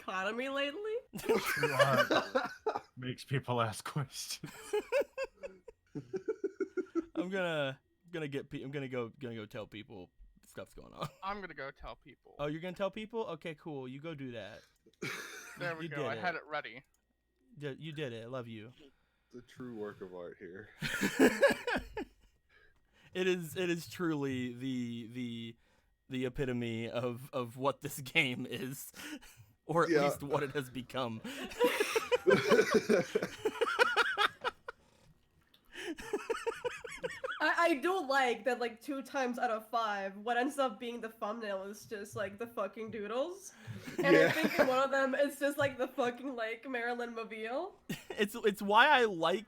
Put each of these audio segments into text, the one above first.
economy lately? True art makes people ask questions. I'm gonna go tell people stuff's going on. I'm gonna go tell people. Oh, you're gonna tell people? Okay, cool. You go do that. There we you go. did I it. had it ready. You did it. I love you. The true work of art here. It is truly the epitome of what this game is, or at least what it has become. I do like that, like, 2 times out of 5, what ends up being the thumbnail is just, like, the fucking doodles. And I think in one of them, it's just, like, the fucking, like, Marilyn Mobile. It's why I like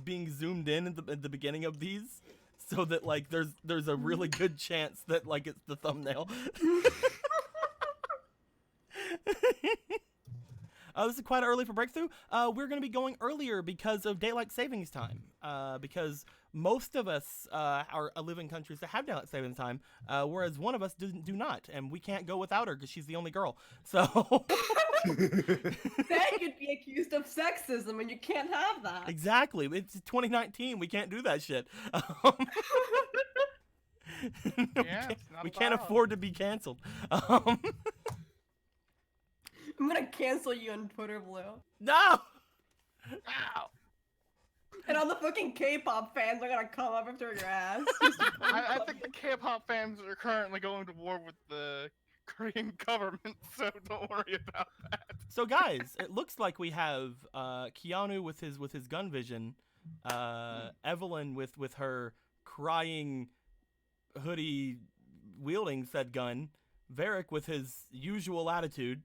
being zoomed in at the beginning of these, so that, like, there's a really good chance that, like, it's the thumbnail. This is quite early for breakthrough. We're going to be going earlier because of daylight savings time. Because most of us live in countries that have daylight savings time, whereas one of us do not, and we can't go without her because she's the only girl. So Then you'd be accused of sexism, and you can't have that. exactly, it's 2019. We can't do that shit. We can't afford to be canceled. I'm gonna cancel you on Twitter, Blue. No. Ow! And all the fucking K-pop fans are gonna come up after your ass. I think the K-pop fans are currently going to war with the Korean government, so don't worry about that. So guys, it looks like we have Keanu with his gun vision, Evelyn with her crying hoodie wielding said gun, Varric with his usual attitude,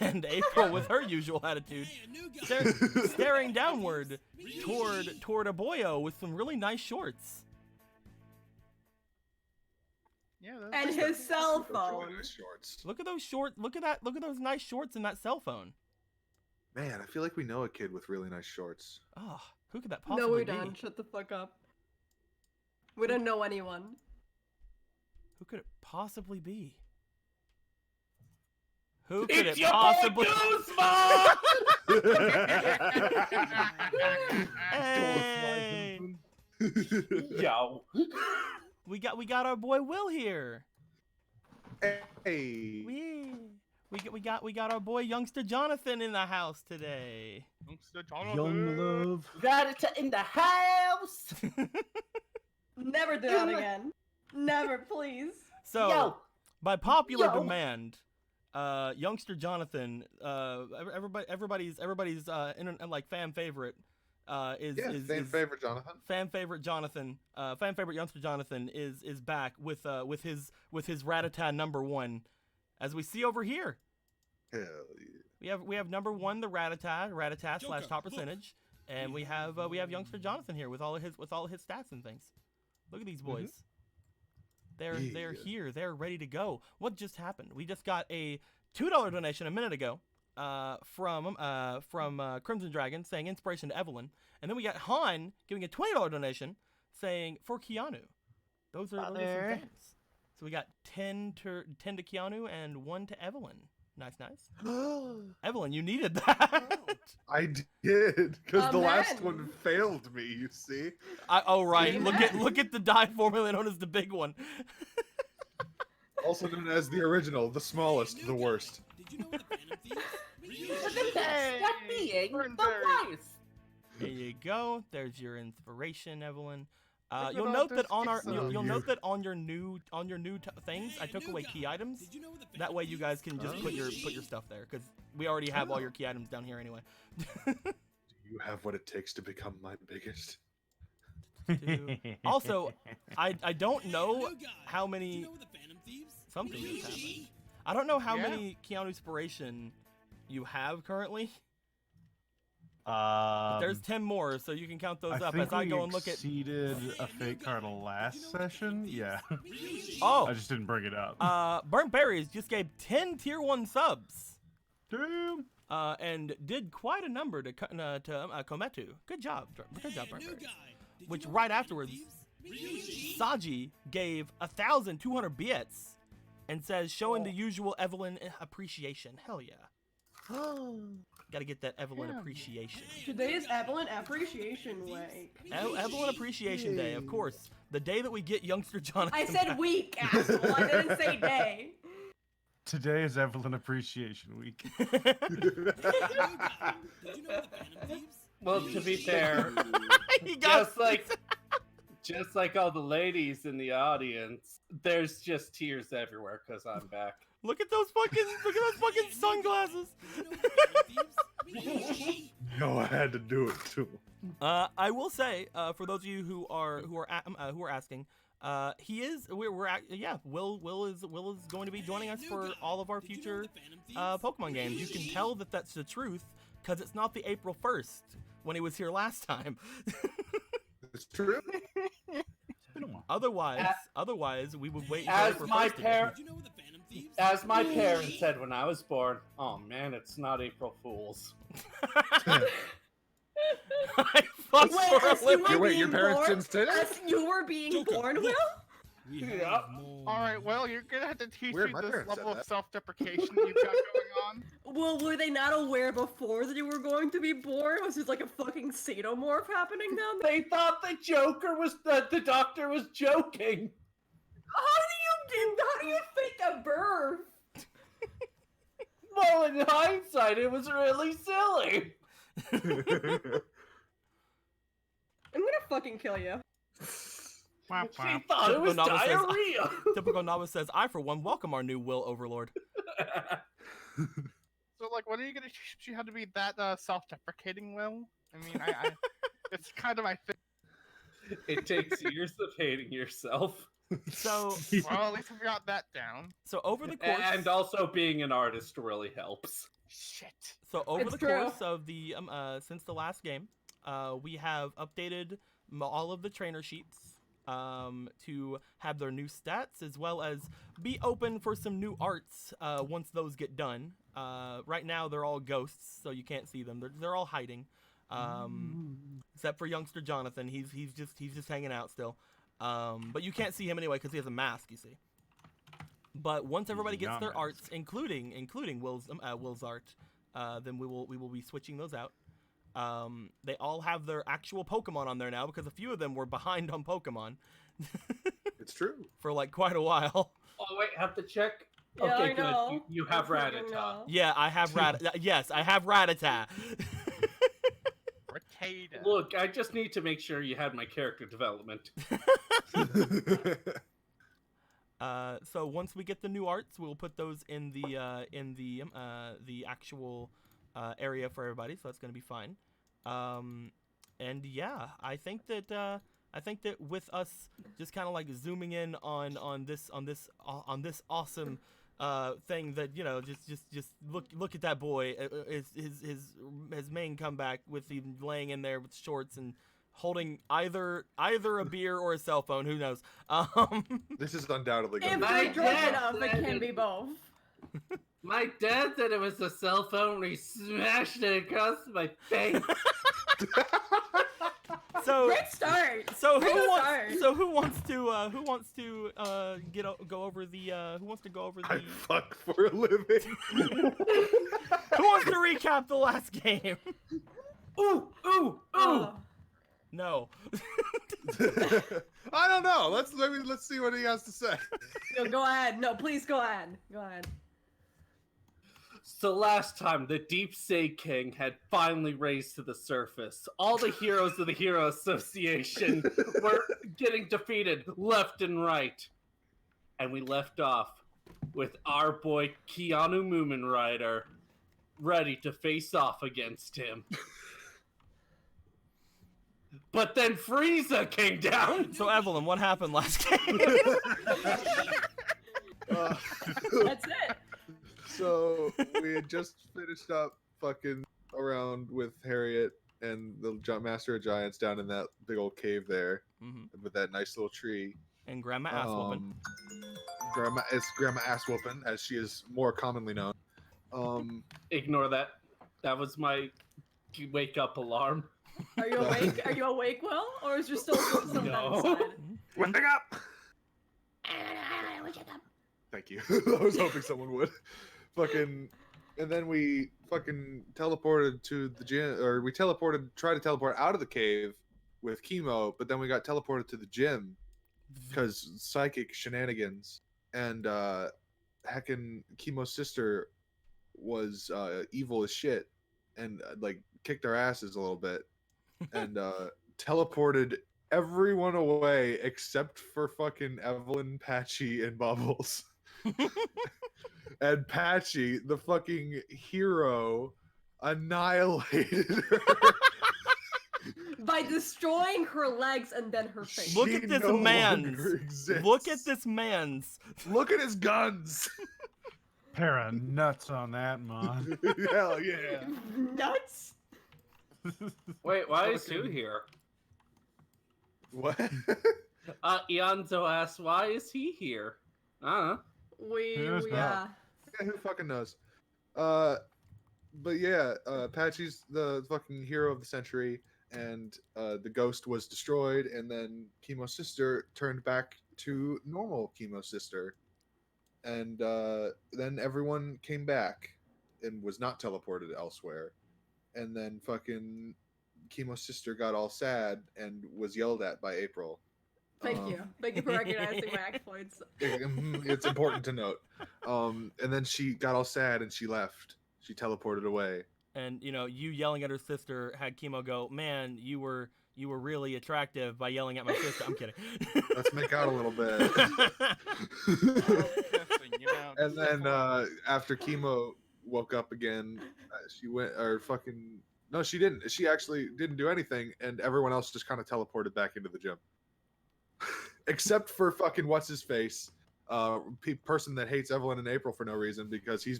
and April with her usual attitude, staring downward toward a boyo with some really nice shorts. Yeah, And his cell phone. Shorts. Look at those short. Look at those nice shorts and that cell phone. Man, I feel like we know a kid with really nice shorts. Oh, who could that possibly No, we be? don't. Shut the fuck up. We don't know anyone. Who could it possibly be? Who could it possibly Hey! Yo. We got our boy Will here. Hey. We got our boy youngster Jonathan in the house today. Young love. Radita in the house. Never do that again. Never, please. So, Yo. by popular Yo. demand, youngster Jonathan, everybody's like fan favorite, favorite Jonathan. fan favorite Jonathan, fan favorite youngster Jonathan is back with his Ratata #1, as we see over here. Hell yeah. We have #1 the Ratata / top percentage, and we have youngster Jonathan here with all of his stats and things. Look at these boys. They're here. They're ready to go. What just happened? We just got a $2 donation a minute ago from Crimson Dragon saying inspiration to Evelyn, and then we got Han giving a $20 donation saying for Keanu. Those are some things. So we got 10 to Keanu and 1 to Evelyn. Nice. Evelyn, you needed that. I did, because the last man. one failed me, you see? Right. Look at the die formula known as the big one. Also known as the original, the smallest, the worst. Did you know the Phantom Thieves? That being the worst. There you go. There's your inspiration, Evelyn. Think You'll about note that this on our episode. you'll note that on your new things, I took away key items. Did you know the Phantom That way you guys can just put your Thieves? stuff there, because we already have all your key items down here anyway. Do you have what it takes to become my biggest? Also, I don't know New guy. how Did many you know the Phantom Thieves? something just happened. Ryuji. I don't know how Yeah. many Keanu inspiration you have currently. But there's 10 more, so you can count those up as I go and look at. Exceeded a fake card last session. Yeah. Ryuji. Oh, I just didn't bring it up. Burnt Berries just gave 10 tier 1 subs. Damn. And did quite a number to Kometu. Good job, Burnt New Berries. guy. Did Which you know right the Phantom afterwards, Thieves? Ryuji. Saji gave 1,200 bits and says showing the usual Evelyn appreciation. Hell yeah. Gotta get that Evelyn Yeah. appreciation. Today is Evelyn Appreciation Week. Evelyn Appreciation Day, of course. The day that we get youngster Jonathan. I said back. week, asshole. I didn't say day. Today is Evelyn Appreciation Week. Did you know the Phantom Thieves? Well, to be fair, He got just like all the ladies in the audience, there's just tears everywhere because I'm back. look at those fucking sunglasses. Did you know the Phantom Thieves? No, I had to do it too. I will say, for those of you who are asking, Will is going to be joining us for all of our Did you know future the Phantom Thieves? Pokemon games. You can tell that that's the truth because it's not the April 1st when he was here last time. It's true. It's been a while. Otherwise we would wait As until April my 1st again. parent, Did you know the Phantom Thieves? as my parents said when I was born, oh man, it's not April Fools. I fucked Wait, for a as you living. were Wait, your being parents born? didn't say that? As you were being Joker, born, look. Will? We Yeah. have more. All right, well, you're gonna have to teach Weird, me my this parents level said of that. self-deprecation that you've got going on. Well, were they not aware before that you were going to be born? Was it like a fucking xenomorph happening down there? They thought the the doctor was joking. How do you fake a birth? Well, in hindsight, it was really silly. I'm gonna fucking kill you. Wah, She wah. thought it was Typical novice says- diarrhea. Typical novice says, I for one welcome our new Will Overlord. So, like, when are you gonna teach you how to be that self-deprecating, Will? I mean, I it's kind of my thing. It takes years of hating yourself. So Well, at least we got that down. over the course And also being an artist really helps. Shit. So over It's the true. course of the since the last game, we have updated all of the trainer sheets to have their new stats as well as be open for some new arts once those get done. Right now they're all ghosts, so you can't see them. They're all hiding, except for youngster Jonathan. He's just hanging out still. But you can't see him anyway because he has a mask. You see. But once everybody gets their Yum. arts, including Will's art, then we will be switching those out. They all have their actual Pokemon on there now because a few of them were behind on Pokemon It's true. for like quite a while. Oh wait, have to check. Yeah, Okay, I good. know. You have I fucking Rattata. know. Yeah, I have yes, I have Rattata. Potato. Look, I just need to make sure you had my character development. So once we get the new arts, we'll put those in the actual area for everybody. So that's gonna be fine. And yeah, I think that with us just kind of like zooming in on this awesome thing that just look at that boy, his main comeback with him laying in there with shorts and holding either a beer or a cell phone, who knows. This is undoubtedly If going to My they're drunk dad enough, it said can it. be both. My dad said it was a cell phone and he smashed it across my face. So Great start. So Great who start. wants to go over the I fuck for a living. who wants to recap the last game? Ooh, ooh, ooh. Oh. No. I don't know. Let's see what he has to say. No, go ahead. No, please go ahead. Go ahead. So last time, the Deep Sea King had finally raised to the surface. All the heroes of the Hero Association were getting defeated left and right. And we left off with our boy Keanu Moomin Rider ready to face off against him. But then Frieza came down. So Evelyn, what happened last game? That's it. So we had just finished up fucking around with Harriet and the Master of Giants down in that big old cave there hmm with that nice little tree. And Grandma ass whooping. Grandma ass whooping, as she is more commonly known. Ignore that. That was my wake up alarm. Are you awake? Are you awake, Will? Or is there still something No. inside? Wake up! Thank you. I was hoping someone would. Fucking and then we fucking teleported to the gym, or we tried to teleport out of the cave with Chemo, but then we got teleported to the gym because psychic shenanigans, and heckin' Chemo's sister was evil as shit, and like kicked our asses a little bit, and teleported everyone away except for fucking Evelyn, Patchy, and Bubbles. And Patchy, the fucking hero, annihilated her. By destroying her legs and then her face. Look She at this no man's. longer exists. Look at this man's. Look at his guns. Pair of nuts on that, man. Hell yeah. Nuts. Wait, why is Sue here? What? Ionzo asks, why is he here? We knows now? Yeah, who fucking knows? But yeah, Patchy's the fucking hero of the century, and the ghost was destroyed, and then Chemo's sister turned back to normal Chemo's sister, and then everyone came back and was not teleported elsewhere, and then fucking Chemo's sister got all sad and was yelled at by April. Thank you. Thank you for recognizing my exploits. It's important to note. And then she got all sad and she left. She teleported away. And you know, you yelling at her sister had Chemo go, "Man, you were really attractive by yelling at my sister." I'm kidding. Let's make out a little bit. And then after Chemo woke up again, she went, or fucking, no, she didn't. She actually didn't do anything, and everyone else just kind of teleported back into the gym. Except for fucking what's his face, person that hates Evelyn and April for no reason because he's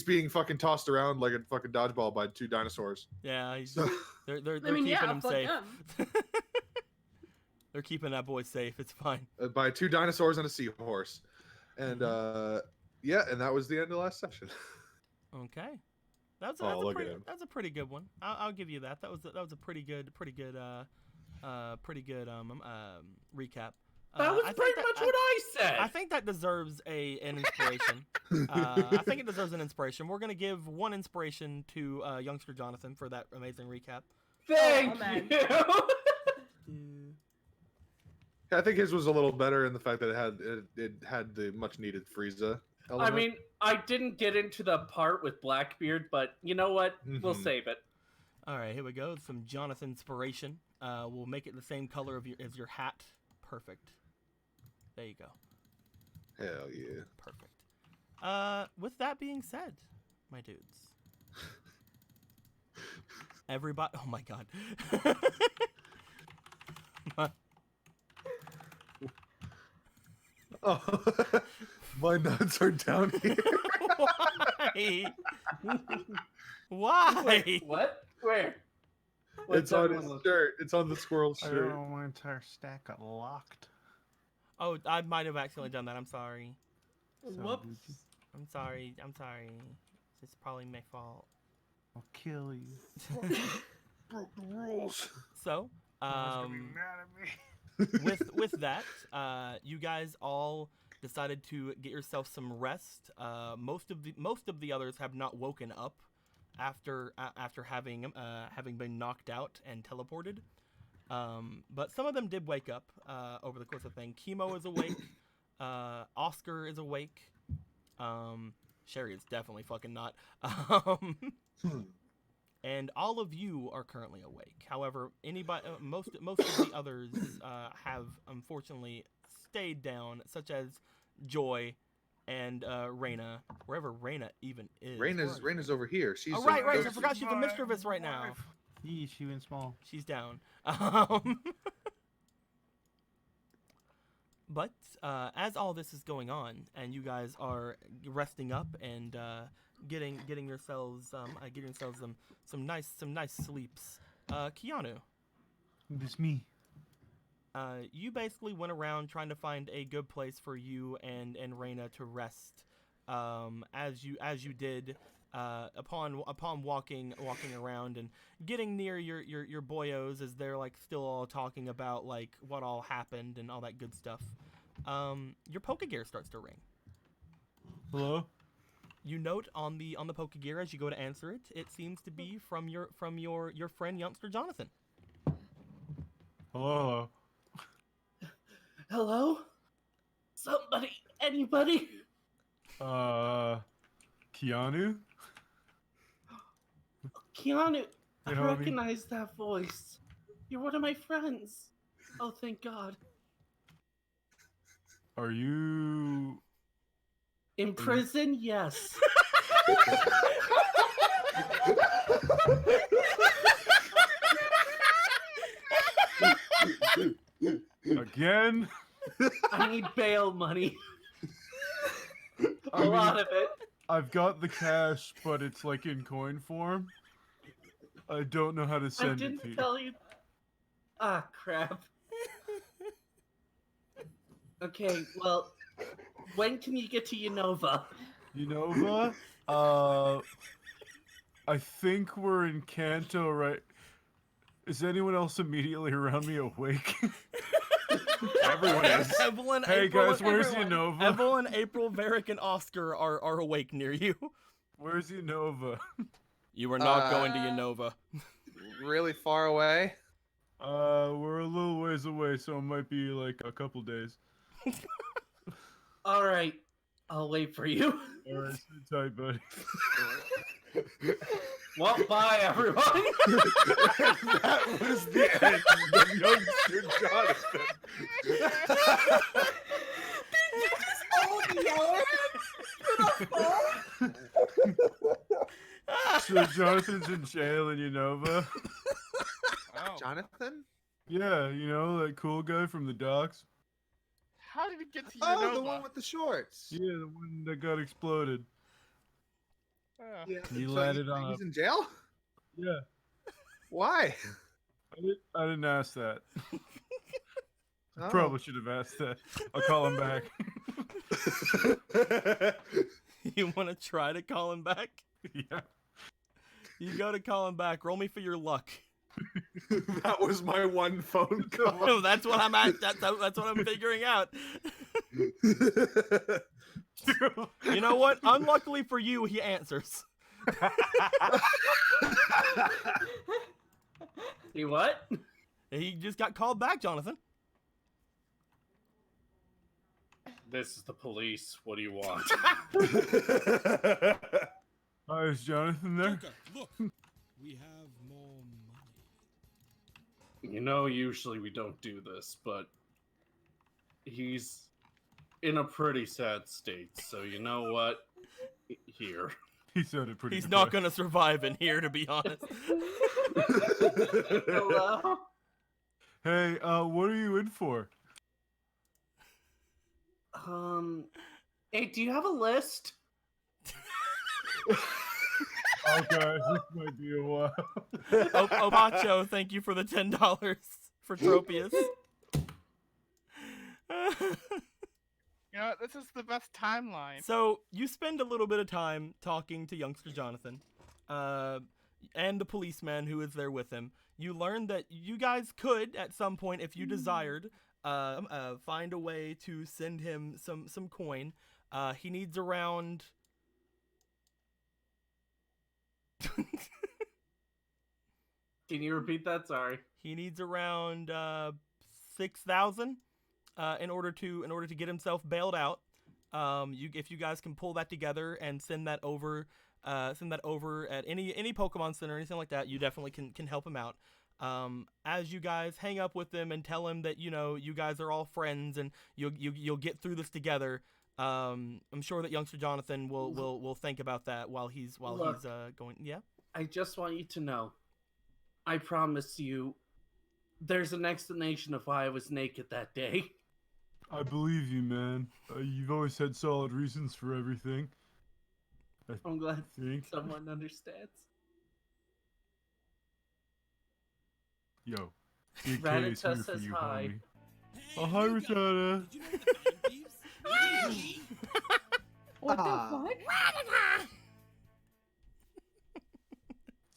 being fucking tossed around like a fucking dodgeball by two dinosaurs. Yeah, So, they're I mean, keeping yeah, him fuck safe. them. They're keeping that boy safe. It's fine. by two dinosaurs and a seahorse, and yeah, and that was the end of last session. Okay, that's Oh, look at pretty, him. that's a pretty good one. I'll give you that. That was a pretty good recap. That was I think pretty much what I said. I think that deserves an inspiration. I think it deserves an inspiration. We're gonna give one inspiration to youngster Jonathan for that amazing recap. Thank man. you. I think his was a little better in the fact that it had the much needed Frieza element. I mean, I didn't get into the part with Blackbeard, but you know what? We'll Mhm. save it. All right, here we go. Some Jonathan inspiration. We'll make it the same color as your hat. Perfect. There you go. Hell yeah. Perfect. With that being said, my dudes, everybody. Oh my god. Oh, my nuts are down here. Why? Why? What? Where? It's on his shirt. It's on the squirrel I don't shirt. know, my entire stack got locked. Oh, I might have accidentally done that. I'm sorry. So, Whoops. Gucci, I'm sorry. I'm sorry. It's probably my fault. I'll kill you. Broke the rules. So, Mad at me. with that, you guys all decided to get yourself some rest. Most of the others have not woken up after having been knocked out and teleported. But some of them did wake up over the course of the thing. Chemo is awake. Oscar is awake. Sherry is definitely fucking not. And all of you are currently awake. However, most of the others have unfortunately stayed down, such as Joy and Reyna, wherever Reyna even is. Raina's over here. She's Oh, right. I ghost- forgot she's a mischievous right now. Yee, she went small. She's down. But as all this is going on, and you guys are resting up and getting yourselves some nice sleeps, Keanu, It's me. you basically went around trying to find a good place for you and Reyna to rest. As you did. Upon walking around and getting near your boyos as they're like still all talking about like what all happened and all that good stuff, your Pokegear starts to ring. Hello? you note on the Pokegear as you go to answer it, it seems to be from your friend youngster Jonathan. Hello. Hello? Somebody? Anybody? Keanu? Keanu, I You know what I mean? recognize that voice. You're one of my friends. Oh, thank God. Are you... In prison, yes. Again? I need bail money. A lot of it. I've got the cash, but it's like in coin form. I don't know how to I send it to didn't you. tell you. Ah, crap. Okay, well, when can you get to Unova? Unova? I think we're in Kanto, right? Is anyone else immediately around me awake? Everyone is. Evelyn, Hey April, guys, where's everyone. Unova? Evelyn, April, Varric, and Oscar are awake near you. Where's Unova? You are not going to Uh, Unova. Really far away. We're a little ways away, so it might be like a couple days. Alright, I'll wait for you. Alright, sit tight, buddy. Well, bye, everyone. That was the end of youngster Jonathan. So Jonathan's in jail in Unova. Wow. Jonathan? Yeah, you know, that cool guy from the docks? How did he get to Oh, Unova? the one with the shorts. Yeah, the one that got exploded. Oh. Yeah. He so landed on He's a- in jail? Yeah, Why? I didn't ask that. Oh. Probably should have asked that. I'll call him back. You want to try to call him back? Yeah. You go to call him back. Roll me for your luck. That was my one phone call. No, that's what I'm at. That's what I'm figuring out. You know what? Unluckily for you, he answers. See what? He just got called back, Jonathan. This is the police. What do you want? Hi, is Jonathan there? Joker, look. We have more money. You know, usually we don't do this, but he's in a pretty sad state. So you know what? Here. He sounded pretty He's not depressed. gonna survive in here, to be honest. Hello? Hey, what are you in for? Hey, do you have a list? Oh, guys, this might be a while. Opacho, thank you for the $10 for Tropius. You know, this is the best timeline. So you spend a little bit of time talking to youngster Jonathan, and the policeman who is there with him. You learn that you guys could, at some point, if you desired, find a way to send him some coin. He needs around. Can you repeat that? Sorry. He needs around 6,000 in order to get himself bailed out. If you guys can pull that together and send that over at any Pokemon Center or anything like that, you definitely can help him out. As you guys hang up with him and tell him that you guys are all friends and you'll get through this together. I'm sure that youngster Jonathan will think about that while he's going. Yeah. I just want you to know, I promise you, there's an explanation of why I was naked that day. I believe you, man. You've always had solid reasons for everything. I'm glad I think. someone understands. Yo, Big K Rattata is here for says you, hi. homie. Hey, Oh, hi, you guys, Rattata. Did you know the Phantom Thieves? Me? What Ah. the fuck?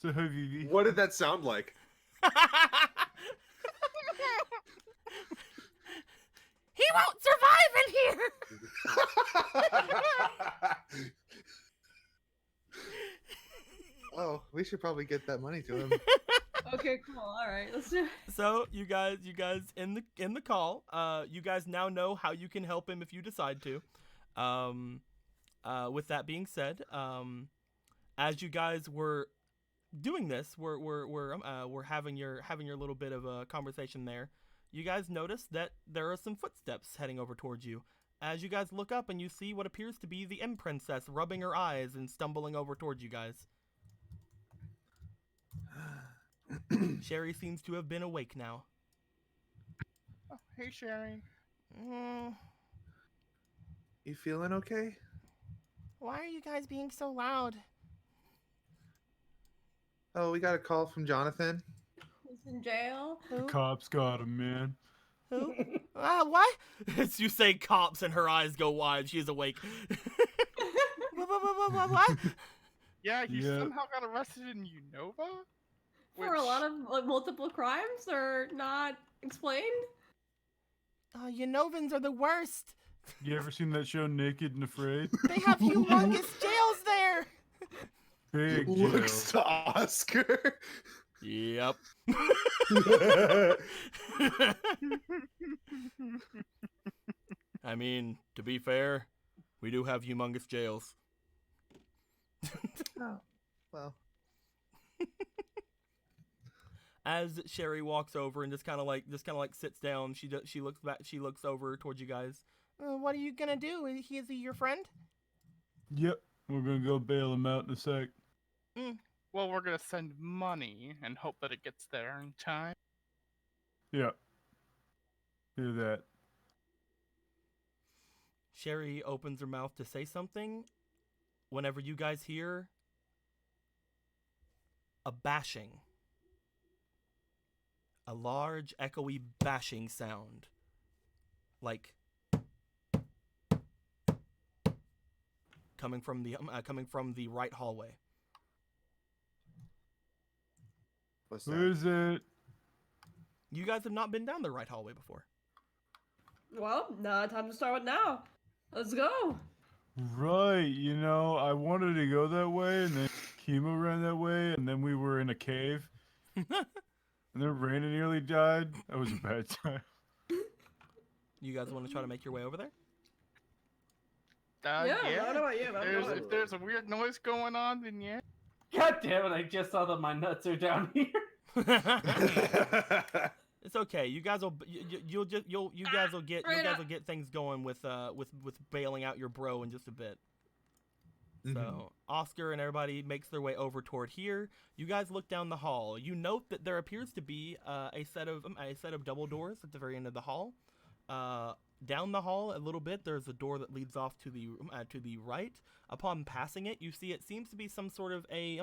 So, hi, Vivi. What did that sound like? He won't survive in here. Oh, we should probably get that money to him. Okay, cool. All right, let's do it. So you guys in the call, you guys now know how you can help him if you decide to. With that being said, as you guys were doing this, we're having your little bit of a conversation there. You guys notice that there are some footsteps heading over towards you. As you guys look up and you see what appears to be the M Princess rubbing her eyes and stumbling over towards you guys. Sherry seems to have been awake now. Oh, hey, Sherry. You feeling okay? Why are you guys being so loud? Oh, we got a call from Jonathan. He's in jail. Who? Cops got him, man. Who? What? As you say cops and her eyes go wide, she is awake. What? Yeah, you Yeah. somehow got arrested in Unova? For a lot of like, multiple crimes are not explained. Unovans are the worst. You ever seen that show Naked and Afraid? They have humongous jails there. Big Looks jail. to Oscar. Yep. I mean, to be fair, we do have humongous jails. Well, As Sherry walks over and just kind of like sits down, she looks back. She looks over towards you guys. What are you gonna do? Is he your friend? Yep, we're gonna go bail him out in a sec. Well, we're gonna send money and hope that it gets there in time. Yep. Do that. Sherry opens her mouth to say something. Whenever you guys hear a bashing, a large, echoey bashing sound, like coming from the right hallway. what's Who that? is it? You guys have not been down the right hallway before. Well, no, time to start with now. Let's go. Right, you know, I wanted to go that way, and then Chemo ran that way, and then we were in a cave, and then Raina nearly died. That was a bad time. You guys want to try to make your way over there? Yeah, I don't know about you, but I'm going. If there's a weird noise going on, then yeah. God damn it! I just saw that my nuts are down here. It's okay. You guys will you guys will get things going with bailing out your bro in just a bit. So Oscar and everybody makes their way over toward here. You guys look down the hall. You note that there appears to be a set of double doors at the very end of the hall. Down the hall a little bit, there's a door that leads off to the right. Upon passing it, you see it seems to be some sort of a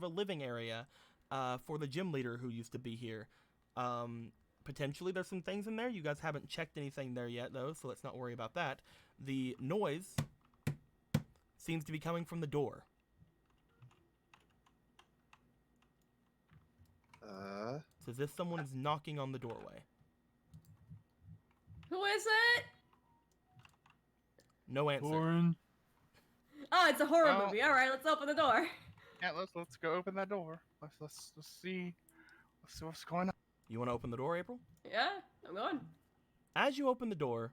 living area for the gym leader who used to be here. Potentially there's some things in there. You guys haven't checked anything there yet, though, so let's not worry about that. The noise seems to be coming from the door. It's as if someone is knocking on the doorway. Who is it? No answer. Orange. Oh, it's a horror Oh. movie. All right, let's open the door. Yeah, let's go open that door. Let's see what's going on. You want to open the door, April? Yeah, I'm going. As you open the door,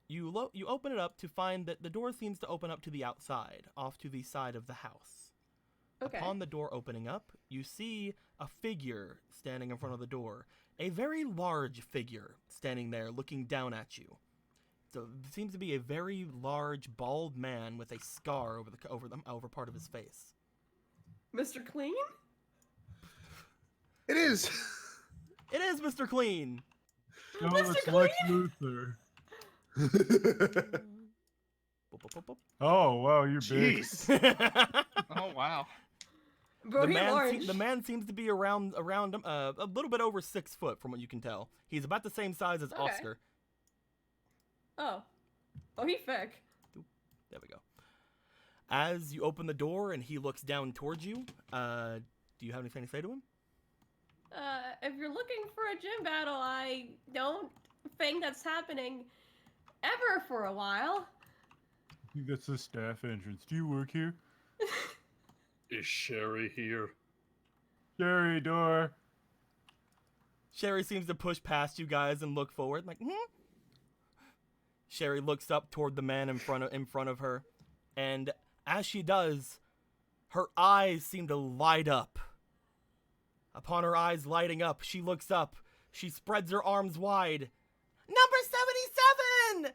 you open it up to find that the door seems to open up to the outside, off to the side of the house. Okay. Upon the door opening up, you see a figure standing in front of the door. A very large figure standing there looking down at you. So it seems to be a very large, bald man with a scar over part of his face. Mr. Clean? It is. It is Mr. Clean! No, Mr. it's Lex Luthor. Boop, boop, boop, boop. Oh, wow, you're big. Jeez. Oh wow. Bro, The he's man, orange. the man seems to be around a little bit over 6 foot from what you can tell. He's about the same size as Okay. Oscar. Oh. Oh, he thick. There we go. As you open the door and he looks down towards you, do you have anything to say to him? If you're looking for a gym battle, I don't think that's happening ever for a while. I think that's the staff entrance. Do you work here? Is Sherry here? Sherry, door. Sherry seems to push past you guys and look forward, like, hmm? Sherry looks up toward the man in front of her, and as she does, her eyes seem to light up. Upon her eyes lighting up, she looks up. She spreads her arms wide. Number 77!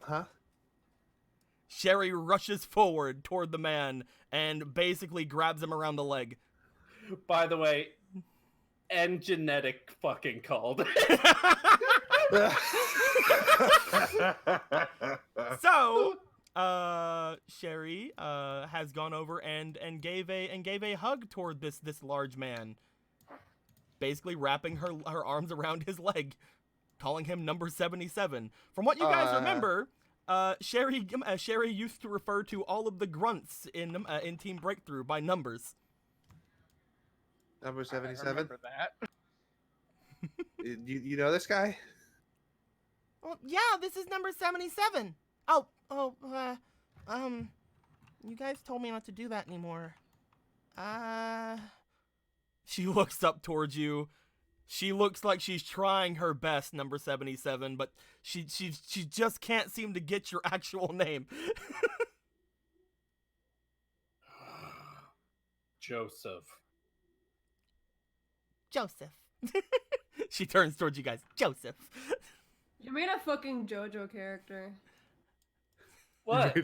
Huh? Sherry rushes forward toward the man and basically grabs him around the leg. By the way, and genetic fucking called. So, Sherry has gone over and gave a hug toward this large man, basically wrapping her arms around his leg, calling him number 77. From what you guys remember, Sherry used to refer to all of the grunts in Team Breakthrough by numbers. Number I 77. remember that. You know this guy? Well, yeah, this is number 77. You guys told me not to do that anymore. She looks up towards you. She looks like she's trying her best, number 77, but she just can't seem to get your actual name. Joseph. Joseph. She turns towards you guys. Joseph. You made a fucking JoJo character. What?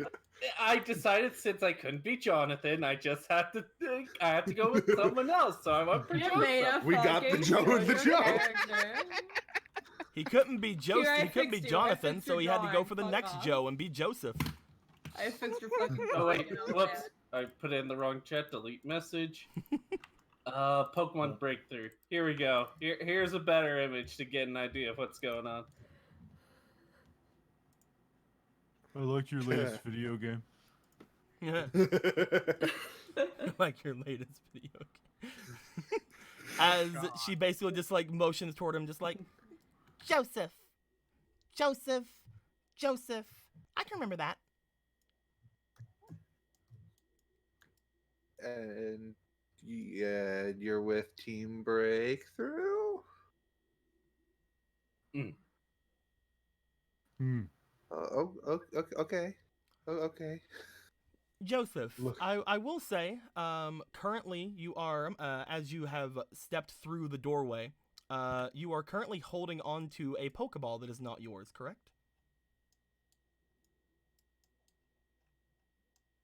I decided since I couldn't be Jonathan, I just had to go with someone else. So I went for You made a Joseph. We got the fucking Joe and the JoJo Joe. character. He couldn't be Here, I He couldn't be fixed you. I Jonathan, fixed so your he had to go drawing. for the Fuck next off. Joe and be Joseph. I fixed your fucking Oh wait, drawing, you know, whoops. man. I put it in the wrong chat, delete message. Pokemon Breakthrough. Here we go. Here's a better image to get an idea of what's going on. I like your latest video game. Like your latest video game. As she basically just like motions toward him, just like, Joseph. Joseph. Joseph. I can remember that. And you're with Team Breakthrough? Okay. Okay. Joseph, Look. I will say, currently you are, as you have stepped through the doorway, you are currently holding on to a Pokeball that is not yours, correct?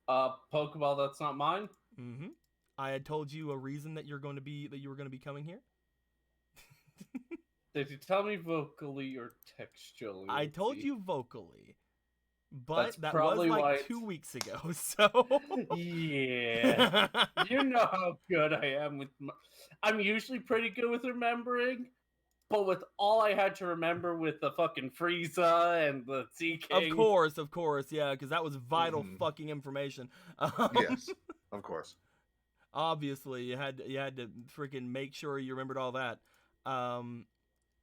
Pokeball that's not mine? Mm-hmm. I had told you a reason that you were going to be coming here. Did you tell me vocally or textually? I Let's told see. you vocally, but That's that was probably why like it's- 2 weeks ago. So Yeah. You know how good I am with I'm usually pretty good with remembering, but with all I had to remember with the fucking Frieza and the Sea King. Of course, yeah, because that was vital Mhm. fucking information. Yes, of course. Obviously, you had to freaking make sure you remembered all that.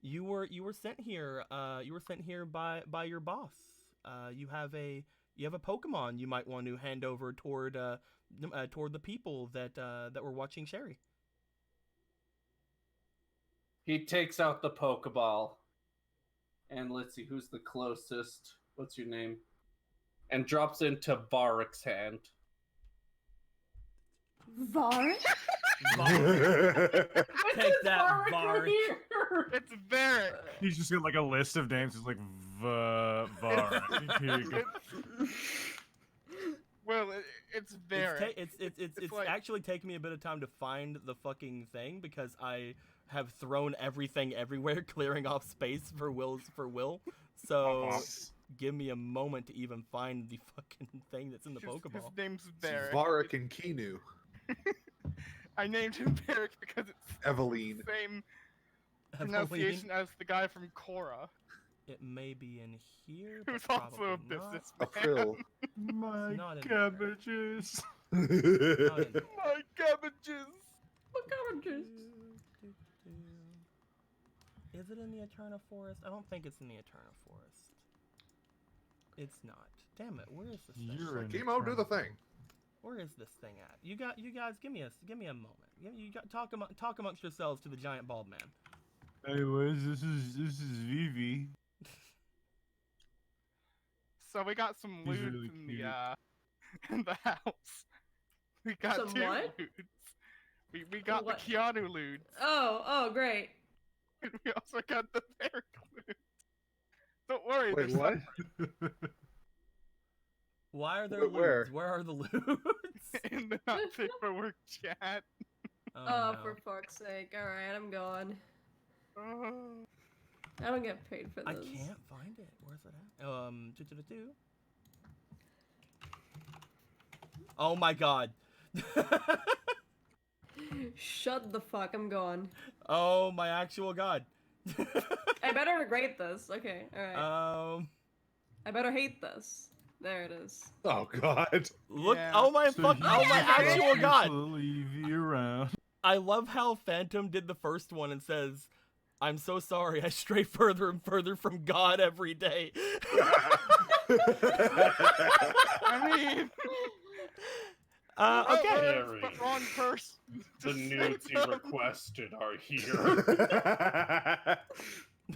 You were sent here. You were sent here by your boss. You have a Pokemon you might want to hand over toward the people that were watching Sherry. He takes out the Pokeball. And let's see, who's the closest? What's your name? And drops into Varric's hand. Var? Take that, Varric Varric. here! It's Barrett. He's just got like a list of names. It's like Var. Here you go. Well, it's Barrett. It's like- actually taken me a bit of time to find the fucking thing because I have thrown everything everywhere, clearing off space for Will. So give me a moment to even find the fucking thing that's in the His Pokeball. name's Barrett. Varric and Kinu. I named him Barrett because it's Eveline. the same Eveline, pronunciation as the guy from Korra, it may be in here. who's but also a probably not. businessman. April. My Not in cabbages. Not in My cabbages. Is it in the Eterna Forest? I don't think it's in the Eterna Forest. It's not. damn it, where is this thing? You're in Chemo, do the thing. Where is this thing at? You guys, give me a moment. Talk amongst yourselves to the giant bald man. Anyways, this is Vivi. So we got some He's loot really in cute. in the house. We got Some two what? loots. We got What? the Keanu loot. Oh, great. And we also got the Eric loot. Don't worry. Wait, there's what? Why are there Wait, where? loots? Where are the loots? in the not paperwork chat. Oh, Oh, no. for fuck's sake. Alright, I'm going. Oh. I don't get paid for I this. can't find it. Where's it at? Oh my god. Shut the fuck, I'm going. Oh my actual god. I better regret this. Okay, alright. I better hate this. There it is. Oh God. Look, Yeah. oh my So fuck, you oh my yeah, there it actual is. god. Slowly Evie around. I love how Phantom did the first one and says, "I'm so sorry, I stray further and further from God every day." I mean, Okay. Harry. but wrong person. The to say nudes you them. requested are here.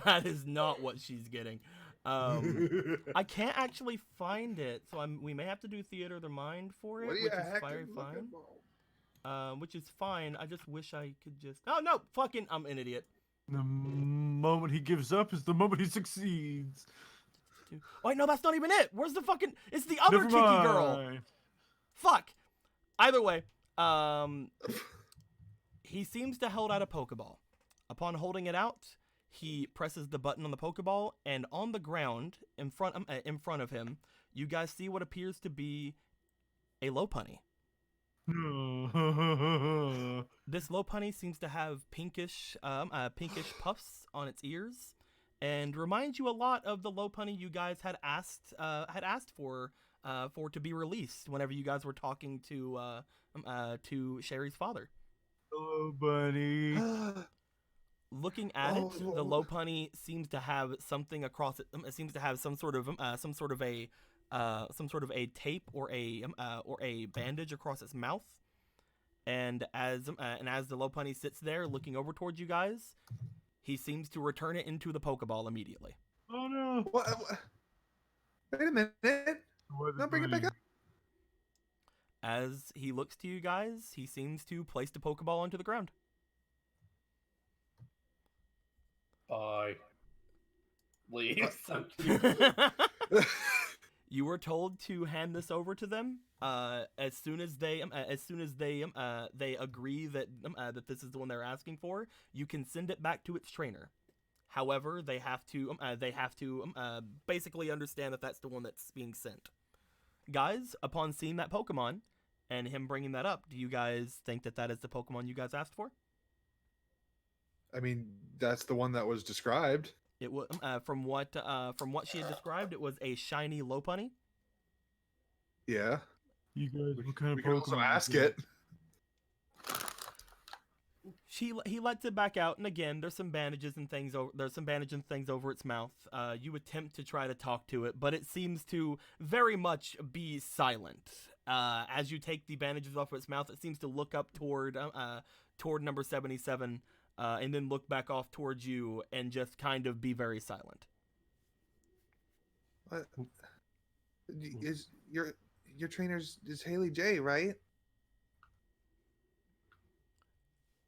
That is not what she's getting. I can't actually find it, so we may have to do Theater of the Mind for it, What are you which is hacking? very Look fine. at Mo. Which is fine. I just wish I could just. Oh no, fucking! I'm an idiot. The moment he gives up is the moment he succeeds. Wait, no, that's not even it. Where's the fucking? It's the other Never kinky girl. mind. Fuck. Either way, he seems to hold out a Pokeball. Upon holding it out, he presses the button on the Pokeball, and on the ground in front of him, you guys see what appears to be a Lopunny. This Lopunny seems to have pinkish puffs on its ears, and reminds you a lot of the Lopunny you guys had asked for to be released whenever you guys were talking to Sherry's father. Hello, bunny. Looking at it, the Lopunny seems to have something across it. It seems to have some sort of a tape or a bandage across its mouth. And as the Lopunny sits there looking over towards you guys, he seems to return it into the Pokeball immediately. Oh no. What? Wait a minute. No, bring it back up. As he looks to you guys, he seems to place the Pokeball onto the ground. Bye. Leave. You were told to hand this over to them as soon as they agree that this is the one they're asking for. You can send it back to its trainer. However, they have to basically understand that that's the one that's being sent. Guys, upon seeing that Pokemon and him bringing that up, do you guys think that is the Pokemon you guys asked for? I mean, that's the one that was described. It was from what she had described. It was a shiny Lopunny. Yeah. You guys, what kind of We can also Pokemon ask is it. He lets it back out, and again, there's some bandages and things over its mouth. You attempt to try to talk to it, but it seems to very much be silent. As you take the bandages off its mouth, it seems to look up toward number 77, and then look back off towards you, and just kind of be very silent. What? Is your trainer's is Haley J, right?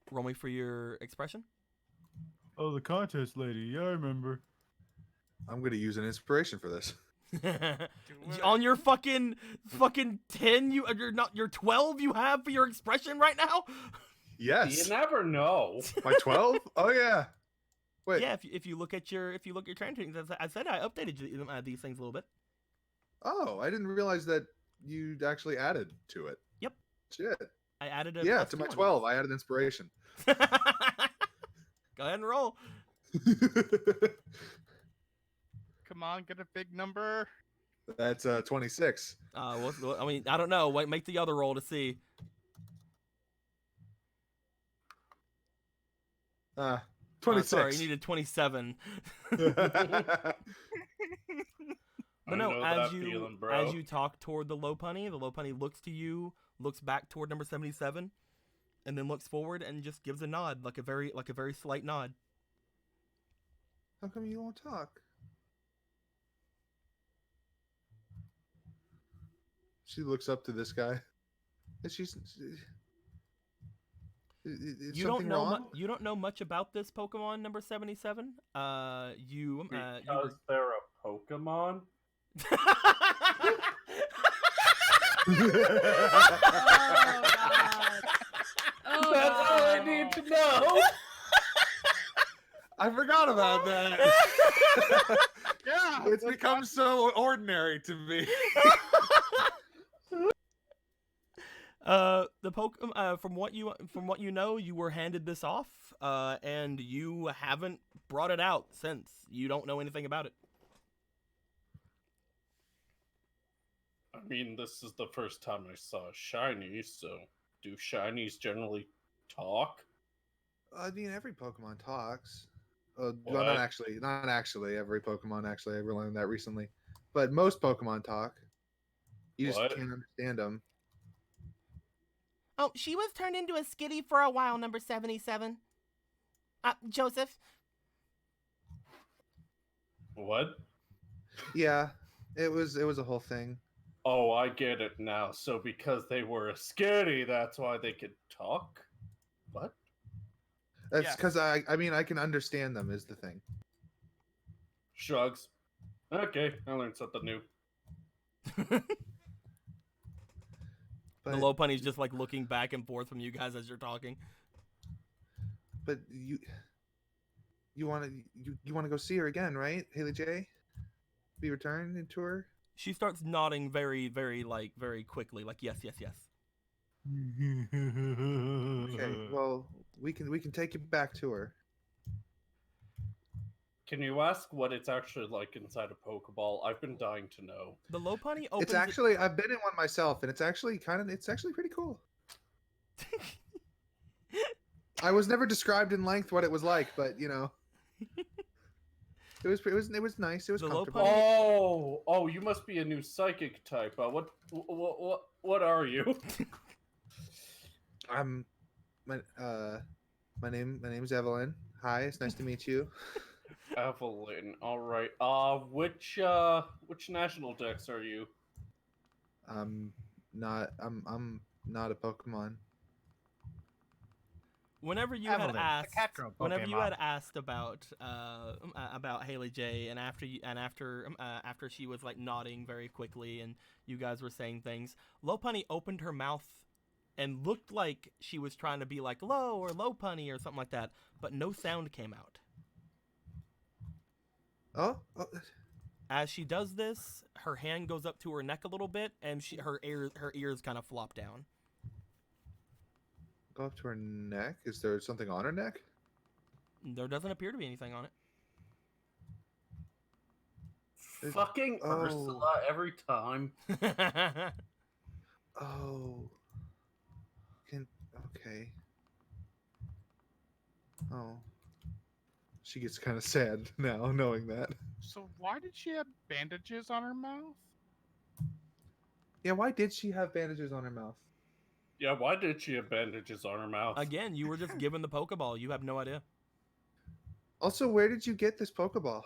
Roll me for your expression. Oh, the contest lady. Yeah, I remember. I'm gonna use an inspiration for this. On your fucking 10, your 12 you have for your expression right now. Yes. You never know. My 12? Oh yeah. Wait. Yeah, if you look at your training, as I said, I updated these things a little bit. Oh, I didn't realize that you actually added to it. Yep. Shit. I added a Yeah, plus to my 2 on 12, I added inspiration. it. Go ahead and roll. Come on, get a big number. That's 26. I mean, I don't know. Wait, make the other roll to see. 26. Sorry, you needed 27. But I no, know as that you feeling, bro. as you talk toward the Lopunny looks to you, looks back toward number 77, and then looks forward and just gives a nod, like a very slight nod. How come you won't talk? She looks up to this guy. And she's. Is You don't something know wrong? you don't know much about this Pokemon number 77. You Because they're a Pokemon? Oh god. Oh That's all I god. need to know! I forgot about that. Yeah. It's become so ordinary to me. The Pokemon from what you know, you were handed this off, and you haven't brought it out since. You don't know anything about it. I mean, this is the first time I saw a shiny, so do shinies generally talk? I mean, every Pokemon talks. Well, What? not actually. Not actually. Every Pokemon actually. I learned that recently. But most Pokemon talk. You just What? can't understand them. Oh, she was turned into a skitty for a while, number 77. Joseph. What? Yeah, it was a whole thing. Oh, I get it now. So because they were a skitty, that's why they could talk? What? That's Yes. because I mean I can understand them is the thing. Shrugs. Okay, I learned something new. But The Lopunny's just like looking back and forth from you guys as you're talking. but you want to go see her again, right, Haley J? Be returned into her. She starts nodding very quickly, like yes. Okay, well we can take you back to her. Can you ask what it's actually like inside a Pokeball? I've been dying to know. The Lopunny opens It's actually I've been in one myself, and it's actually pretty cool. I was never described in length what it was like, but you know, it was nice. It was The comfortable. Lopunny- Oh, you must be a new psychic type. What are you? My name's Evelyn. Hi, it's nice to meet you. Evelyn. All right. Which national dex are you? I'm not a Pokemon. Whenever you Evelyn, the had asked, Catro whenever you Pokemon. had asked about Haley J, and after she was like nodding very quickly, and you guys were saying things, Lopunny opened her mouth and looked like she was trying to be like low or Lopunny or something like that, but no sound came out. Oh, As she does this, her hand goes up to her neck a little bit, and her ears kind of flop down. go up to her neck. Is there something on her neck? There doesn't appear to be anything on It- Fucking oh. Ursula every time. it. Oh. Okay. Oh. She gets kind of sad now, knowing that. So why did she have bandages on her mouth? Yeah, why did she have bandages on her mouth? Yeah, why did she have bandages on her mouth? Again, you were just given the Pokeball. You have no idea. Also, where did you get this Pokeball?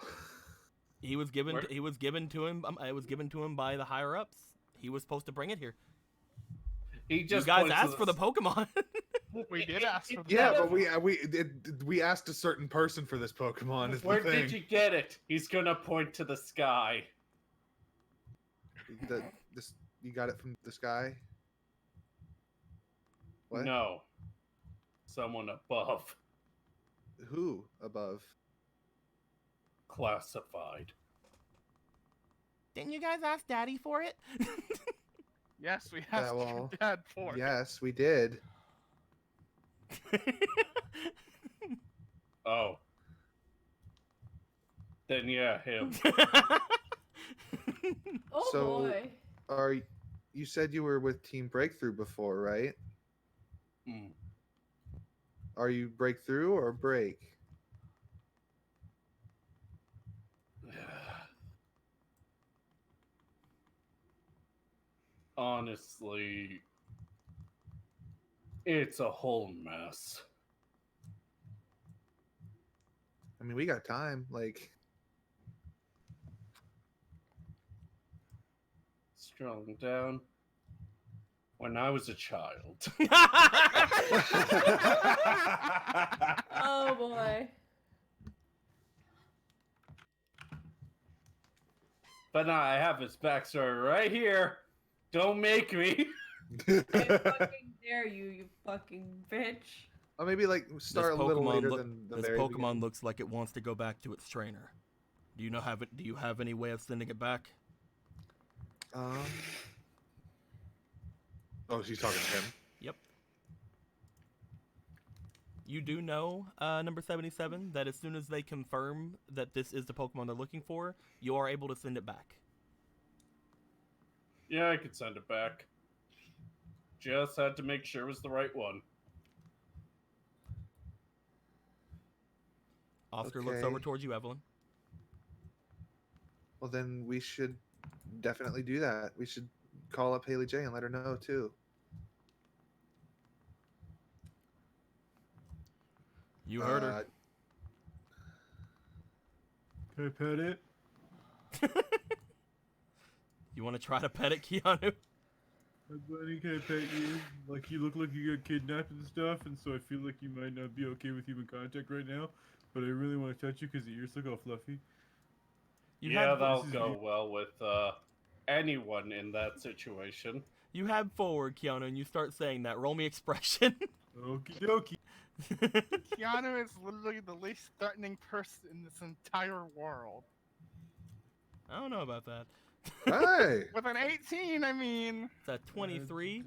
He was given. Where- He was given to him. It was given to him by the higher ups. He was supposed to bring it here. He just you guys points to asked for the Pokemon. We did ask for the Yeah, Instead but of- we asked a certain person for this Pokemon. Is Where the thing. did you get it? He's gonna point to the sky. You got it from the sky? What? No. Someone above. Who above? Classified. Didn't you guys ask Daddy for it? Yes, we asked well, your dad for it. Yes, we did. Oh. Then yeah, him. Oh So- boy. You said you were with Team Breakthrough before, right? Hmm. Are you Breakthrough or Break? honestly, it's a whole mess. I mean, we got time. Like, Strolling down. When I was a child. Oh boy. But now I have his backstory right here. Don't make me. I fucking dare you, you fucking bitch. or maybe like start a little later than the this very Pokemon beginning. looks like it wants to go back to its trainer. Do you have any way of sending it back? Oh, she's talking to him. Yep. You do know, number 77, that as soon as they confirm that this is the Pokemon they're looking for, you are able to send it back. Yeah, I could send it back. Just had to make sure it was the right one. Oscar looks Okay. over towards you, Evelyn. Well, then we should definitely do that. We should call up Haley J and let her know too. You heard her. Can I pet it? You want to try to pet it, Keanu? Hi, buddy, can I pet you? Like, you look like you got kidnapped and stuff, and so I feel like you might not be okay with human contact right now, but I really want to touch you because your ears look all fluffy. You Yeah, have, that'll this is go you. well with anyone in that situation. you have forward, Keanu, and you start saying that. Roll me expression. Okie dokie. Keanu is literally the least threatening person in this entire world. I don't know about that. Hey! With an 18, I mean. It's a 23.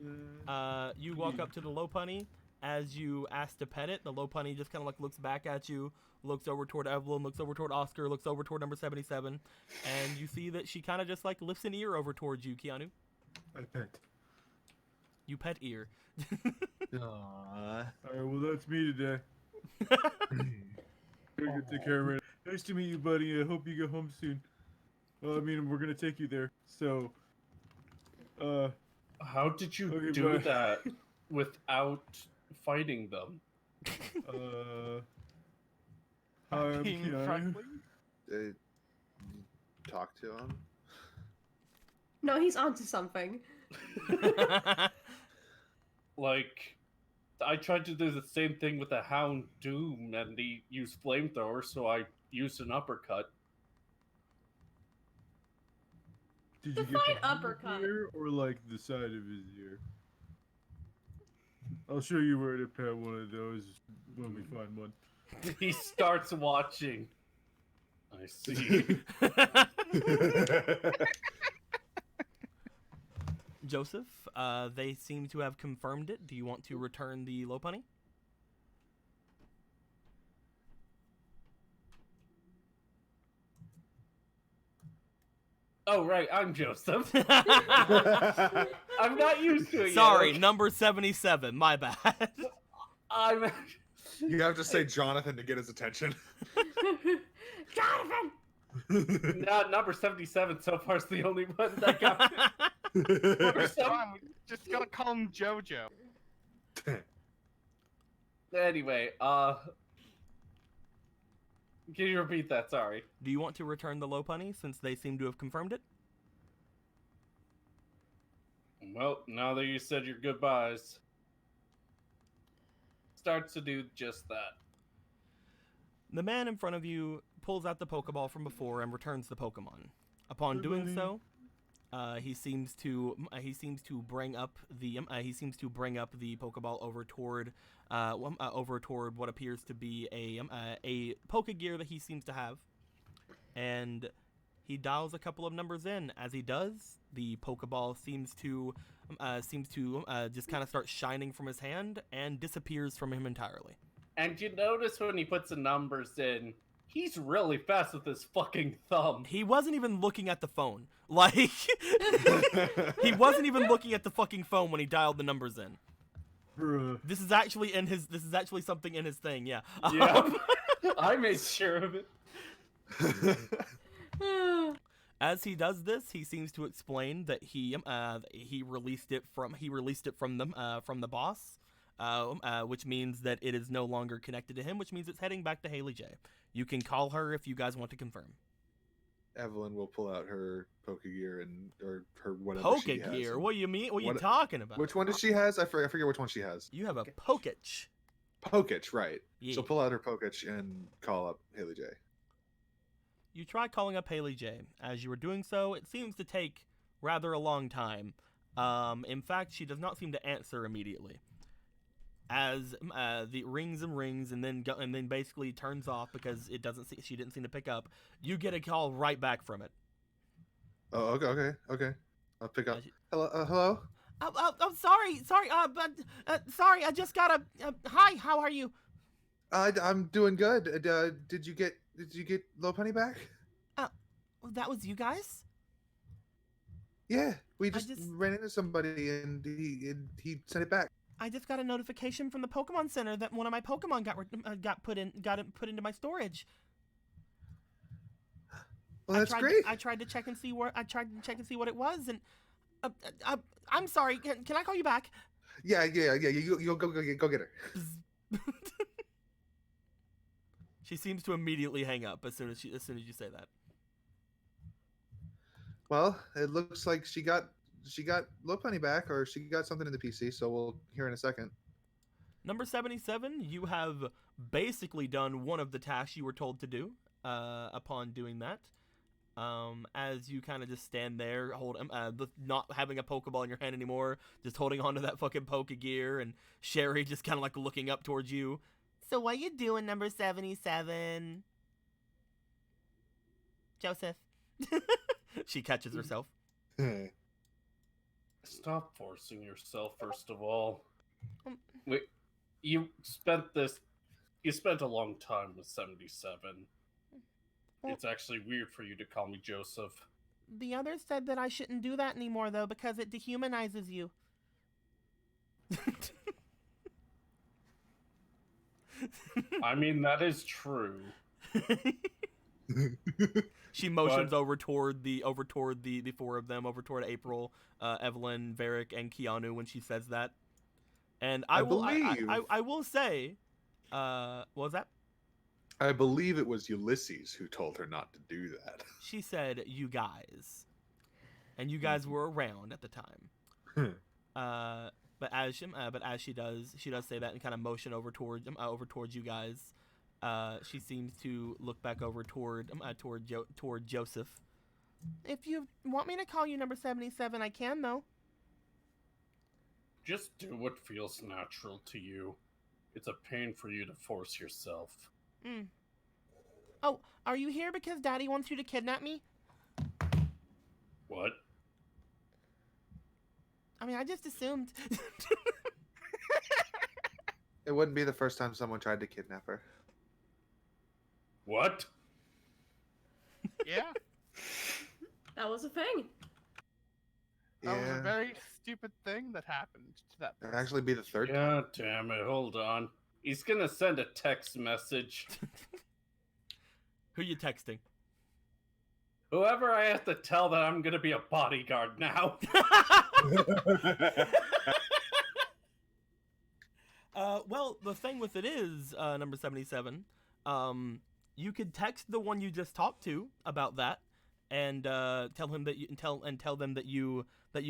You walk up to the Lopunny. As you ask to pet it, the Lopunny just kind of like looks back at you, looks over toward Evelyn, looks over toward Oscar, looks over toward number 77, and you see that she kind of just like lifts an ear over towards you, Keanu. I pet. You pet ear. Aww. Alright, well, that's me today. Gotta go take care of it. Nice to meet you, buddy. I hope you get home soon. Well, I mean, we're gonna take you there. So, How did you Okay, do bye. that without fighting them? Hi, I'm Being Keanu. friendly. Talk to him. No, he's onto something. Like, I tried to do the same thing with the Hound Doom, and he used flamethrower, so I used an uppercut. Did you get Define the uppercut. ear or like the side of his ear? I'll show you where to pet one of those when we find one. He starts watching. I see. Joseph, they seem to have confirmed it. Do you want to return the Lopunny? Oh, right, I'm Joseph. I'm not used to it yet. Sorry, okay? number 77. My bad. I'm. You have to say Jonathan to get his attention. Jonathan! Not number 77 so far is the only one that got. Number 7, we just gotta call him JoJo. Anyway, can you repeat that? Sorry. Do you want to return the Lopunny since they seem to have confirmed it? Well, now that you said your goodbyes, starts to do just that. The man in front of you pulls out the Pokeball from before and returns the Pokemon. Upon doing so, he seems to bring up the Pokeball over toward what appears to be a Pokegear that he seems to have, and he dials a couple of numbers in. As he does, the Pokeball seems to just kind of start shining from his hand and disappears from him entirely. And you notice when he puts the numbers in, he's really fast with his fucking thumb. He wasn't even looking at the phone. Like, he wasn't even looking at the fucking phone when he dialed the numbers in. Bruh. This is actually something in his thing, yeah. Yeah, I made sure of it. As he does this, he seems to explain that he released it from the boss, which means that it is no longer connected to him, which means it's heading back to Haley J. You can call her if you guys want to confirm. Evelyn will pull out her Pokegear or her whatever she has. Pokegear? What do you mean? What are you talking about? Which one does she has? I forget which one she has. You have a Poketch. Poketch, right. Yeah. She'll pull out her Poketch and call up Haley J. You try calling up Haley J. As you were doing so, it seems to take rather a long time. In fact, she does not seem to answer immediately. As the rings and then basically turns off because she didn't seem to pick up. You get a call right back from it. Oh, okay. I'll pick up. Hello. Oh, sorry. Sorry. I just got hi. How are you? I'm doing good. Did you get Lopunny back? That was you guys? Yeah, we just ran into somebody and he sent it back. I just got a notification from the Pokemon Center that one of my Pokemon got put into my storage. Well, that's great. I tried to check and see what it was, and I'm sorry. Can I call you back? Yeah. You go get her. She seems to immediately hang up as soon as you say that. Well, it looks like she got Lopunny back, or she got something in the PC. So we'll hear in a second. Number 77, you have basically done one of the tasks you were told to do. Upon doing that, as you kind of just stand there, not having a Pokeball in your hand anymore, just holding onto that fucking Pokegear, and Sherry just kind of like looking up towards you. So what you doing, number 77? Joseph. She catches herself. Stop forcing yourself, first of all. Wait, you spent a long time with 77. It's actually weird for you to call me Joseph. The others said that I shouldn't do that anymore, though, because it dehumanizes you. I mean, that is true. She motions over toward the four of them, over toward April, Evelyn, Varric, and Keanu when she says that. And I will say, what was that? I believe it was Ulysses who told her not to do that. She said, "You guys," and you guys were around at the time. But as she does say that and kind of motion over towards you guys. She seems to look back over toward Joseph. If you want me to call you number 77, I can, though. Just do what feels natural to you. It's a pain for you to force yourself. Oh, are you here because Daddy wants you to kidnap me? What? I mean, I just assumed. It wouldn't be the first time someone tried to kidnap her. What? Yeah, That was a thing. that was Yeah. a very stupid thing that happened to that It'd person. actually be the third time. God damn it, hold on. He's gonna send a text message. Who you texting? Whoever I have to tell that I'm gonna be a bodyguard now. Well, the thing with it is, number 77, you could text the one you just talked to about that, and tell him that tell them that you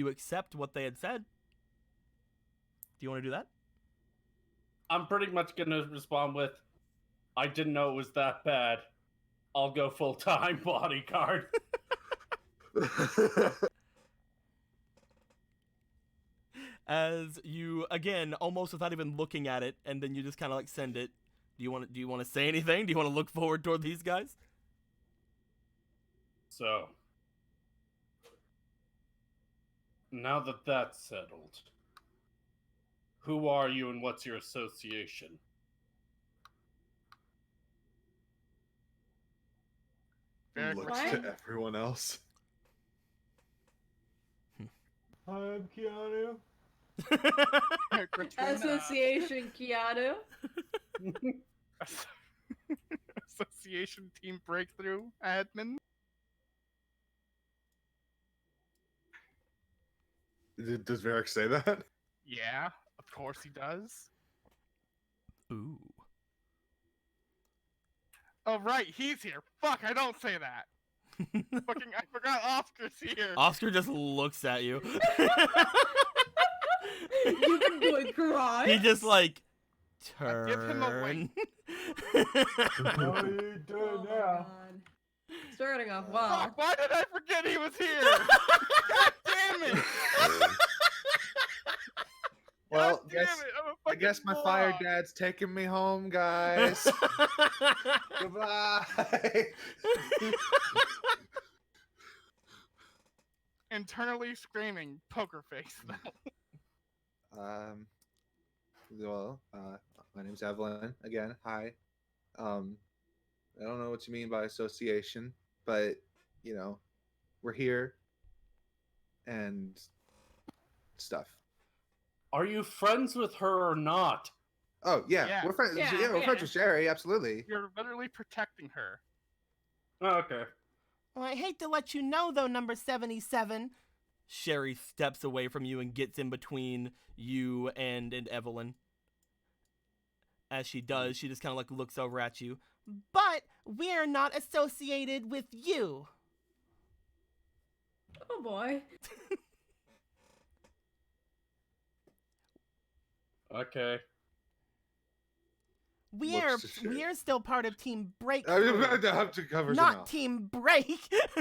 accept what they had said. Do you want to do that? I'm pretty much gonna respond with, I didn't know it was that bad. I'll go full-time bodyguard. As you, again, almost without even looking at it, and then you just kind of like send it. Do you want to say anything? Do you want to look forward toward these guys? So, now that that's settled, who are you and what's your association? Varric Looks What? to everyone else. Hi, I'm Keanu. Association Keanu. Association Team Breakthrough admin. Does Varric say that? Yeah, of course he does. Ooh. Oh right, he's here. Fuck, I don't say that. Fucking, I forgot Oscar's here. Oscar just looks at you. You've been doing crimes. He just like I give him a turn. How are you doing now? God. Starting off wow. Fuck, why did I forget he was here? God damn it! Well, God damn it! I'm a I fucking guess my fire moron. dad's taking me home, guys. Goodbye. Internally screaming, poker face. Well, my name's Evelyn. Again, hi. I don't know what you mean by association, but you know, we're here and stuff. Are you friends with her or not? Oh yeah, Yeah. we're friends. Yeah, Yeah, we're yeah. friends with Sherry. Absolutely. You're literally protecting her. Okay. Well, I hate to let you know, though, number 77. Sherry steps away from you and gets in between you and Evelyn. As she does, she just kind of like looks over at you. But we're not associated with you. Oh boy. Okay. We're to Sherry. we're still part of Team I Breakthrough, have to cover him not out. Team Break.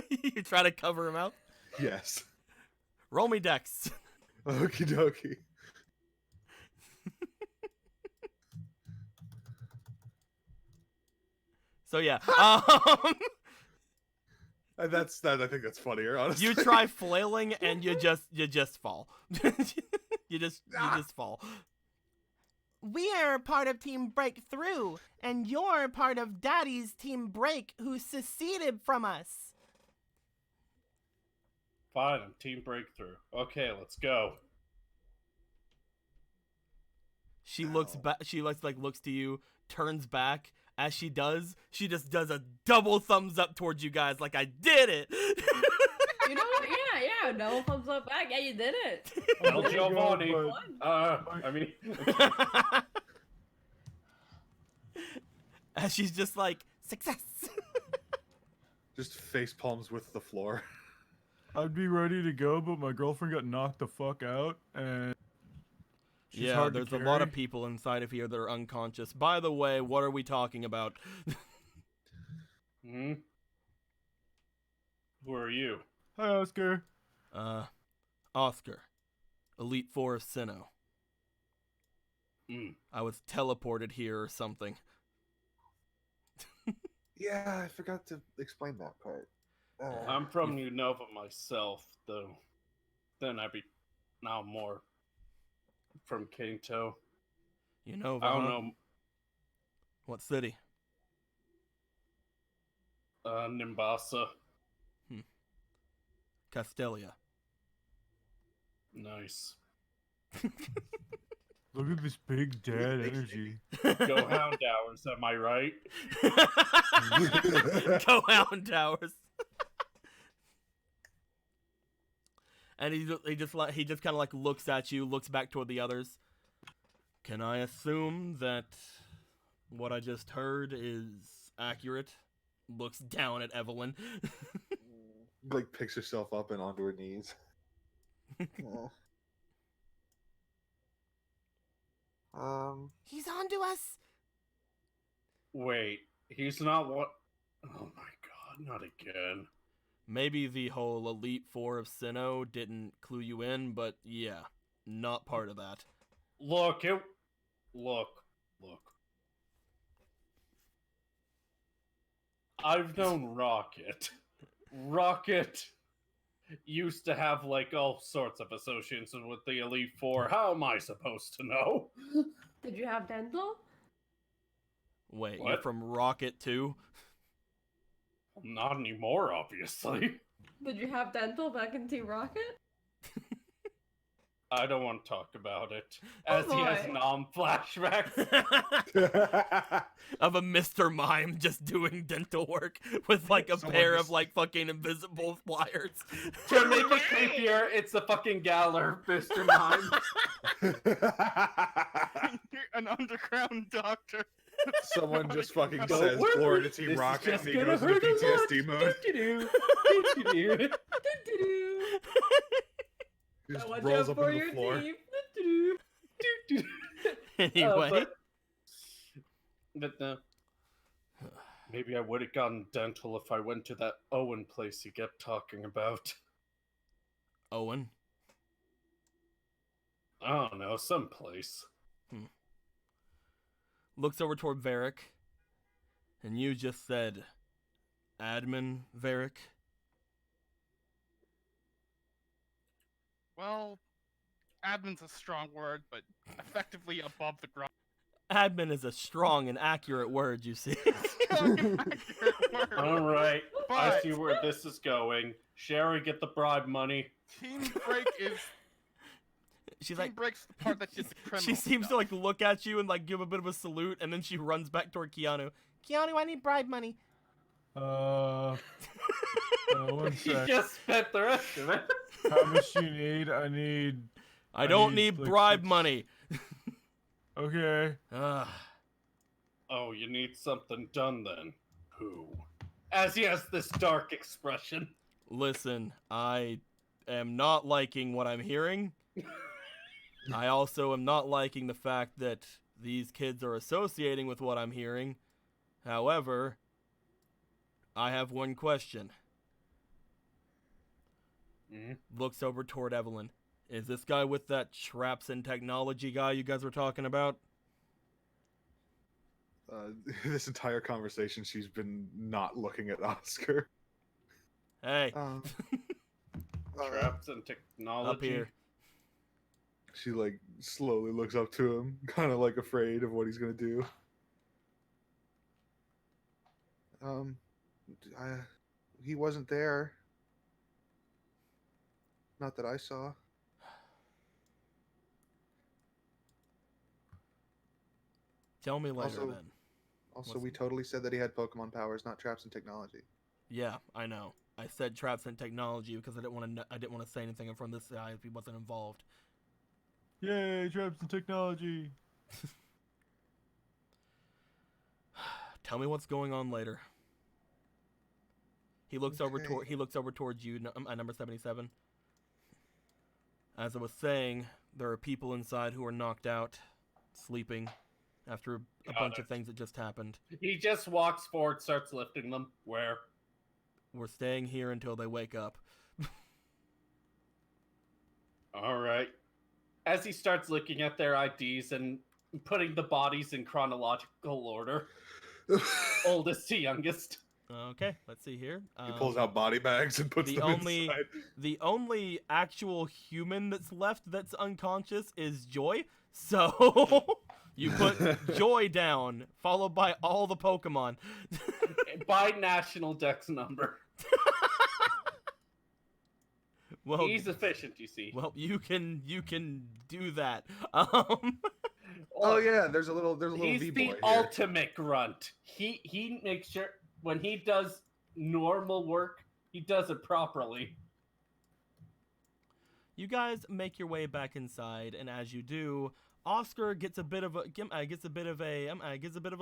You try to cover him out. Yes. Roll me dex. Okie dokie. So yeah, That's that. I think that's funnier, honestly. you try flailing and you just fall. you just fall. We're part of Team Breakthrough, and you're part of Daddy's Team Break, who seceded from us. Fine, I'm Team Breakthrough. Okay, let's go. She looks back. She looks to you, turns back. As she does, she just does a double thumbs up towards you guys, like I did it. You know what? Yeah. No thumbs up back. Yeah, you did it. El there you go, Giovanni. but- I mean, As she's just like success. Just face palms with the floor. I'd be ready to go, but my girlfriend got knocked the fuck out, and she's Yeah, hard to there's a lot of carry. people inside of here that are unconscious. By the way, what are we talking about? hmm? Who are you? Hi, Oscar. Oscar, Elite Four of Sinnoh. Mm. I was teleported here or something. Yeah, I forgot to explain that part. I'm from Unova myself, though. Then now I'm more from Kanto. You know, I don't know, What city? Nimbasa. Castelia. Nice. Look at this big dad energy. Go Hound Hours, am I right? Go Hound Towers. And he just kind of like looks at you, looks back toward the others. Can I assume that what I just heard is accurate? Looks down at Evelyn. Like picks herself up and onto her knees. He's onto us. Wait, he's not what? Oh my god, not again. Maybe the whole Elite Four of Sinnoh didn't clue you in, but yeah, not part of that. Look. I've known Rocket. Rocket used to have like all sorts of associations with the Elite Four. How am I supposed to know? Did you have dental? Wait, you're What? from Rocket too? Not anymore, obviously. Did you have dental back in Team Rocket? I don't want to talk about it. As he has boy. flashbacks. Of a Mr. Mime just doing dental work with like a Someone pair just- of like fucking invisible wires. To make it creepier, it's a fucking Galler, Mr. Mime. You're an underground doctor. Someone just fucking Don't says worry, Florida this Team is Rocket just and he gonna goes into hurt a lot. PTSD mode. Do-do-do. Do-do-do. Do-do-do. He just Watch rolls out up for into your the floor. teeth. Do-do. Anyway, But maybe I would have gotten dental if I went to that Owen place you kept talking about. Owen. I don't know, someplace. Looks over toward Varric, and you just said, admin Varric. Well, admin's a strong word, but effectively above the ground. Admin is a strong and accurate word, you see. All right, I But- see where this is going. Sherry, get the bribe money. Team Break is She's Team like, Break's the part that did the criminal she seems to stuff. like look at you and like give a bit of a salute, and then she runs back toward Keanu. Keanu, I need bribe money. One He sec. just spent the rest of it. How much you need? I don't need, need like, bribe 6 money. Okay. Ugh. Oh, you need something done then. Who? As he has this dark expression. Listen, I am not liking what I'm hearing. I also am not liking the fact that these kids are associating with what I'm hearing. However, I have one question. Mhm. Looks over toward Evelyn. Is this guy with that traps and technology guy you guys were talking about? This entire conversation, she's been not looking at Oscar. Hey, Traps and technology. up here. She like slowly looks up to him, kind of like afraid of what he's gonna do. He wasn't there. Not that I saw. Tell me later Also- then. Also, What's- we totally said that he had Pokemon powers, not traps and technology. Yeah, I know. I said traps and technology because I didn't want to say anything in front of this guy if he wasn't involved. Yay, traps and technology. Tell me what's going on later. He looks over Okay. toward towards you, number 77. As I was saying, there are people inside who are knocked out, sleeping, after a Got bunch of it. things that just happened. He just walks forward, starts lifting them. Where? We're staying here until they wake up. All right. As he starts looking at their IDs and putting the bodies in chronological order, oldest to youngest. Okay, let's see here. He pulls out body bags and puts the them only- inside. The only actual human that's left that's unconscious is Joy. So you put Joy down, followed by all the Pokemon. By national dex number. Well, He's efficient, you see. well, you can do that. Oh yeah, there's a little He's V the boy here. ultimate grunt. He makes sure when he does normal work, he does it properly. You guys make your way back inside, and as you do, Oscar gets a bit of a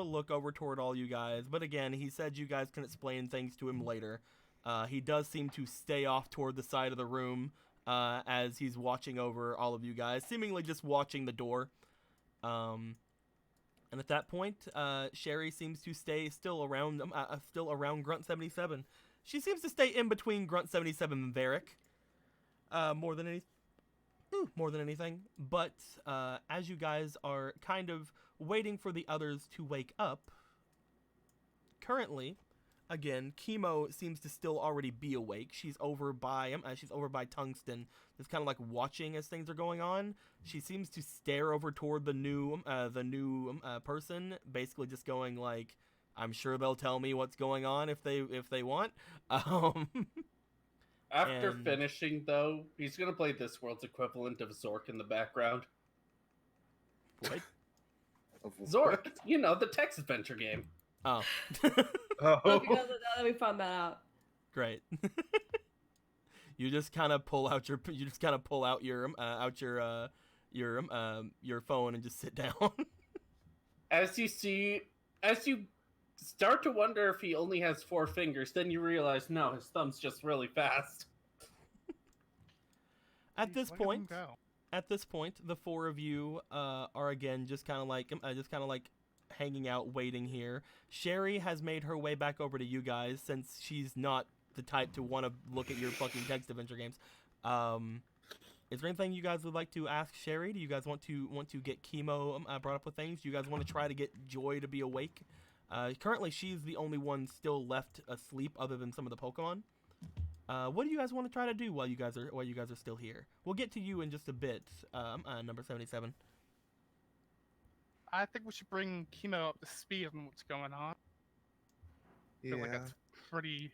look over toward all you guys. But again, he said you guys can explain things to him later. He does seem to stay off toward the side of the room as he's watching over all of you guys, seemingly just watching the door. And at that point, Sherry seems to stay still around Grunt 77. She seems to stay in between Grunt 77 and Varric. More than anything. But as you guys are kind of waiting for the others to wake up, currently, again, Chemo seems to still already be awake. She's over by Tungsten, just kind of like watching as things are going on. She seems to stare over toward the new person, basically just going like, "I'm sure they'll tell me what's going on if they want." After And- finishing, though, he's gonna play this world's equivalent of Zork in the background. What? Zork, you know, the text adventure game. Oh. Oh, Oh. because now that we found that out. Great. You just kind of pull out your your phone and just sit down. As you start to wonder if he only has 4 fingers, then you realize, no, his thumb's just really fast. At this Look at him point, go. the 4 of you are again just kind of like hanging out, waiting here. Sherry has made her way back over to you guys since she's not the type to want to look at your fucking text adventure games. Is there anything you guys would like to ask Sherry? Do you guys want to get Chemo brought up with things? Do you guys want to try to get Joy to be awake? Currently, she's the only one still left asleep, other than some of the Pokemon. What do you guys want to try to do while you guys are still here? We'll get to you in just a bit. Number 77. I think we should bring Chemo up to speed on what's going on. I feel like Yeah. that's pretty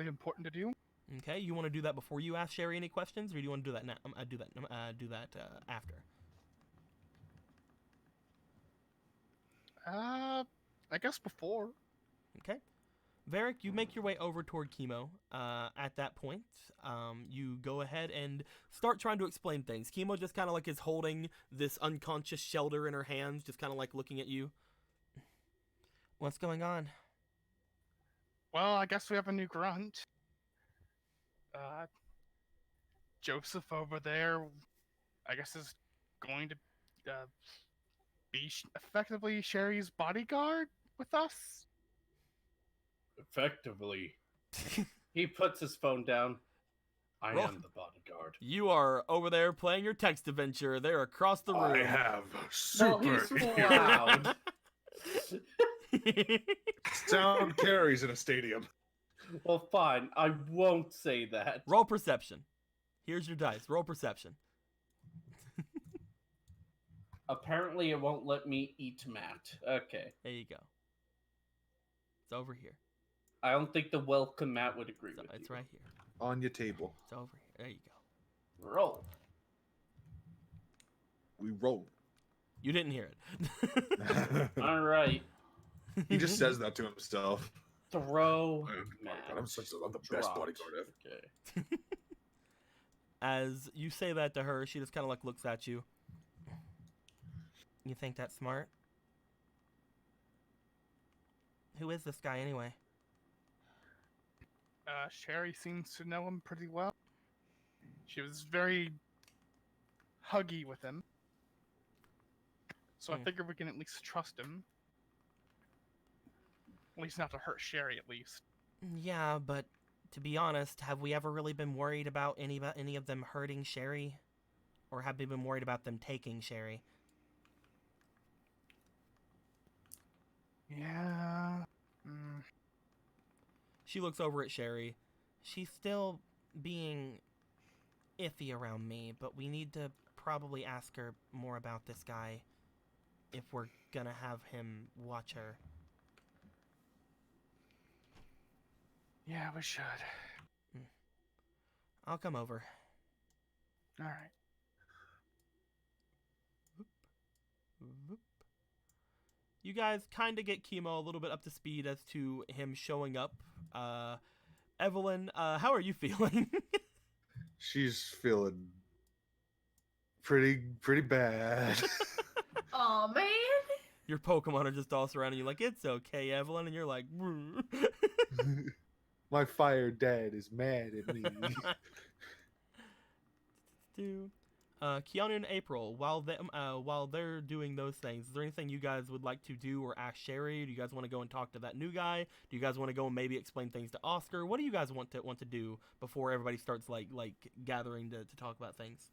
important to do. Okay, you want to do that before you ask Sherry any questions, or do you want to do that now? Do that after. I guess before. Okay. Varric, you make your way over toward Chemo. At that point, you go ahead and start trying to explain things. Chemo just kind of like is holding this unconscious Shelder in her hands, just kind of like looking at you. What's going on? Well, I guess we have a new grunt. Joseph over there, I guess, is going to be effectively Sherry's bodyguard with us. Effectively. He puts his phone down. I Roll. am the bodyguard. You are over there playing your text adventure. They're across the room. I have No, he's super loud. sound carries in a stadium. Well, fine. I won't say that. Roll perception. Here's your dice. Roll perception. Apparently, it won't let me eat Matt. Okay. There you go. It's over here. I don't think the welcome Matt would agree with It's you. right here. On your table. It's over here. There you go. Roll. We roll. You didn't hear it. All right. He just says that to himself. Throw Matt. I'm the best Dropped. bodyguard ever. Okay. As you say that to her, she just kind of like looks at you. You think that's smart? Who is this guy anyway? Sherry seems to know him pretty well. She was very huggy with him. So I Hmm. figure we can at least trust him. At least not to hurt Sherry, at least. Yeah, but to be honest, have we ever really been worried about any of them hurting Sherry? Or have we been worried about them taking Sherry? Yeah. She looks over at Sherry. She's still being iffy around me, but we need to probably ask her more about this guy if we're gonna have him watch her. Yeah, we should. I'll come over. Alright. Whoop. You guys kind of get Chemo a little bit up to speed as to him showing up. Evelyn, how are you feeling? She's feeling pretty bad. Aw, man. Your Pokemon are just all surrounding you like, it's okay, Evelyn, and you're like, My fire dad is mad at me. Keanu and April, while they're doing those things, is there anything you guys would like to do or ask Sherry? Do you guys want to go and talk to that new guy? Do you guys want to go and maybe explain things to Oscar? What do you guys want to do before everybody starts like gathering to talk about things?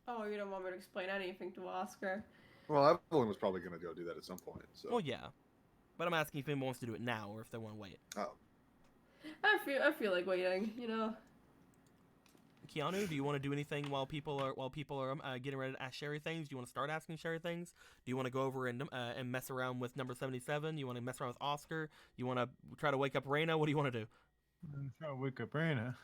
Oh, you don't want me to explain anything to Oscar. Well, Evelyn was probably going to go do that at some point. So. Well, yeah, but I'm asking if anyone wants to do it now or if they want to wait. Oh. I feel like waiting, you know. Keanu, do you want to do anything while people are getting ready to ask Sherry things? Do you want to start asking Sherry things? Do you want to go over and mess around with number 77? You want to mess around with Oscar? You want to try to wake up Reina? What do you want to do? I'm trying to wake up Raina.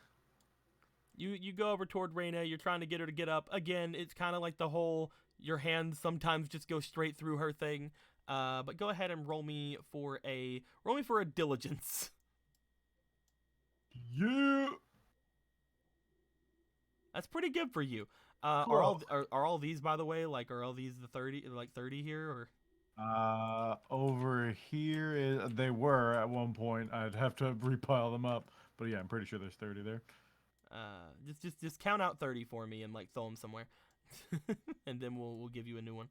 You go over toward Reyna. You're trying to get her to get up. Again, it's kind of like the whole your hands sometimes just go straight through her thing. But go ahead and roll me for a diligence. Yeah. That's pretty good for you. Are all these, by the way, like are all these the 30 here or? Over here, they were at one point. I'd have to repile them up, but yeah, I'm pretty sure there's 30 there. Just count out 30 for me and like throw them somewhere, and then we'll give you a new one.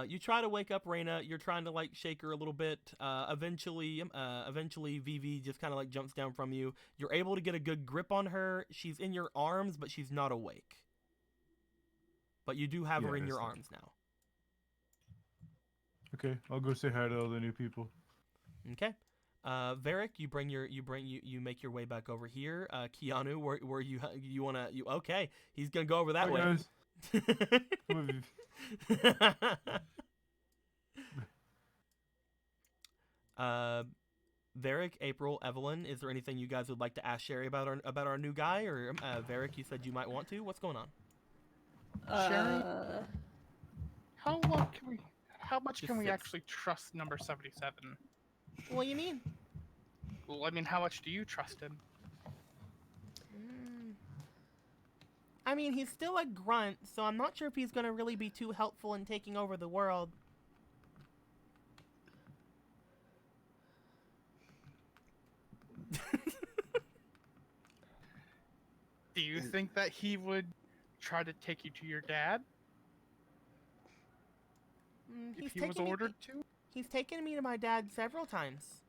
You try to wake up Reyna. You're trying to like shake her a little bit. Eventually, Vivi just kind of like jumps down from you. You're able to get a good grip on her. She's in your arms, but she's not awake. But you do have her in your arms now. Okay, I'll go say hi to all the new people. Okay. Varric, you make your way back over here. Keanu, where you wanna okay? He's gonna go over that way. Guys. Varric, April, Evelyn, is there anything you guys would like to ask Sherry about our new guy? Or Varric, you said you might want to. What's going on? Sherry? How much Just can we sits. actually trust number 77? What do you mean? Well, I mean, how much do you trust him? I mean, he's still a grunt, so I'm not sure if he's gonna really be too helpful in taking over the world. Do you think that he would try to take you to your dad if he was ordered to? He's taken me to my dad several times.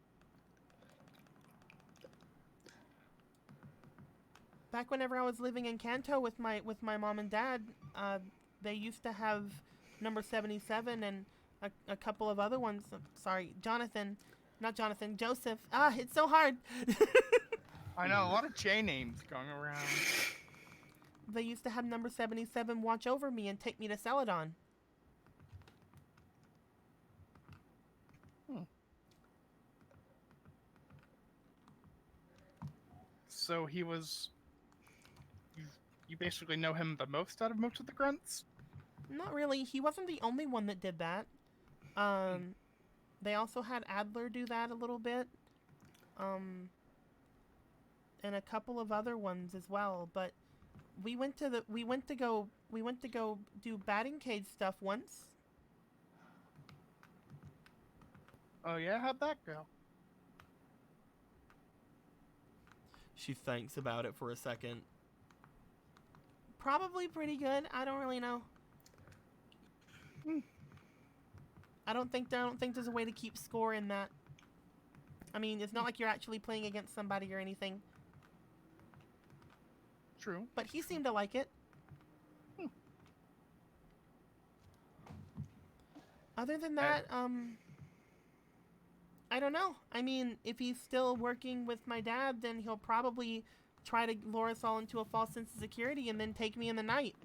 Back whenever I was living in Kanto with my mom and dad, they used to have number 77 and a couple of other ones. Sorry, Joseph. Ah, it's so hard. I know, a lot of J names going around. They used to have number 77 watch over me and take me to Celadon. So he was... You basically know him the most out of most of the grunts? Not really. He wasn't the only one that did that. They also had Adler do that a little bit. And a couple of other ones as well, but we went to go do batting cage stuff once. Oh yeah, how'd that go? She thinks about it for a second. Probably pretty good. I don't really know. I don't think there's a way to keep score in that. I mean, it's not like you're actually playing against somebody or anything. True. But he seemed to like it. Other than that, I don't know. I mean, if he's still working with my dad, then he'll probably try to lure us all into a false sense of security and then take me in the night.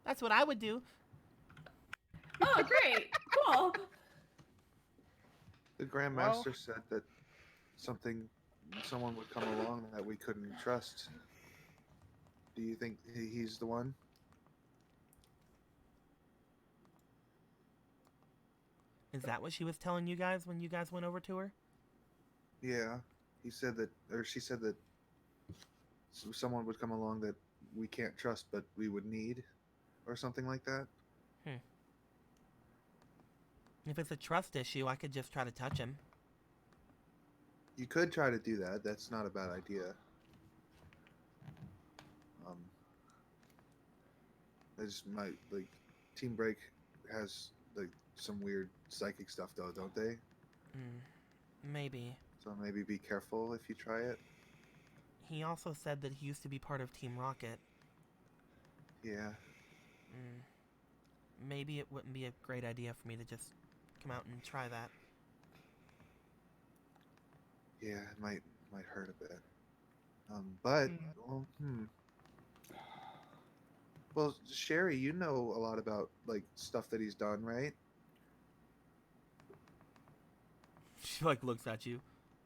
That's what I would do. Oh, great. Cool. The Grandmaster said that someone would come along that we couldn't trust. Do you think he's the one? Is that what she was telling you guys when you guys went over to her? Yeah, he said that, or she said that someone would come along that we can't trust, but we would need, or something like that. If it's a trust issue, I could just try to touch him. You could try to do that. That's not a bad idea. I just might Team Break has some weird psychic stuff though, don't they? Maybe. So maybe be careful if you try it. He also said that he used to be part of Team Rocket. Yeah. Maybe it wouldn't be a great idea for me to just come out and try that. Yeah, it might hurt a bit. But well, Sherry, you know a lot about stuff that he's done, right? She like looks at you.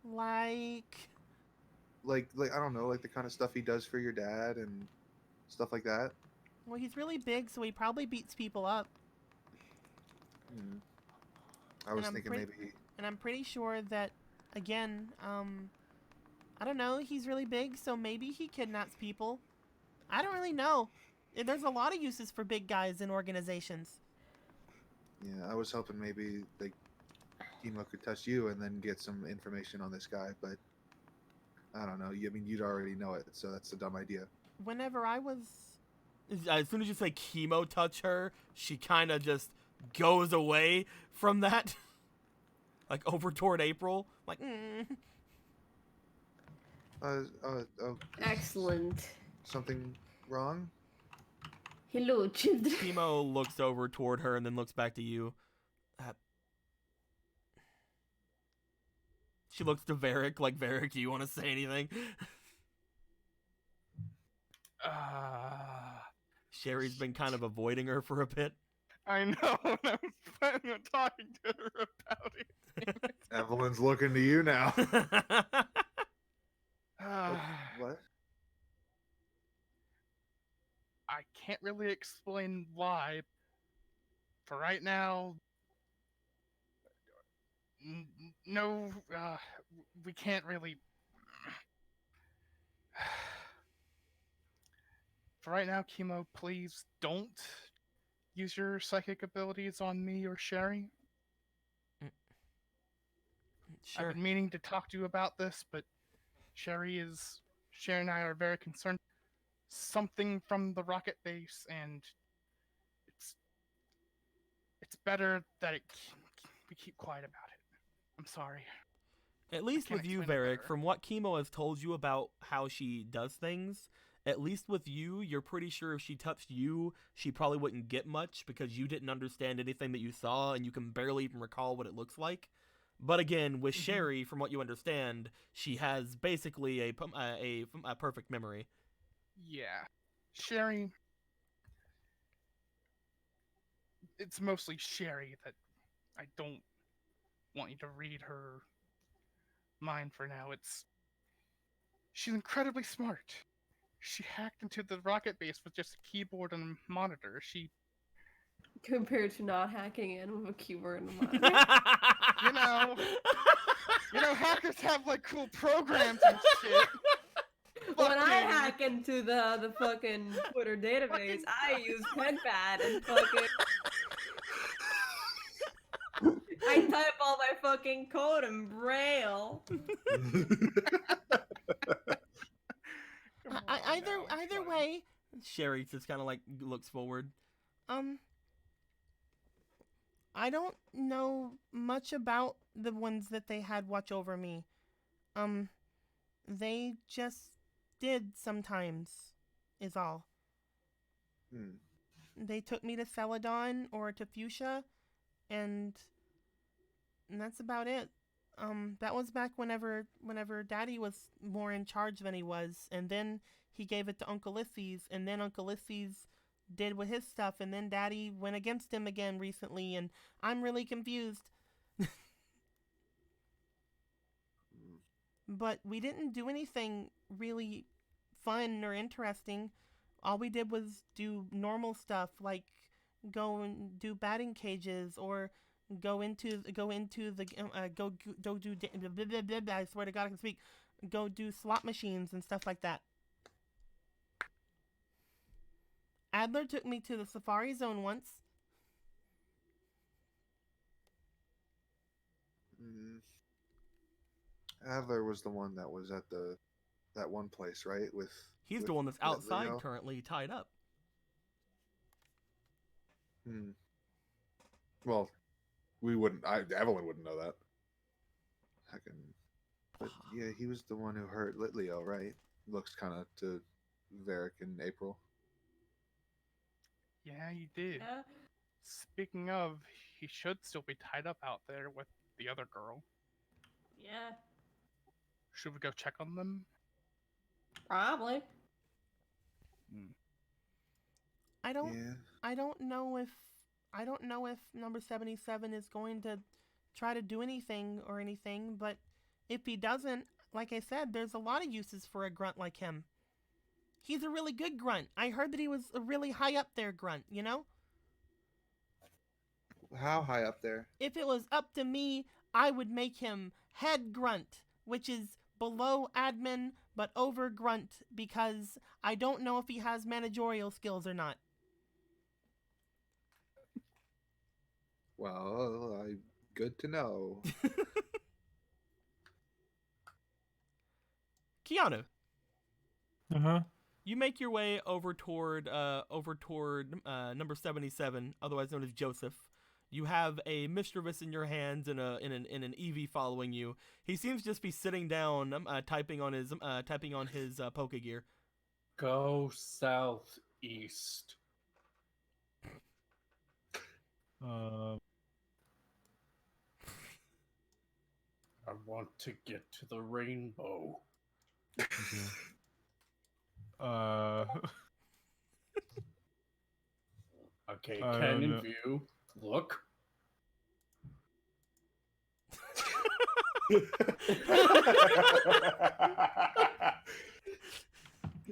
Like Like I don't know, like the kind of stuff he does for your dad and stuff like that. well, he's really big, so he probably beats people up. Hmm. I was I'm thinking pretty- maybe. And I'm pretty sure that, again, I don't know, he's really big, so maybe he kidnaps people. I don't really know. There's a lot of uses for big guys in organizations. Yeah, I was hoping maybe like Chemo could touch you and then get some information on this guy, but I don't know. I mean, you'd already know it, so that's a dumb idea. Whenever I was... As soon as you say Chemo touch her, she kind of just goes away from that. Like, over toward April. Like, Oh, Excellent. something wrong? Hello, children. Chemo looks over toward her and then looks back to you. She looks to Varric, like, Varric, do you want to say anything? Sherry's been kind of avoiding her for a bit. I know, and I was planning on talking to her about it. Evelyn's looking to you now. What? I can't really explain why. For right now, no, we can't really. For right now, Chemo, please don't use your psychic abilities on me or Sherry. Sure. I've been meaning to talk to you about this, but Sherry and I are very concerned. Something from the rocket base, and it's better that we keep quiet about it. I'm sorry. At least can't with you, explain it Varric, better. from what Chemo has told you about how she does things, at least with you, you're pretty sure if she touched you, she probably wouldn't get much because you didn't understand anything that you saw and you can barely even recall what it looks like. But again, with Sherry, from what you understand, she has basically a perfect memory. Yeah. Sherry. It's mostly Sherry that I don't want you to read her mind for now. She's incredibly smart. She hacked into the rocket base with just a keyboard and a monitor. Compared to not hacking in with a keyboard and a monitor. You know, hackers have like cool programs and shit. When I Fucking- hack into the fucking Twitter database, I use PenPad and fucking I type all my fucking code in Braille. Come on Either now, either buddy. way, Sherry just kind of like looks forward. I don't know much about the ones that they had watch over me. They just did sometimes, is all. Hmm. They took me to Celadon or to Fuchsia, and that's about it. That was back whenever Daddy was more in charge than he was, and then he gave it to Uncle Issies, and then Uncle Issies did with his stuff, and then Daddy went against him again recently, and I'm really confused. But we didn't do anything really fun or interesting. All we did was do normal stuff, like go and do batting cages or go into the go do I swear to God I can speak. Go do slot machines and stuff like that. Adler took me to the Safari Zone once. Mm. Adler was the one that was at that one place, right? He's with the one that's that outside Leo? currently tied up. Hmm. Well, Evelyn wouldn't know that. But yeah, he was the one who hurt Leo, right? Looks kind of to Varric in April. Yeah, you did. Yeah. Speaking of, he should still be tied up out there with the other girl. Yeah. Should we go check on them? Probably. I don't Yeah. I don't know if number 77 is going to try to do anything or anything, but if he doesn't, like I said, there's a lot of uses for a grunt like him. He's a really good grunt. I heard that he was a really high up there grunt, you know? How high up there? If it was up to me, I would make him head grunt, which is below admin but over grunt, because I don't know if he has managerial skills or not. Well, good to know. Keanu, Uh-huh. you make your way over toward number 77, otherwise known as Joseph. You have a Mischievous in your hands and an Eevee following you. He seems to just be sitting down, typing on his Pokegear. Go southeast. I want to get to the rainbow. Okay. Okay, I don't cannon know. view. Look.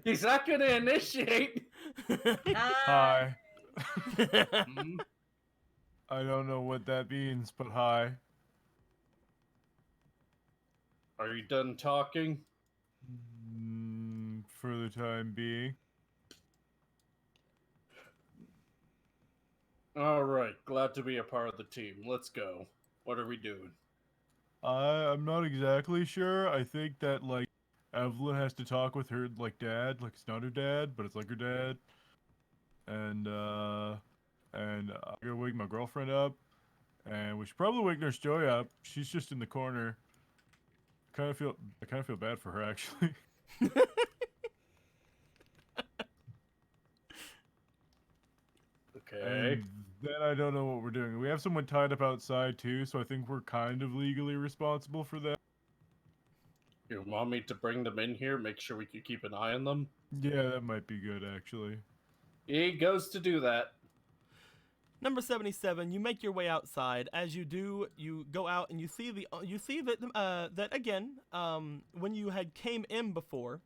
He's not gonna initiate. Hi. Hmm? I don't know what that means, but hi. Are you done talking? For the time being. All right, glad to be a part of the team. Let's go. What are we doing? I'm not exactly sure. I think that, like, Evelyn has to talk with her, like, dad. Like, it's not her dad, but it's like her dad. And I gotta wake my girlfriend up. And we should probably wake Nurse Joy up. She's just in the corner. I kind of feel bad for her, actually. Okay. And then I don't know what we're doing. We have someone tied up outside, too, so I think we're kind of legally responsible for that. You want me to bring them in here? Make sure we can keep an eye on them? Yeah, that might be good, actually. He goes to do that. Number 77, you make your way outside. As you do, you go out and you see that again, when you had came in before,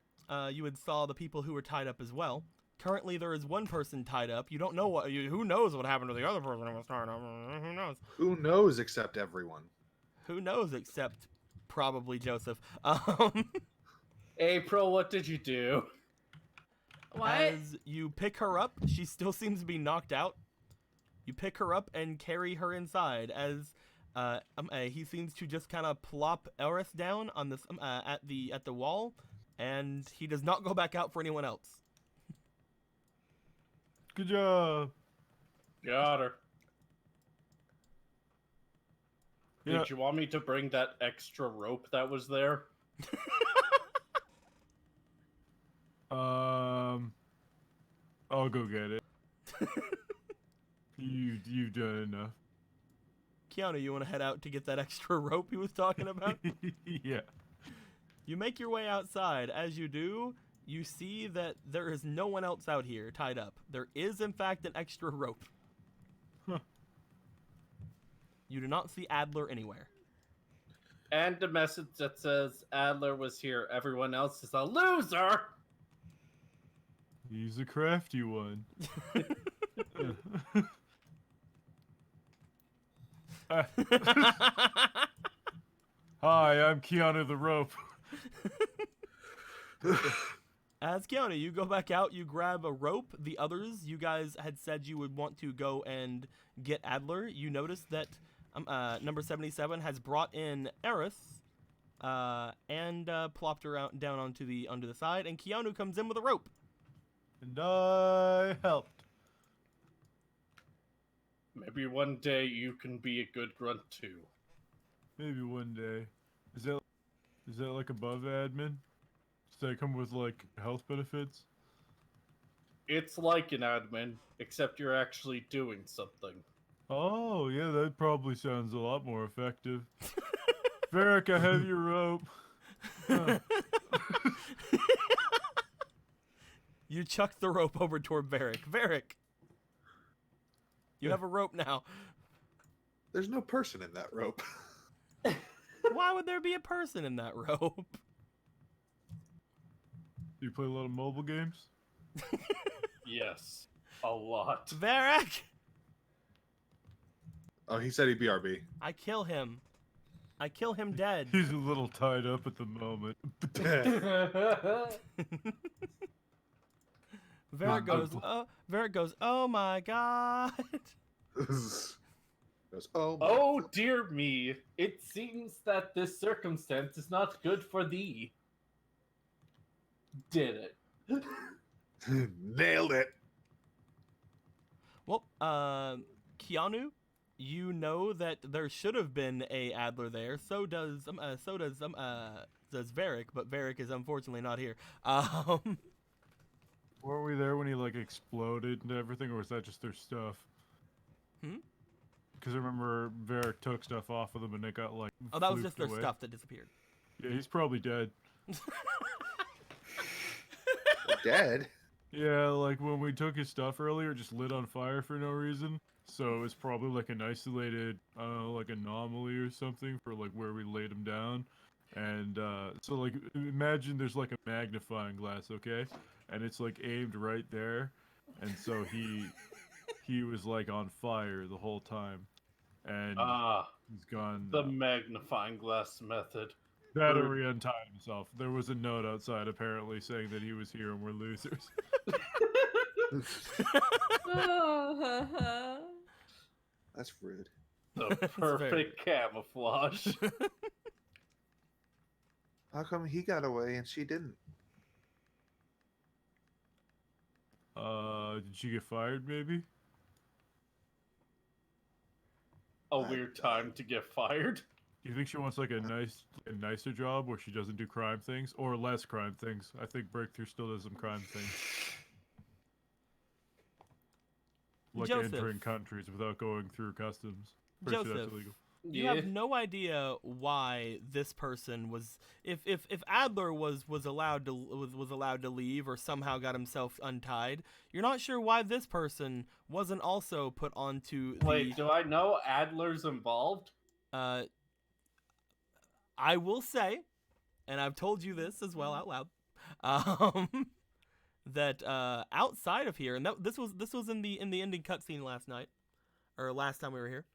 you had saw the people who were tied up as well. Currently, there is one person tied up. You don't know who knows what happened to the other person who was tied up. Who knows? Who knows except everyone? Who knows except probably Joseph. April, what did you do? What? As you pick her up, she still seems to be knocked out. You pick her up and carry her inside as he seems to just kind of plop Eris down on this at the wall, and he does not go back out for anyone else. Good job. Got her. Yeah. Did you want me to bring that extra rope that was there? I'll go get it. You've done enough. Keanu, you want to head out to get that extra rope he was talking about? Yeah. You make your way outside. As you do, you see that there is no one else out here tied up. There is, in fact, an extra rope. Huh. You do not see Adler anywhere. And a message that says Adler was here. Everyone else is a loser. He's a crafty one. Hi, I'm Keanu the Rope. As Keanu, you go back out, you grab a rope. The others, you guys had said you would want to go and get Adler. You notice that number 77 has brought in Eris and plopped her out down onto the side, and Keanu comes in with a rope. And I helped. Maybe one day you can be a good grunt too. Maybe one day. Is that like above admin? Does that come with like health benefits? It's like an admin, except you're actually doing something. Oh, yeah, that probably sounds a lot more effective. Varric, I have your rope. Huh. You chuck the rope over toward Varric. Varric, you have a rope now. There's no person in that rope. Why would there be a person in that robe? You play a lot of mobile games? Yes, a lot. Varric! Oh, he said he'd BRB. I kill him. I kill him dead. He's a little tied up at the moment. Varric goes, oh my god. Goes, oh, my Oh dear me, it seems that this circumstance is not good for thee. Did it. nailed it. Well, Keanu, you know that there should have been a Adler there. So does Varric, but Varric is unfortunately not here. Weren't we there when he like exploded and everything, or was that just their stuff? Hmm? Because I remember Varric took stuff off of them and it got like. Oh, that was fluked just their away. stuff that disappeared. Yeah, he's probably dead. Dead. Yeah, like when we took his stuff earlier, it just lit on fire for no reason. So it's probably like an isolated, like anomaly or something for like where we laid him down. And so like imagine there's like a magnifying glass, okay? And it's like aimed right there. And so he was like on fire the whole time. And Ah, he's gone. the magnifying glass method. That or he untied himself. There was a note outside apparently saying that he was here and we're losers. That's rude. The perfect camouflage. How come he got away and she didn't? Did she get fired maybe? A weird time to get fired. Do you think she wants like a nicer job where she doesn't do crime things or less crime things? I think Breakthrough still does some crime things. Like Joseph. entering countries without going through customs. Pretty sure that's Joseph. illegal. You have no idea why this person was if Adler was allowed to leave or somehow got himself untied, you're not sure why this person wasn't also put onto the Wait, do I know Adler's involved? I will say, and I've told you this as well out loud, that outside of here, and this was in the ending cutscene last night, or last time we were here.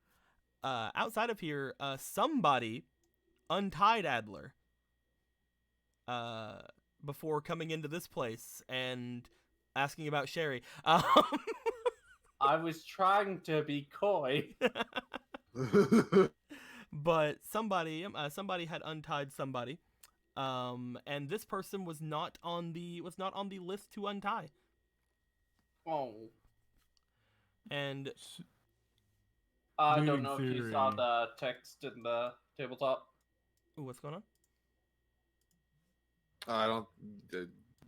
Outside of here, somebody untied Adler before coming into this place and asking about Sherry. I was trying to be coy. But somebody had untied somebody, and this person was not on the list to untie. Oh. And I Leading don't know if you saw the text in the tabletop. ooh, what's going on? I don't.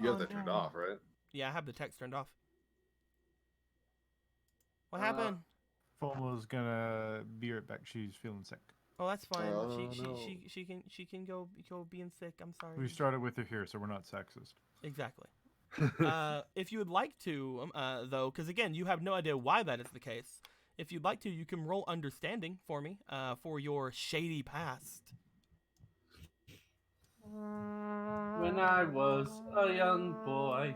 You have that turned no. off, right? Yeah, I have the text turned off. What Uh, happened? Fomo's gonna be right back. She's feeling sick. Oh, that's fine. Oh, she no. she can go being sick. I'm sorry. We started with her here, so we're not sexist. Exactly. If you would like to, though, because again, you have no idea why that is the case. If you'd like to, you can roll understanding for me, for your shady past. When I was a young boy,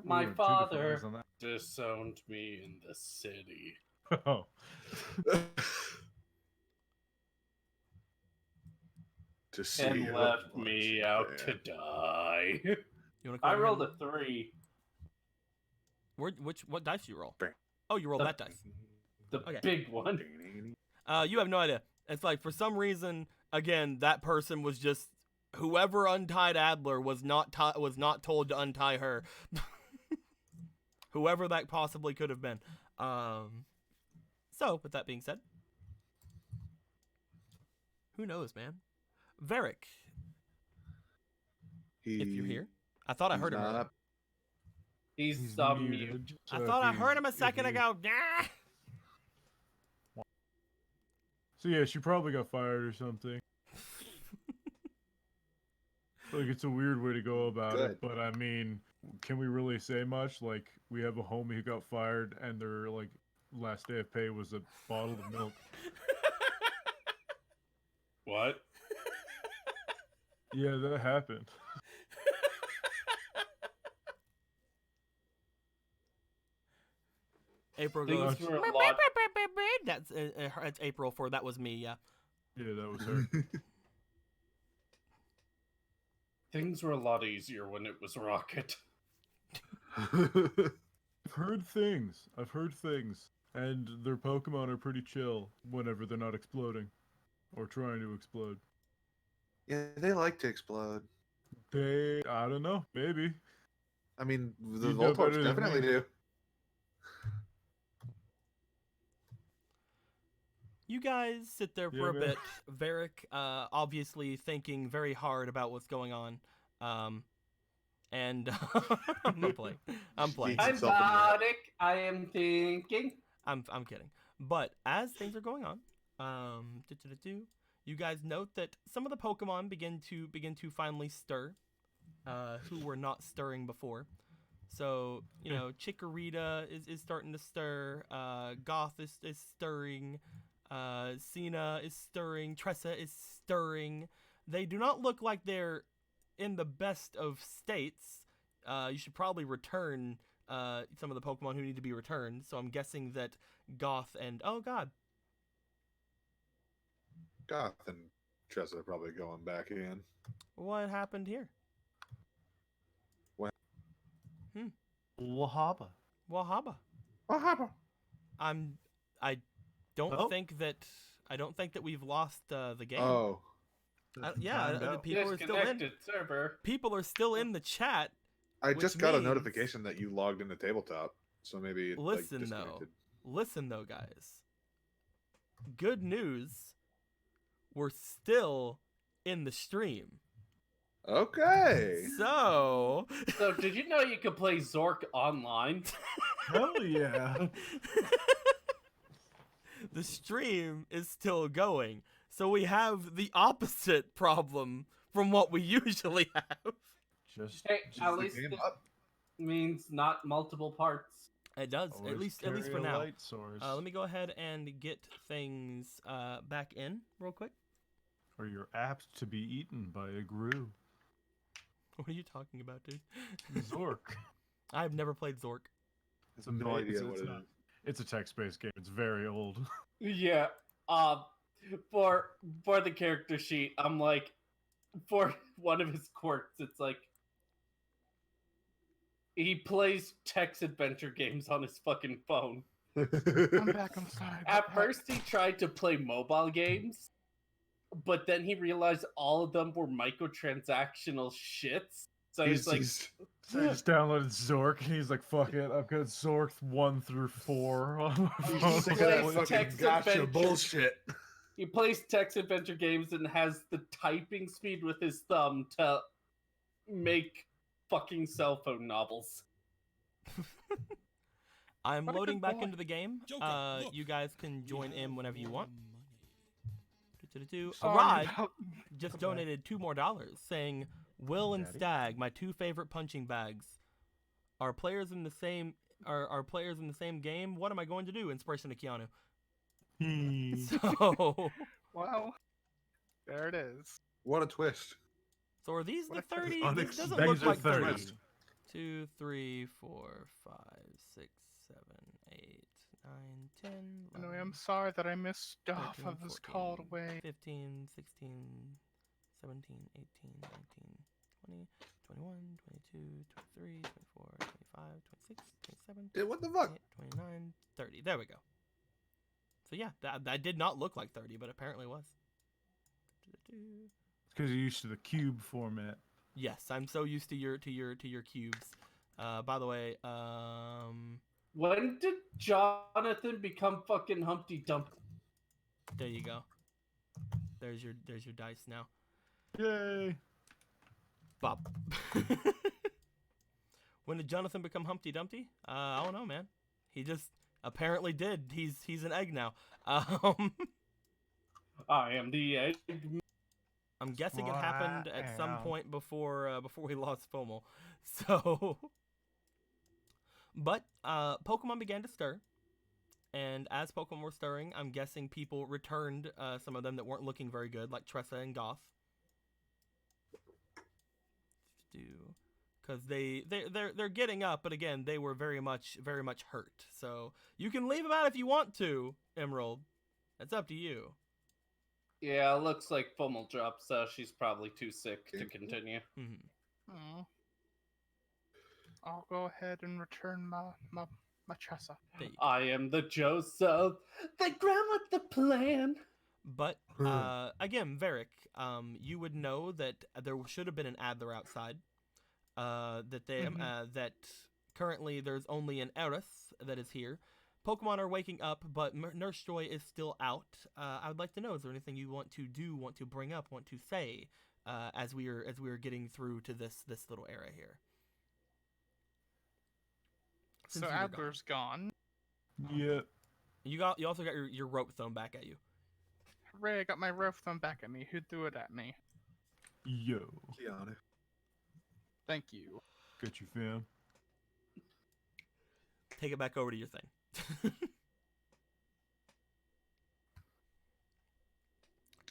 my Ooh, 2 father different ways disowned me in the city. on that. Oh. To see And how left much me you out can. to die. You wanna I come rolled ahead a 3. what dice do you roll? Bang. Oh, you rolled that dice. The Okay. big one. You have no idea. It's like for some reason, again, that person was just whoever untied Adler was not told to untie her. Whoever that possibly could have been. So with that being said, who knows, man? Varric, if you're here, I thought I heard him. earlier. He's He's mute. muted, I so thought if I heard him a if second you- ago. Ah! So yeah, she probably got fired or something. Like it's a weird way to go about Good. it, but I mean, can we really say much? Like we have a homie who got fired, and their like last day of pay was a bottle of milk. What? Yeah, that happened. April Things goes. were a lot. That's April for that was me. Yeah. Yeah, that was her. Things were a lot easier when it was Rocket. I've heard things. And their Pokemon are pretty chill whenever they're not exploding. Or trying to explode. Yeah, they like to explode. I don't know, maybe. I mean, the You know better Voltorb than definitely me. do. You guys sit there for Yeah, a man. bit. Varric, obviously thinking very hard about what's going on. And I'm playing. I'm playing. He's I'm self-aware. Bardic. I am thinking. I'm kidding. But as things are going on, you guys note that some of the Pokemon begin to finally stir, who were not stirring before. So you know, Chikorita is starting to stir. Goth is stirring. Cena is stirring. Tressa is stirring. They do not look like they're in the best of states. You should probably return some of the Pokemon who need to be returned. So I'm guessing that Goth and oh god, Goth and Tressa are probably going back in. what happened here? Wahaba. Wahaba. What happened? I don't Well. think that we've lost the game. Oh, Yeah, the people are still in. Disconnected server. People are still in the chat. I Which just got a means- notification that you logged into tabletop, so maybe it, Listen, like, though. disconnected. Listen though, guys. Good news. We're still in the stream. Okay. So So, did you know you could play Zork online? Hell yeah. the stream is still going. So we have the opposite problem from what we usually have. Just Hey, Just at the least game it up. means not multiple parts. It does, at always least carry for a now. light source. Let me go ahead and get things back in real quick. Or you're apt to be eaten by a Gru. What are you talking about, dude? Zork. I've never played Zork. It's a No idea it's, what it's it not- is. It's a text-based game. It's very old. Yeah. For the character sheet, I'm like, for one of his quirks, it's like he plays text adventure games on his fucking phone. I'm back. I'm sorry. At first, he tried to play mobile games, but then he realized all of them were microtransactional shits. So he's like, So I just downloaded Zork, and he's like, "Fuck it, I've got Zork 1 through 4 on my He's phone." sick of that fucking text gotcha adventure. bullshit. he plays text adventure games and has the typing speed with his thumb to make fucking cell phone novels. I'm What a loading good back boy. into the game. Joker, look, You guys can we join in have whenever you more want. money. Sorry Arad about- just Okay. donated $2 more, saying, "Will and Daddy. Stag, my two favorite punching bags, are players in the same game. What am I going to do?" Inspiration to Keanu. So, Well, there it is. What a twist. so are these the What a 30? unex- This doesn't these look are like 30. 30s. 2, 3, 4, 5, 6, 7, 8, 9, 10, Anyway, 11, I'm sorry that I missed stuff. 13, I was called 14, away. 15, 16, 17, 18, 19, 20, 21, 22, 23, 24, 25, 26, 27, Dude, what the fuck? 28, 29, 30. There we go. So yeah, that did not look like 30, but apparently was. It's because you're used to the cube format. Yes, I'm so used to your cubes. By the way, When did Jonathan become fucking Humpty Dumpty? there you go. There's your dice now. Yay! Bob. When did Jonathan become Humpty Dumpty? I don't know, man. He just apparently did. He's an egg now. I am the egg. I'm guessing it happened at some Wow. point before we lost FOMO. So, but Pokemon began to stir, and as Pokemon were stirring, I'm guessing people returned some of them that weren't looking very good, like Tressa and Goth. because they're getting up, but again, they were very much hurt. So you can leave them out if you want to, Emerald. That's up to you. Yeah, looks like Fummel drops. She's probably too sick to continue. Mm-hmm. I'll go ahead and return my Chessa. I am the Joseph, the grandma, the plan. But again, Varric, you would know that there should have been an Adler outside. That currently there's only an Aerith that is here. Pokemon are waking up, but Nurse Joy is still out. I would like to know, is there anything you want to do, want to bring up, want to say, as we are getting through to this little area here? Since So you were Adler's gone. Yeah. You also got your rope thrown back at you. Hooray, I got my rope thrown back at me. Who threw it at me? Yo. Keanu. Thank you. Got you, fam. Take it back over to your thing.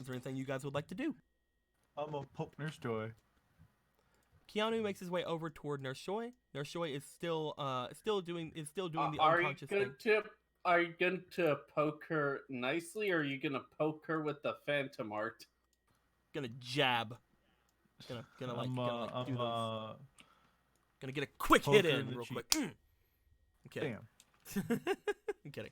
Is there anything you guys would like to do? I'm a poke Nurse Joy. Keanu makes his way over toward Nurse Joy. Nurse Joy is still doing the unconscious thing. Are you going to poke her nicely, or are you going to poke her with the Phantom Art? Gonna jab. Gonna do those. Gonna get a quick Poke hit her in in the real cheek. quick. I'm kidding. Damn. I'm kidding.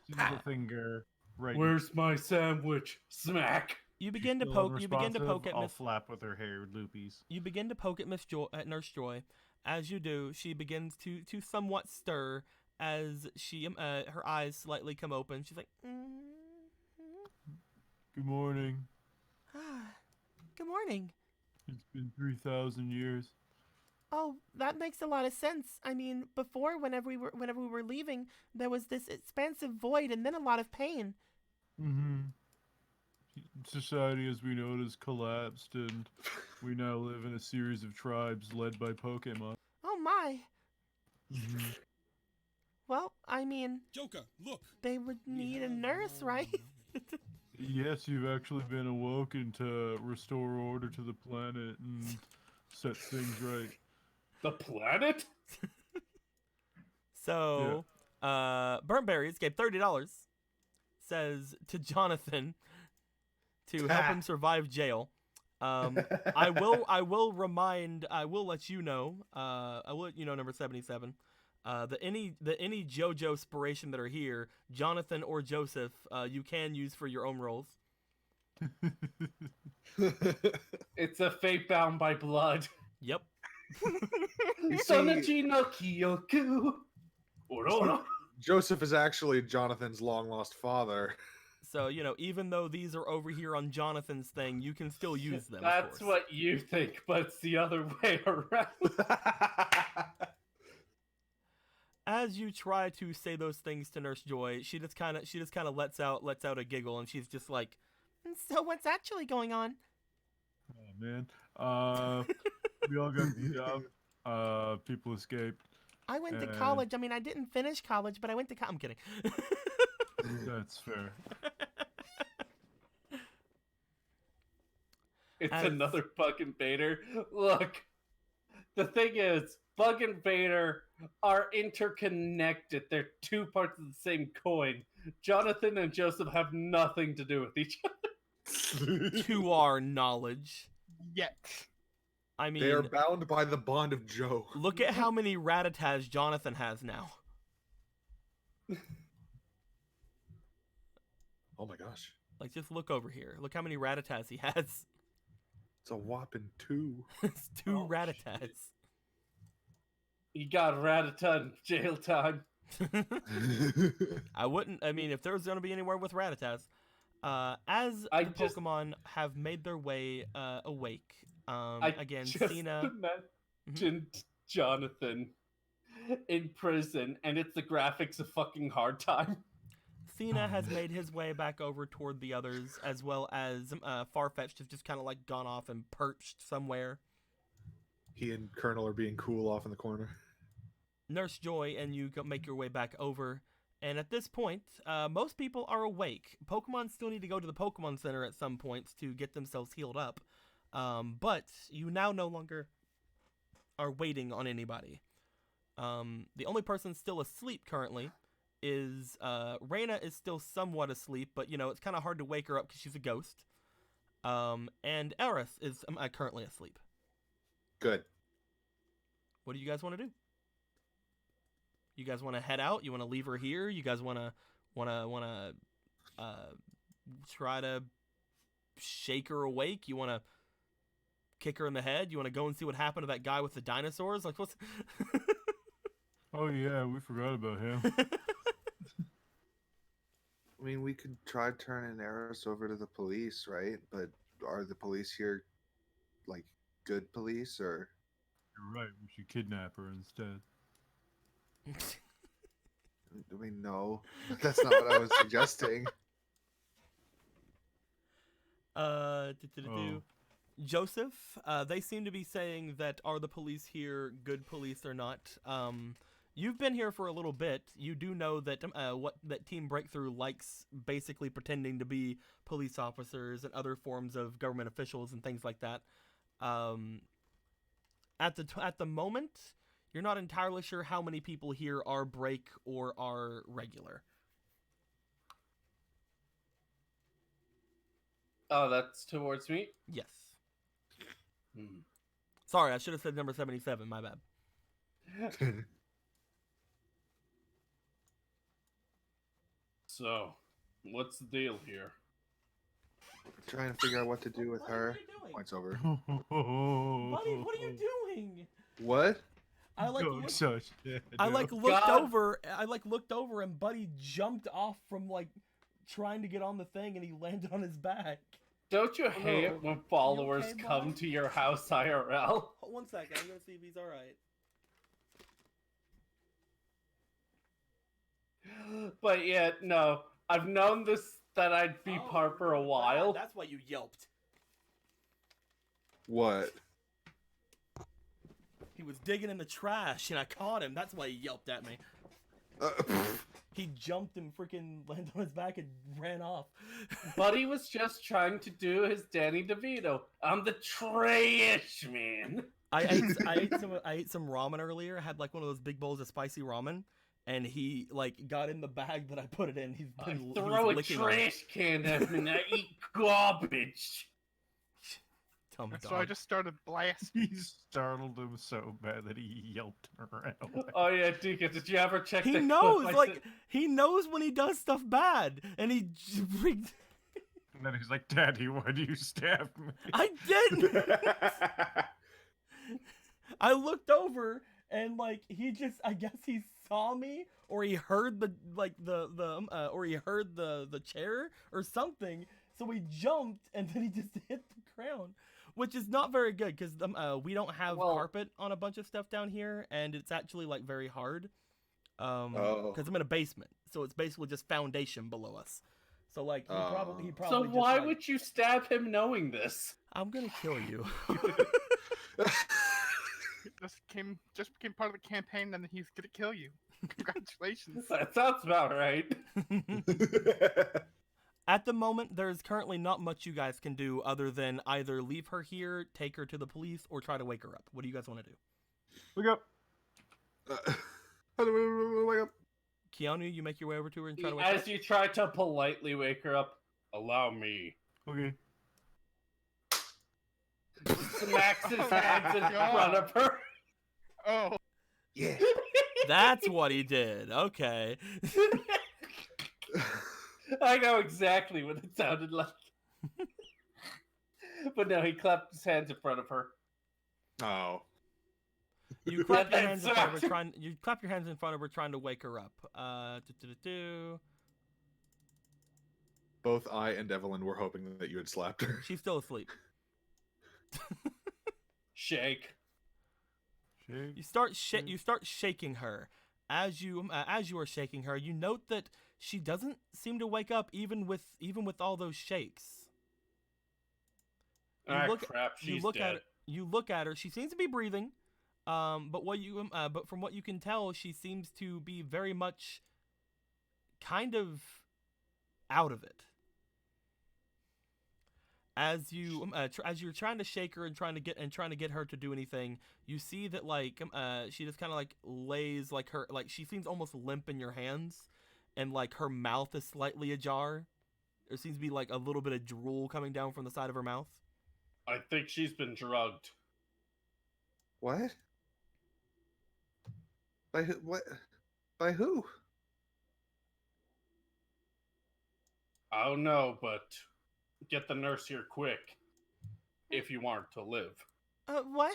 Use the finger. Right. Where's my sandwich? Smack. You begin to Still poke. You begin to poke at I'll Miss. flap with her hair loopies. You begin to poke at at Nurse Joy. As you do, she begins to somewhat stir as she her eyes slightly come open. She's like, Good morning. Good morning. It's been 3,000 years. Oh, that makes a lot of sense. I mean, before, whenever we were leaving, there was this expansive void and then a lot of pain. Mm-hmm. Society as we know it has collapsed, and we now live in a series of tribes led by Pokemon. Oh my. Mm-hmm. Well, I mean, Joker, look. they would need a nurse, right? Yes, you've actually been awoken to restore order to the planet and set things right. The planet? So, Burnt Berries gave $30. Says to Jonathan to help him survive jail. I will let you know. I will let you know, number 77. That any JoJo inspiration that are here, Jonathan or Joseph, you can use for your own roles. It's a fate bound by blood. Yep. Sonachi no Kyoku. Ororo. Joseph is actually Jonathan's long lost father. So, even though these are over here on Jonathan's thing, you can still use them. That's of course. what you think, but it's the other way around. As you try to say those things to Nurse Joy, she just kind of lets out a giggle, and she's just like, So what's actually going on? Oh man. We all got beat up. People escaped. I went to college. I mean, I didn't finish college, but I went to I'm kidding. That's fair. It's As- another Bug and Vader. Look, the thing is, Bug and Vader are interconnected. They're two parts of the same coin. Jonathan and Joseph have nothing to do with each other. to our knowledge. Yet. I mean, They are bound by the bond of Joe. look at how many Rattatas Jonathan has now. Oh my gosh. Like, just look over here. Look how many Rattatas he has. It's a whopping 2. It's 2 Oh, Rattatas. You got Ratata in jail time. I mean, if there was going to be anywhere with Rattatas. As the Pokemon have made their way awake, again, just Cena... imagined Jonathan in prison, and it's the graphics of fucking Hard Time. Cena has made his way back over toward the others, as well as Farfetch'd has just kind of like gone off and perched somewhere. He and Colonel are being cool off in the corner. Nurse Joy and you make your way back over. And at this point, most people are awake. Pokemon still need to go to the Pokemon Center at some points to get themselves healed up. But you now no longer are waiting on anybody. The only person still asleep currently is Reyna is still somewhat asleep, but you know it's kind of hard to wake her up because she's a ghost. And Aerith is currently asleep. Good. What do you guys want to do? You guys want to head out? You want to leave her here? You guys want to try to shake her awake? You want to kick her in the head? You want to go and see what happened to that guy with the dinosaurs? Like what's? Oh yeah, we forgot about him. I mean, we could try turning Eris over to the police, right? But are the police here, like, good police, or? You're right. We should kidnap her instead. I mean, no, that's not what I was suggesting. Joseph, they seem to be saying that are the police here good police or not? You've been here for a little bit. You do know that that Team Breakthrough likes basically pretending to be police officers and other forms of government officials and things like that. At the moment, you're not entirely sure how many people here are break or are regular. Oh, that's towards me? Yes. Sorry, I should have said number 77. My bad. So, what's the deal here? Trying to figure out what to do with her. Points over. Buddy, what are you doing? What? I Don't looked over and Buddy jumped off from like trying to get on the thing and he landed on his back. Don't you hate when followers okay, come bud? to your house IRL? One second, I'm gonna see if he's alright. But yeah, no. I've known that I'd be par for a while. That's why you yelped. What? He was digging in the trash and I caught him. That's why he yelped at me. He jumped and freaking landed on his back and ran off. Buddy was just trying to do his Danny DeVito. I'm the trash man. I ate some ramen earlier. I had like one of those big bowls of spicy ramen, and he like got in the bag that I put it in. He's been Throw a licking on it. trash can at me and I eat garbage. Dumb So I dog. just started blasting. He startled him so bad that he yelped around. Oh yeah, Deacon, did you ever check He the knows, clip I like sent- he knows when he does stuff bad, and he. And then he's like, "Daddy, why do you stab me?" I didn't. I looked over and like he just, I guess he saw me or he heard the chair or something. So he jumped and then he just hit the ground, which is not very good because we don't have carpet on a bunch of stuff down here, and it's actually like very hard. Because I'm in a basement, so it's basically just foundation below us. So like he probably. So just, why like, would you stab him knowing this? I'm gonna kill you. Just became part of the campaign, and he's gonna kill you. Congratulations. That sounds about right. At the moment, there's currently not much you guys can do other than either leave her here, take her to the police, or try to wake her up. What do you guys want to do? Wake up. How do we wake up? Keanu, you make your way over to her and try to wake her As up? you try to politely wake her up, allow me. Okay. Smacks his hands in God. front of her. Oh, Yeah. That's what he did. Okay. I know exactly what it sounded like. But no, he clapped his hands in front of her. Oh. You clap your That hands in front of her sucked. trying to wake her up. Both I and Evelyn were hoping that you had slapped her. She's still asleep. Shake. Shake. You start shaking her. As you are shaking her, you note that she doesn't seem to wake up even with all those shakes. You look dead. You look at her. She seems to be breathing, but from what you can tell, she seems to be very much kind of out of it. As you're trying to shake her and trying to get her to do anything, you see that like she just kind of like lays like her like she seems almost limp in your hands, and like her mouth is slightly ajar. There seems to be like a little bit of drool coming down from the side of her mouth. I think she's been drugged. What? By who? What? By who? I don't know, but get the nurse here quick if you want to live. What?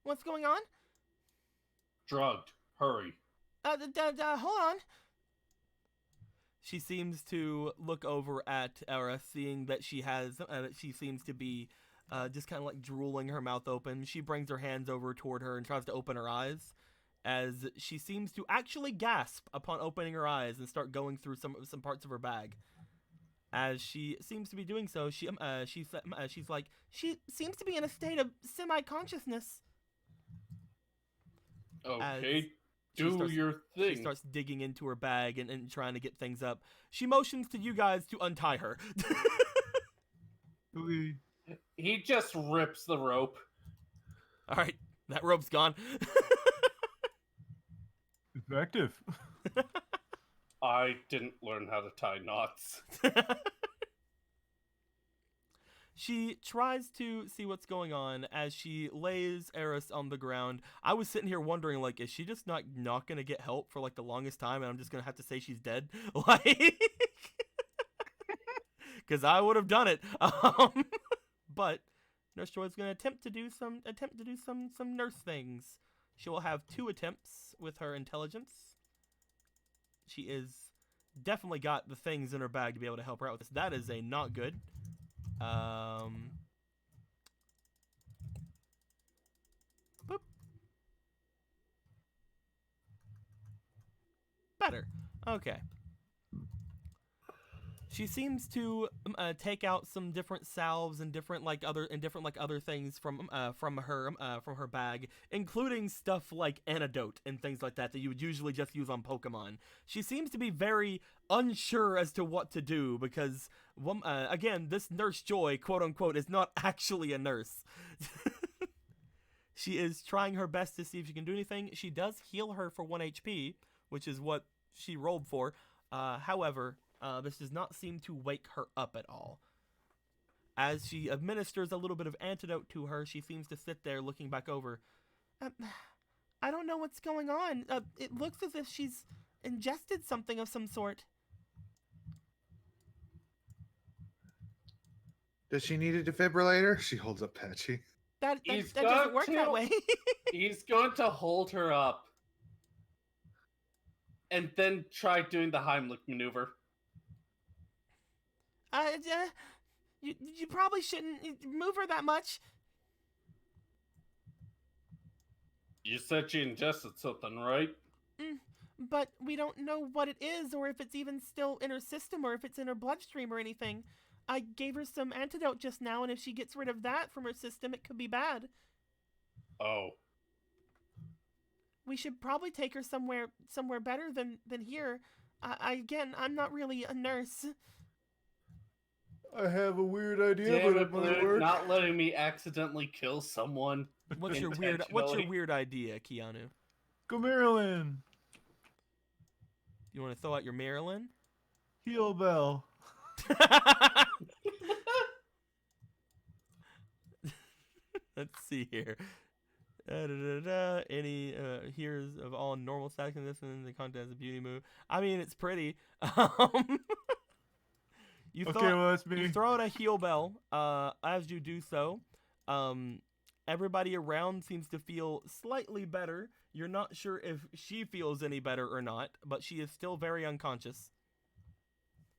What's going on? Drugged. Hurry. Hold on. She seems to look over at Era, seeing that she seems to be just kind of like drooling, her mouth open. She brings her hands over toward her and tries to open her eyes, as she seems to actually gasp upon opening her eyes and start going through some parts of her bag. As she seems to be doing so, she's like, She seems to be in a state of semi-consciousness. Okay, she do starts- your thing. She starts digging into her bag and trying to get things up. She motions to you guys to untie her. He just rips the rope. All right, that rope's gone. Effective. I didn't learn how to tie knots. She tries to see what's going on as she lays Eris on the ground. I was sitting here wondering, like, is she just not gonna get help for like the longest time, and I'm just gonna have to say she's dead, like, because I would have done it. But Nurse Joy's gonna attempt to do some nurse things. She will have 2 attempts with her intelligence. She is definitely got the things in her bag to be able to help her out with this. That is a not good. Boop. Better. Okay. She seems to take out some different salves and different other things from her bag, including stuff like antidote and things like that you would usually just use on Pokemon. She seems to be very unsure as to what to do because again, this Nurse Joy, quote unquote, is not actually a nurse. She is trying her best to see if she can do anything. She does heal her for 1 HP, which is what she rolled for. However, this does not seem to wake her up at all. As she administers a little bit of antidote to her, she seems to sit there looking back over. I don't know what's going on. It looks as if she's ingested something of some sort. Does she need a defibrillator? She holds up Patchy. That He's doesn't got work that to. way. He's going to hold her up. And then try doing the Heimlich maneuver. You probably shouldn't move her that much. You said she ingested something, right? But we don't know what it is, or if it's even still in her system, or if it's in her bloodstream or anything. I gave her some antidote just now, and if she gets rid of that from her system, it could be bad. Oh. We should probably take her somewhere better than here. Again, I'm not really a nurse. I have a weird idea, Damn but it, it might Blue, work. not letting me accidentally kill someone. What's your weird idea, Keanu? Go Maryland. You want to throw out your Marilyn? Heal Bell. Let's see here. Any here's of all normal stacks in this and the content as a beauty move. I mean, it's pretty. You That's me. You throw out a heal bell. As you do so, everybody around seems to feel slightly better. You're not sure if she feels any better or not, but she is still very unconscious.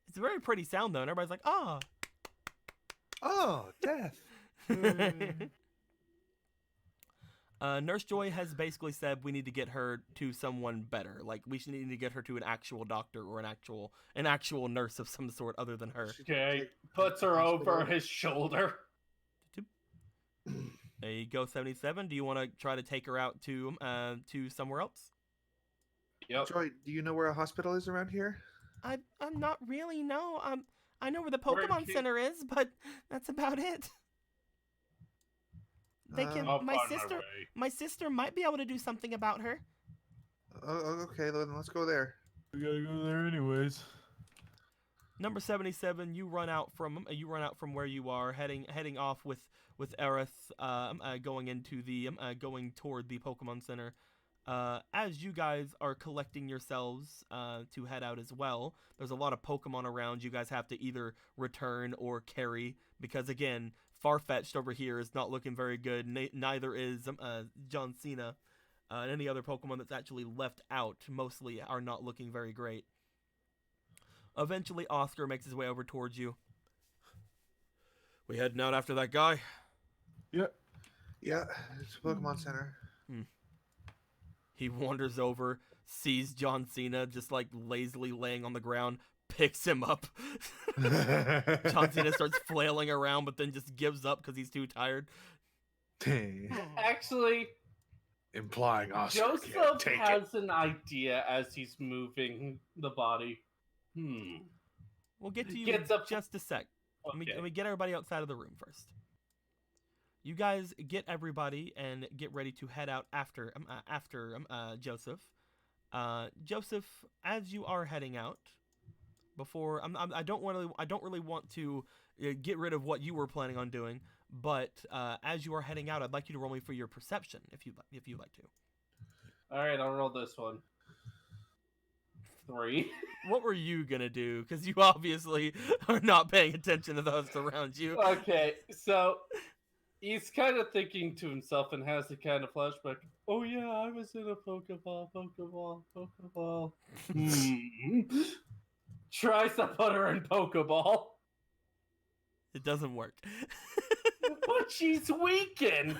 It's a very pretty sound though, and everybody's like, "Ah." Oh, death. Nurse Joy has basically said we need to get her to someone better. Like we should need to get her to an actual doctor or an actual nurse of some sort other than her. Okay, puts her over his shoulder. There you go, 77. Do you want to try to take her out to somewhere else? Yep. Joy, do you know where a hospital is around here? I'm not really, no. I know where the Where Pokemon she- Center is, but that's about it. They can. I'll My find my sister. way. My sister might be able to do something about her. Okay, then let's go there. We gotta go there anyways. Number 77, you run out from where you are, heading off with Aerith, going into the going toward the Pokemon Center. As you guys are collecting yourselves to head out as well, there's a lot of Pokemon around. You guys have to either return or carry because again, Farfetch'd over here is not looking very good. Neither is John Cena. And any other Pokemon that's actually left out mostly are not looking very great. Eventually, Oscar makes his way over towards you. We heading out after that guy? Yeah. Yeah, it's Pokemon Center. He wanders over, sees John Cena just like lazily laying on the ground, picks him up. John Cena starts flailing around, but then just gives up because he's too tired. Actually, Implying Oscar can't Joseph take it. has an idea as he's moving the body. We'll get to you Gets in up- just a sec. Okay. Let me get everybody outside of the room first. You guys get everybody and get ready to head out after Joseph. Joseph, as you are heading out, before I don't really want to get rid of what you were planning on doing, but as you are heading out, I'd like you to roll me for your perception, if you'd like to. All right, I'll roll this one. 3. What were you gonna do? Because you obviously are not paying attention to those around you. Okay, so he's kind of thinking to himself and has a kind of flashback. Oh yeah, I was in a Pokeball. Tries to put her in Pokeball, It doesn't work. but she's weakened.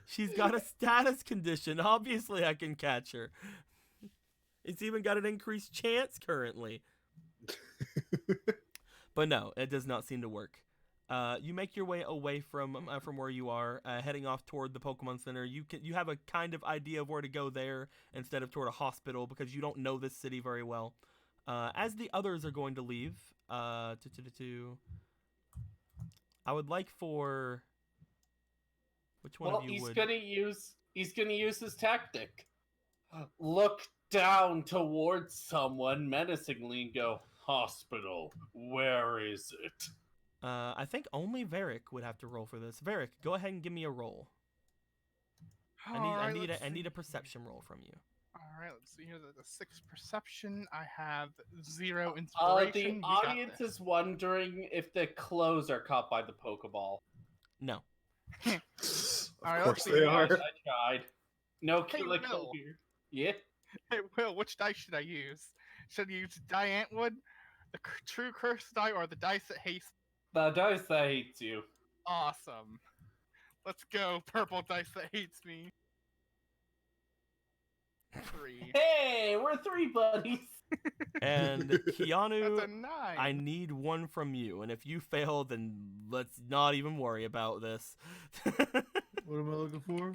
She's got a status condition. Obviously, I can catch her. It's even got an increased chance currently. But no, it does not seem to work. You make your way away from where you are, heading off toward the Pokemon Center. You have a kind of idea of where to go there instead of toward a hospital because you don't know this city very well. As the others are going to leave, I would like for which one Well, of you he's would? gonna use his tactic. Look down towards someone menacingly and go, "Hospital, where is it?" I think only Varric would have to roll for this. Varric, go ahead and give me a roll. I need a perception roll from you. All right, let's see here. The 6 perception. I have 0 The inspiration. You got audience this. is wondering if the clothes are caught by the Pokeball. No. All right, Of let's course see they here. are. I tried. No Hey, killer Will. here. Yeah. Hey, Will, which dice should I use? Should I use Diantwood, the true curse die, or the dice that hates? The dice that hates you. Awesome. Let's go, purple dice that hates me. 3. Hey, we're 3 buddies. And That's Keanu, a 9. I need one from you, and if you fail, then let's not even worry about this. What am I looking for?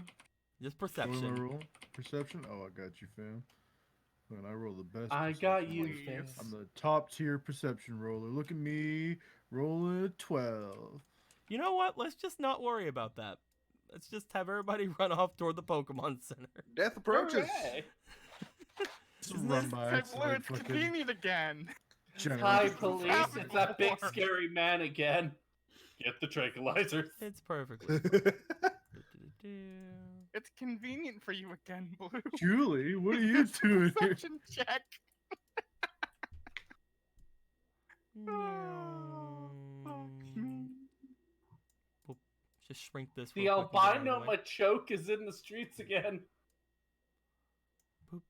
Just What am I perception. roll? Perception? Oh, I got you, fam. Man, I roll the best. I got perception. you, Please. fam. I'm the top tier perception roller. Look at me rolling a 12. You know what? Let's just not worry about that. Let's just have everybody run off toward the Pokemon Center. Death approaches. Hooray. Just run by. Hey, It's Blue, like it's fucking convenient again. general. Hi, police. happened It's that big before. scary man again. Get the tranquilizers. It's perfectly fine. Do-do-do-do. It's convenient for you again, Blue. Julie, what are you doing here? Perception check. Mm. We'll just shrink this. The real quick and get it out albino of the way. Machoke is in the streets again. Boop.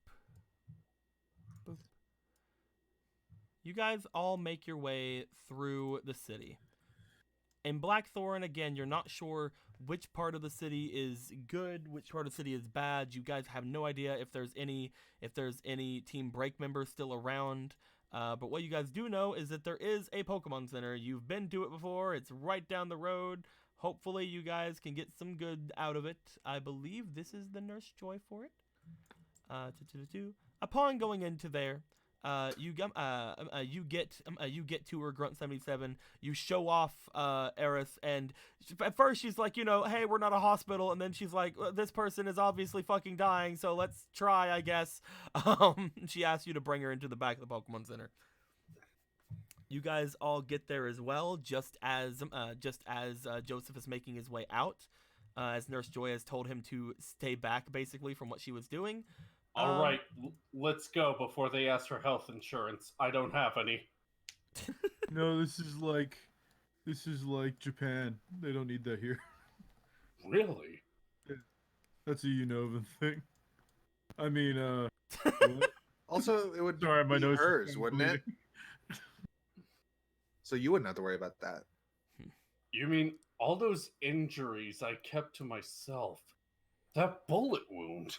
Boop. You guys all make your way through the city. In Blackthorn, again, you're not sure which part of the city is good, which part of the city is bad. You guys have no idea if there's any Team Break members still around. But what you guys do know is that there is a Pokemon Center. You've been to it before. It's right down the road. Hopefully you guys can get some good out of it. I believe this is the Nurse Joy for it. Upon going into there, you get to her, Grunt 77. You show off Eris, and at first she's like, hey, we're not a hospital, and then she's like, this person is obviously fucking dying, so let's try, I guess. She asks you to bring her into the back of the Pokemon Center. You guys all get there as well, just as Joseph is making his way out, as Nurse Joy has told him to stay back, basically, from what she was doing. All right, let's go before they ask for health insurance. I don't have any. No, this is like Japan. They don't need that here. Really? That's a Unova thing. I mean, what? Also, it would Sorry, my be nose is hers, kinda wouldn't it? bleeding. So you wouldn't have to worry about that. You mean all those injuries I kept to myself? That bullet wound.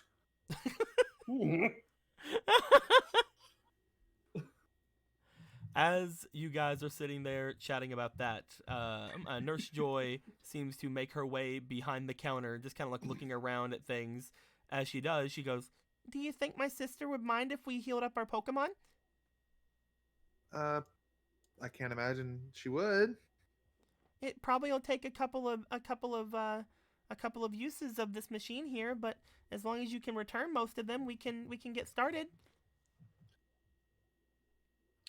As you guys are sitting there chatting about that, Nurse Joy seems to make her way behind the counter, just kind of like looking around at things. As she does, she goes, Do you think my sister would mind if we healed up our Pokemon? I can't imagine she would. It probably will take a couple of uses of this machine here, but as long as you can return most of them, we can get started.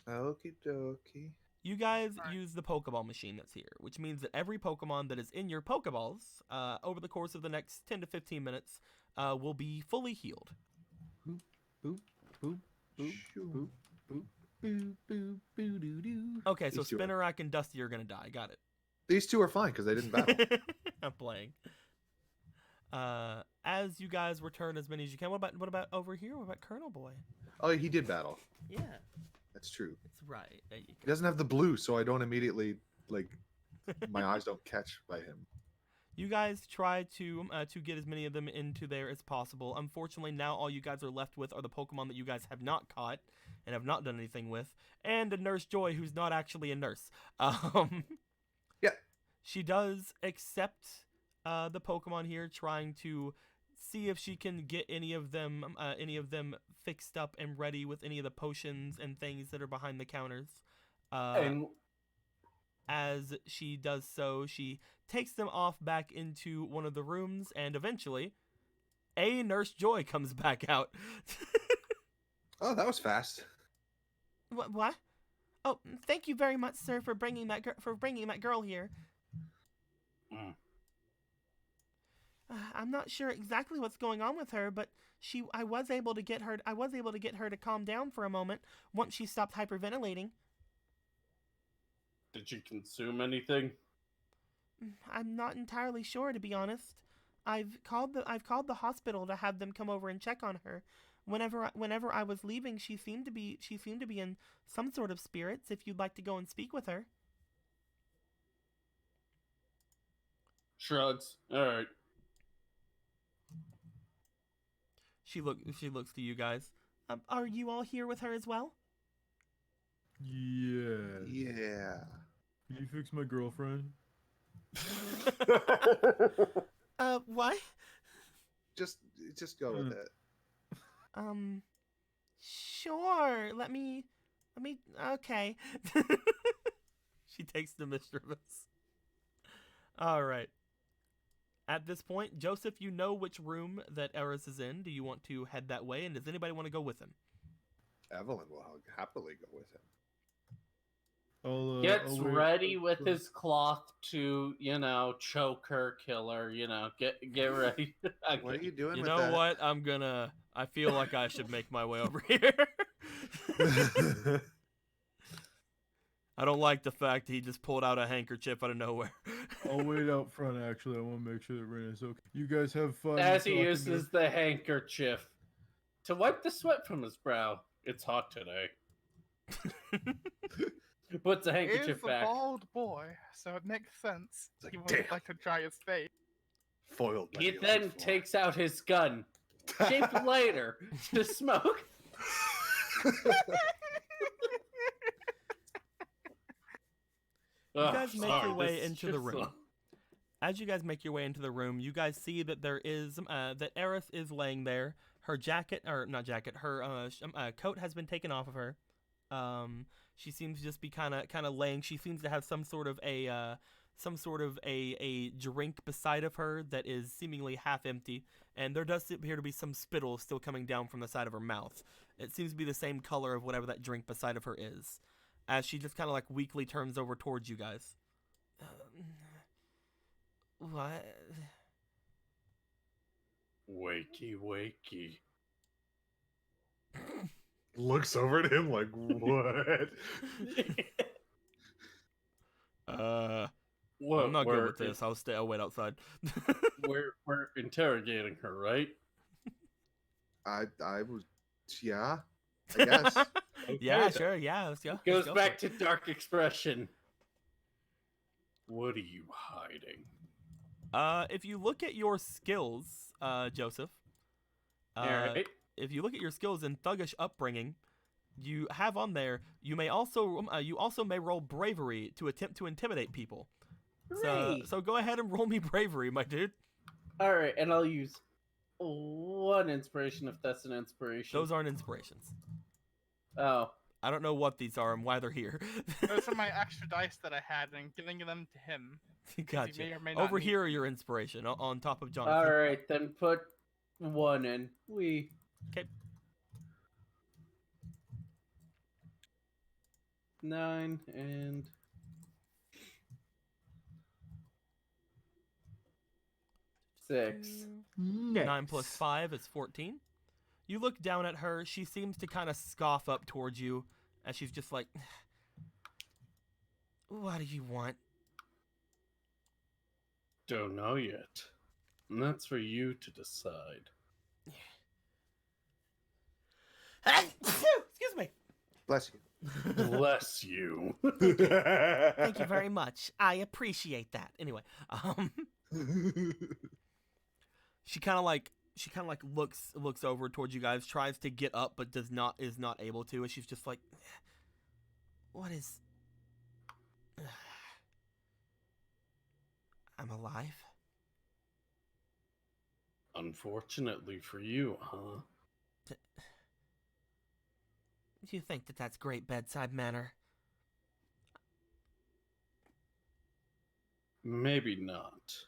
Okie dokie. you guys use the Pokeball machine that's here, which means that every Pokemon that is in your Pokeballs over the course of the next 10 to 15 minutes will be fully healed. Boop, boop, boop, boop, boop, boop, boop, boop, boop, doo, doo. Okay, so These two are- Spinarak and Dusty are gonna die. Got it. These two are fine because they didn't battle. I'm playing. As you guys return as many as you can. What about over here? What about Colonel Boy? Oh, he did battle. Yeah, That's true. that's right. There you He go. doesn't have the blue, so I don't immediately my eyes don't catch by him. You guys try to get as many of them into there as possible. Unfortunately, now all you guys are left with are the Pokemon that you guys have not caught and have not done anything with, and a Nurse Joy who's not actually a nurse. Yeah. She does accept the Pokemon here, trying to see if she can get any of them fixed up and ready with any of the potions and things that are behind the counters. And As she does so, she takes them off back into one of the rooms, and eventually, a Nurse Joy comes back out. Oh, that was fast. What? Oh, thank you very much, sir, for bringing that girl here. Mm. I'm not sure exactly what's going on with her, but I was able to get her to calm down for a moment once she stopped hyperventilating. Did you consume anything? I'm not entirely sure, to be honest. I've called the hospital to have them come over and check on her. Whenever I was leaving, she seemed to be in some sort of spirits. If you'd like to go and speak with her. Shrugs. All right. She looks to you guys. Are you all here with her as well? Yeah. Yeah. Can you fix my girlfriend? What? Just go with it. Sure. Let me. Okay. She takes the Mischievous. All right. At this point, Joseph, you know which room that Eris is in. Do you want to head that way, and does anybody want to go with him? Evelyn will happily go with him. Gets I'll wait. ready with his cloth to, choke her, kill her, get ready. What are you doing You with know that? what? I feel like I should make my way over here. I don't like the fact he just pulled out a handkerchief out of nowhere. I'll wait out front, actually. I want to make sure that Raina's okay. You guys have fun. As he talking uses the handkerchief to wipe the sweat from his brow. It's hot today. Puts the He is handkerchief a back. bald boy, so it makes sense. It's like, He would damn. like to dry his face. Foiled by He the then old floor. takes out his gun, shaped later, to smoke. You guys make your way this into the just- room. As you guys make your way into the room, you guys see that there is that Aerith is laying there. her jacket, or not jacket, her coat has been taken off of her. She seems to just be kind of laying. She seems to have some sort of a drink beside of her that is seemingly half empty, and there does appear to be some spittle still coming down from the side of her mouth. It seems to be the same color of whatever that drink beside of her is, as she just kind of like weakly turns over towards you guys. What? Wakey, wakey. Looks over at him like, what? What, I'm not good with this. I'll wait outside. we're interrogating her, right? I was, yeah, I guess. Yeah, sure. Yeah, let's go. Goes Let's go back for to dark expression. What are you hiding? it. If you look at your skills, Joseph. Alright. If you look at your skills in thuggish upbringing, you have on there. You may also may roll bravery to attempt to intimidate people. So go ahead and roll me bravery, my dude. Alright, and I'll use one inspiration if that's an inspiration. Those aren't inspirations. Oh. I don't know what these are and why they're here. Those are my extra dice that I had, and I'm giving them to him. Gotcha. may or may not Over need- here are your inspiration on top of Jonathan. Alright, then put one in. We. 'Kay. 9 and 6. 9 plus 5 is 14. You look down at her. She seems to kind of scoff up towards you as she's just like, what do you want? Don't know yet. And that's for you to decide. Excuse me. Bless you. Bless you. Thank you very much. I appreciate that. Anyway, she kind of like looks over towards you guys, tries to get up but is not able to, and she's just like, what is I'm alive? Unfortunately for you, huh? Do you think that that's great bedside manner? Maybe not.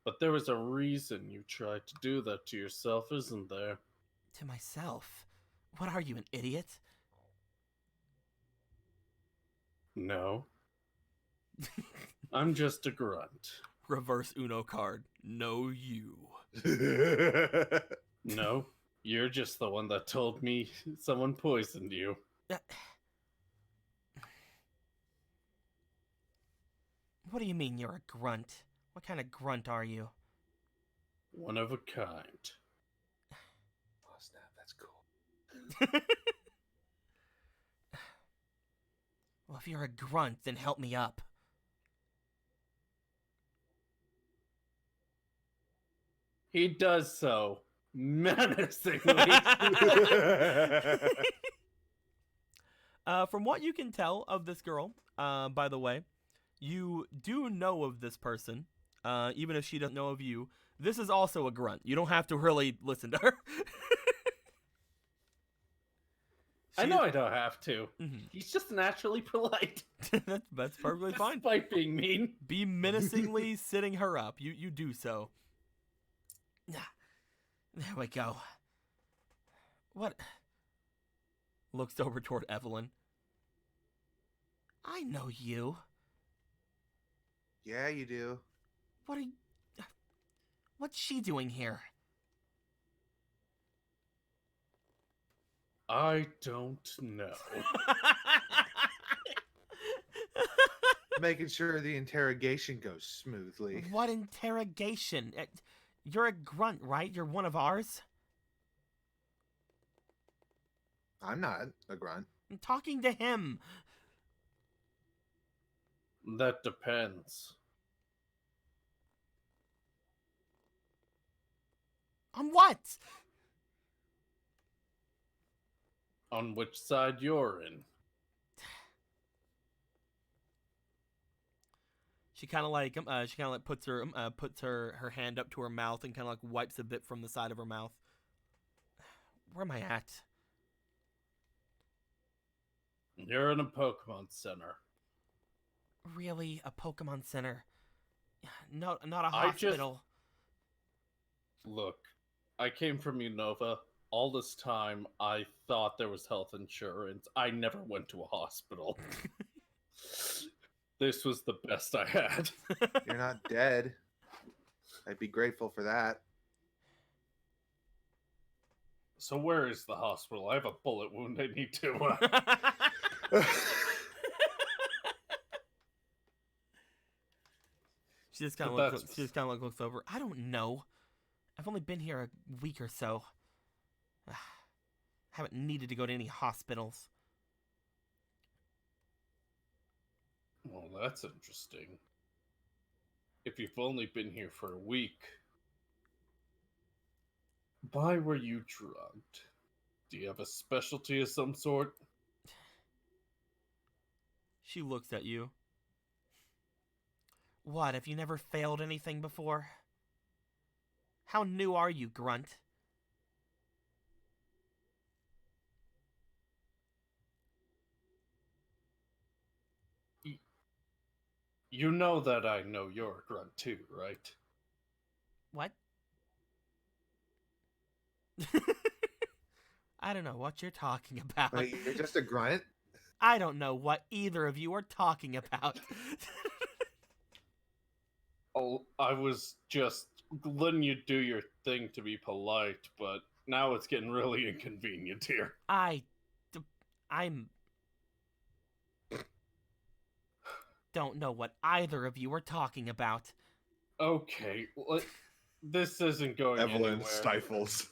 But there was a reason you tried to do that to yourself, isn't there? To myself? What are you, an idiot? No. I'm just a grunt. Reverse Uno card. No, you. No, you're just the one that told me someone poisoned you. What do you mean you're a grunt? What kind of grunt are you? One of a kind. Oh, snap, that's cool. Well, if you're a grunt, then help me up. He does so menacingly. From what you can tell of this girl, by the way, you do know of this person, even if she doesn't know of you. This is also a grunt. You don't have to really listen to her. I know I don't have to. Mhm. He's just naturally polite. That's perfectly fine. Despite being mean. Be menacingly sitting her up. You do so. There we go. What? Looks over toward Evelyn. I know you. Yeah, you do. What are you... What's she doing here? I don't know. Making sure the interrogation goes smoothly. What interrogation? You're a grunt, right? You're one of ours? I'm not a grunt. I'm talking to him. That depends. On what? On which side you're in. She kind of like puts her hand up to her mouth and kind of like wipes a bit from the side of her mouth. Where am I at? You're in a Pokemon Center. Really? A Pokemon Center? No, not a I just- hospital. Look, I came from Unova. All this time, I thought there was health insurance. I never went to a hospital. This was the best I had. You're not dead. I'd be grateful for that. So where is the hospital? I have a bullet wound I need to... She just kind of But looks. that's- She just kind of looks over. I don't know. I've only been here a week or so. Haven't needed to go to any hospitals. Well, that's interesting. If you've only been here for a week, why were you drugged? Do you have a specialty of some sort? She looks at you. What, have you never failed anything before? How new are you, Grunt? You know that I know you're a grunt too, right? What? I don't know what you're talking about. Wait, you're just a grunt? I don't know what either of you are talking about. Oh, I was just letting you do your thing to be polite, but now it's getting really inconvenient here. I'm don't know what either of you are talking about. Okay, this isn't going Evelyn anywhere. stifles.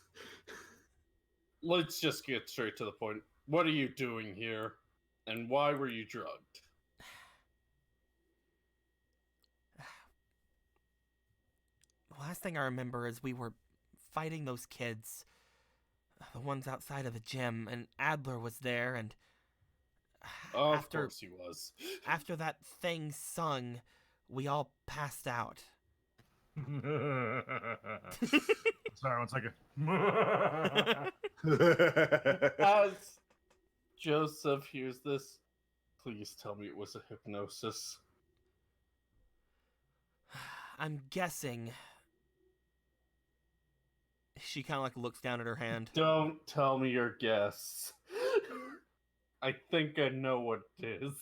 Let's just get straight to the point. What are you doing here, and why were you drugged? The last thing I remember is we were fighting those kids, the ones outside of the gym, and Adler was there, and Of course he was. after that thing sung, we all passed out. Sorry, 1 second. As Joseph hears this, please tell me it was a hypnosis. I'm guessing. She kind of like looks down at her hand. Don't tell me your guess. I think I know what it is.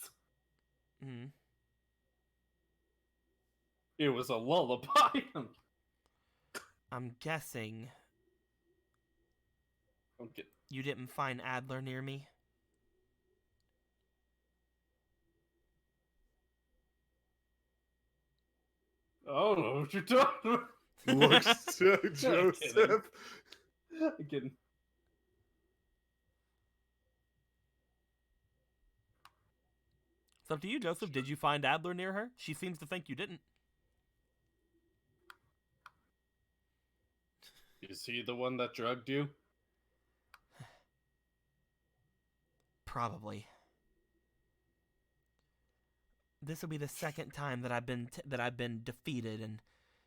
Mm. It was a lullaby. I'm guessing Okay. you didn't find Adler near me. I don't know what you're talking about. Looks to kidding. Joseph. Again. It's up to you, Joseph. Did you find Adler near her? She seems to think you didn't. Is he the one that drugged you? Probably. This will be the second time that I've been defeated and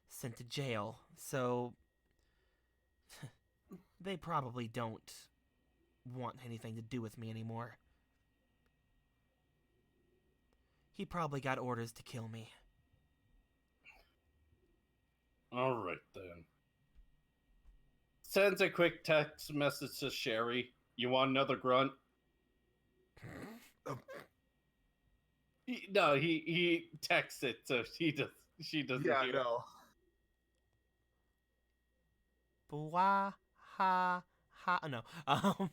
sent to jail. So they probably don't want anything to do with me anymore. He probably got orders to kill me. Alright then. Sends a quick text message to Sherry. You want another grunt? He texts it, so she doesn't Yeah, hear. no. Blah ha ha. No.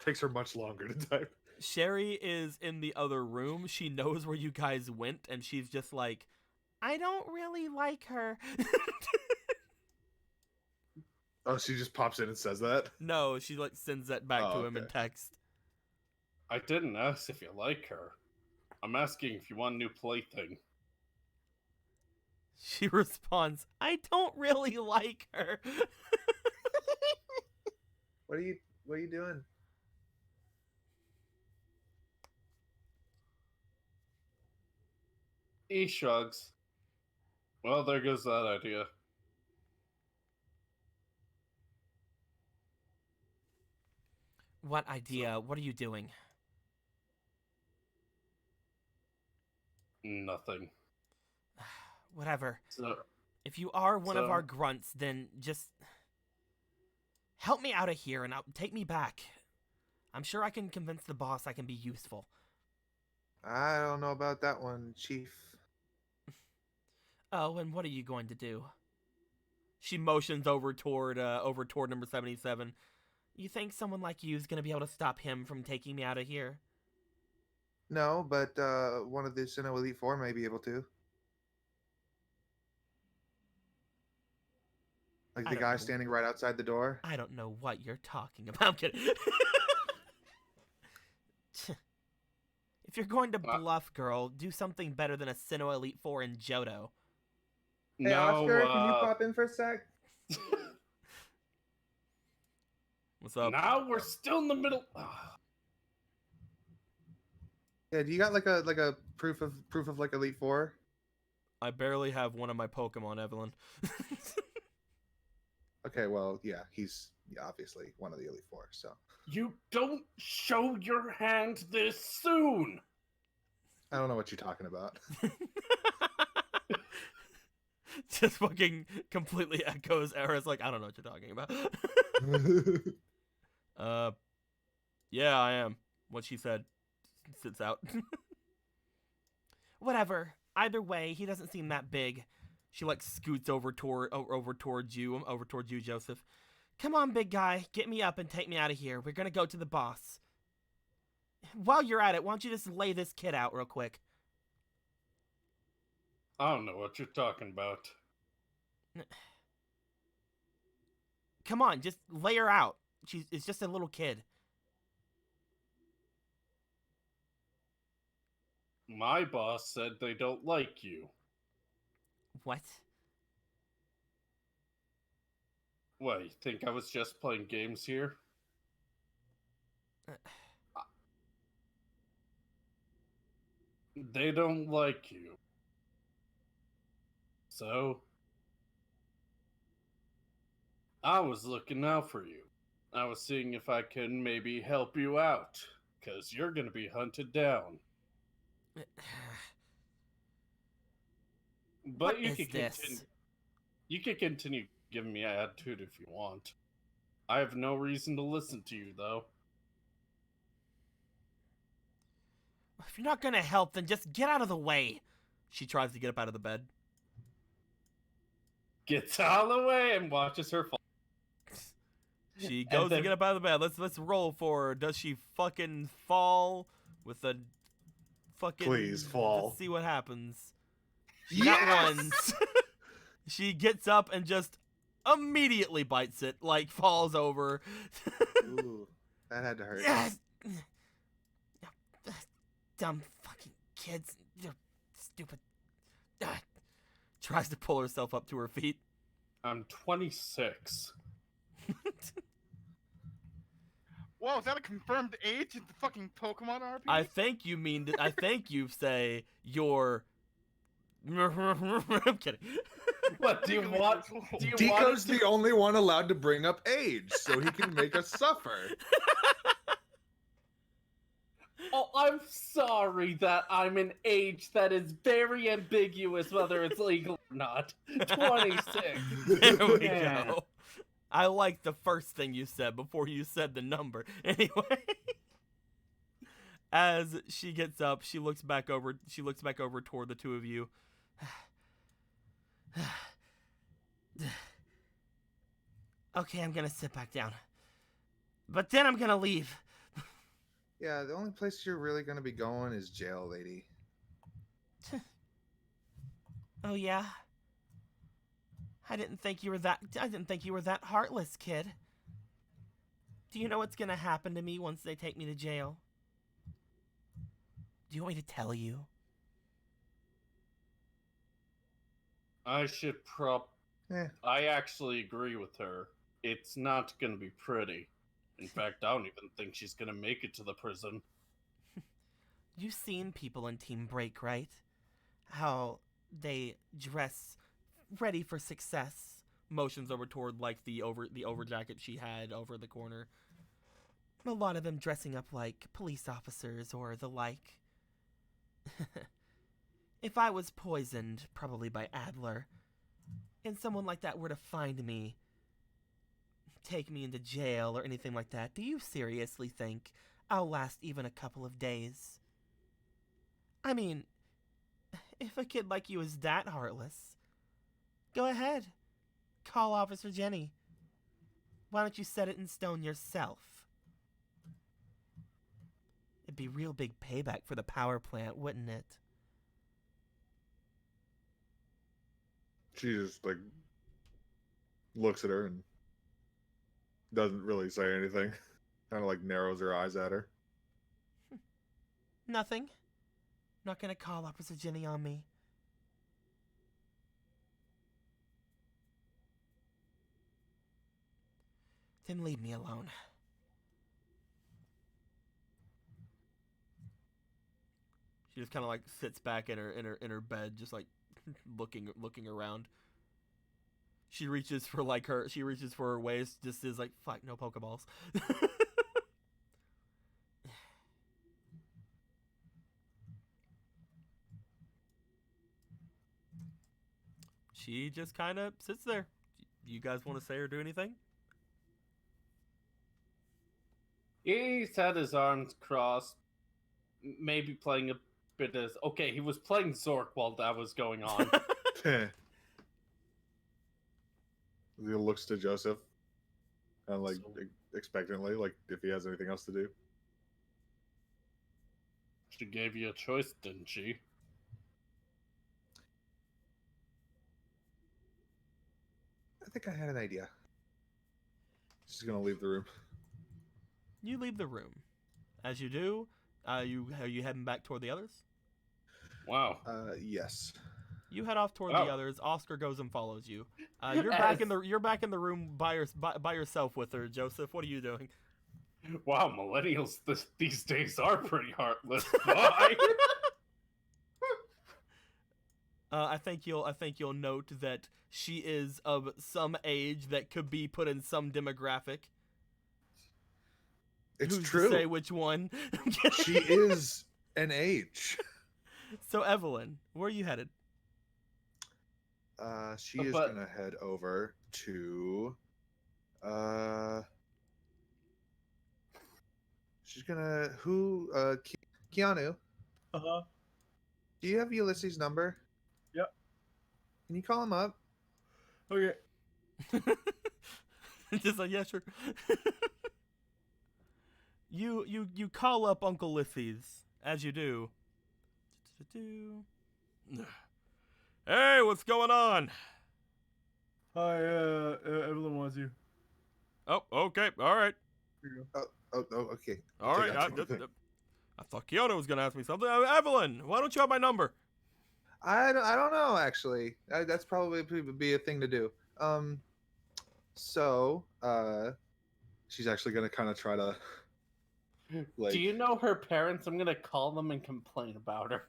Takes her much longer to type. Sherry is in the other room. She knows where you guys went, and she's just like, I don't really like her. Oh, she just pops in and says that? No, she like sends that back Oh, to him in okay. text. I didn't ask if you like her. I'm asking if you want a new plaything. She responds, I don't really like her. What are you doing? He shrugs. Well, there goes that idea. What idea? What are you doing? Nothing. Whatever. So If you are one of So- our grunts, then just help me out of here and take me back. I'm sure I can convince the boss I can be useful. I don't know about that one, Chief. Oh, and what are you going to do? She motions over toward number 77. You think someone like you is going to be able to stop him from taking me out of here? No, but one of the Sinnoh Elite Four may be able to. Like I the don't guy know. standing right outside the door. I don't know what you're talking about. I'm kidding. If you're going to bluff, girl, do something better than a Sinnoh Elite Four in Johto. Hey, no, Oscar, can you pop in for a sec? What's up? now we're still in the middle. Yeah, do you got like a proof of like Elite Four? I barely have one of my Pokemon, Evelyn. Okay, well, yeah, he's obviously one of the Elite Four. So You don't show your hand this soon. I don't know what you're talking about. Just fucking completely echoes Era's like, I don't know what you're talking about. Yeah, I am. What she said sits out. Whatever. Either way, he doesn't seem that big. She like scoots over towards you, Joseph. Come on, big guy, get me up and take me out of here. We're gonna go to the boss. While you're at it, why don't you just lay this kid out real quick? I don't know what you're talking about. Come on, just lay her out. It's just a little kid. My boss said they don't like you. What? What, you think I was just playing games here? They don't like you. So, I was looking out for you. I was seeing if I can maybe help you out, because you're going to be hunted down. But What you is can this? continue. You can continue giving me attitude if you want. I have no reason to listen to you, though. If you're not gonna help, then just get out of the way. She tries to get up out of the bed. Gets out of the way and watches her fall. She goes to then- get up out of the bed. Let's roll for her. Does she fucking fall with a fucking? Please fall. Let's see what happens. She got one. She gets up and just immediately bites it, like falls over. Ooh, that had to hurt. Yes. Dumb fucking kids. They're stupid. Tries to pull herself up to her feet. I'm 26. Whoa, is that a confirmed age in the fucking Pokemon RP? I think you mean that. I think you say you're. I'm kidding. What, do you want... Do you want Deco's it to- the only one allowed to bring up age, so he can make us suffer. Oh, I'm sorry that I'm an age that is very ambiguous whether it's legal or not. 26. There we Yeah. go. I like the first thing you said before you said the number. Anyway, as she gets up, she looks back over. She looks back over toward the two of you. Okay, I'm gonna sit back down, but then I'm gonna leave. Yeah, the only place you're really gonna be going is jail, lady. Oh yeah. I didn't think you were that heartless, kid. Do you know what's gonna happen to me once they take me to jail? Do you want me to tell you? I should I actually agree with her. It's not gonna be pretty. In fact, I don't even think she's gonna make it to the prison. You've seen people in Team Break, right? How they dress ready for success. Motions over toward like the over jacket she had over the corner. A lot of them dressing up like police officers or the like. If I was poisoned, probably by Adler, and someone like that were to find me, take me into jail or anything like that, do you seriously think I'll last even a couple of days? I mean, if a kid like you is that heartless, go ahead. Call Officer Jenny. Why don't you set it in stone yourself? It'd be real big payback for the power plant, wouldn't it? She just like looks at her and doesn't really say anything. Kind of like narrows her eyes at her. Nothing. Not gonna call Officer Jenny on me. Then leave me alone. She just kind of like sits back in her bed, just like looking around. She reaches for her waist, just is like, fuck, no Pokeballs. She just kind of sits there. You guys want to say or do anything? He's had his arms crossed, maybe playing a bit of. Okay, he was playing Zork while that was going on. He looks to Joseph and like expectantly, like if he has anything else to do. She gave you a choice, didn't she? I think I had an idea. She's gonna leave the room. You leave the room. As you do, are you heading back toward the others? Wow. Yes. You head off toward Oh. the others. Oscar goes and follows you. You're back in the room by yourself with her, Joseph. What are you doing? Wow, millennials these days are pretty heartless. Bye. I think you'll note that she is of some age that could be put in some demographic. It's Who's true. to say which one? She is an age. So Evelyn, where are you headed? She is But- gonna head over to. She's gonna Keanu. Uh-huh. Do you have Ulysses' number? Yep. Can you call him up? Okay. Just like, yeah, sure. You call up Uncle Ulysses, as you do. Hey, what's going on? Hi, Evelyn wants you. Oh, okay, all right. Oh, okay. All right, Got you. I thought Keanu was gonna ask me something. Evelyn, why don't you have my number? I don't know actually. That's probably be a thing to do. So she's actually gonna kind of try to. Like, Do you know her parents? I'm gonna call them and complain about her.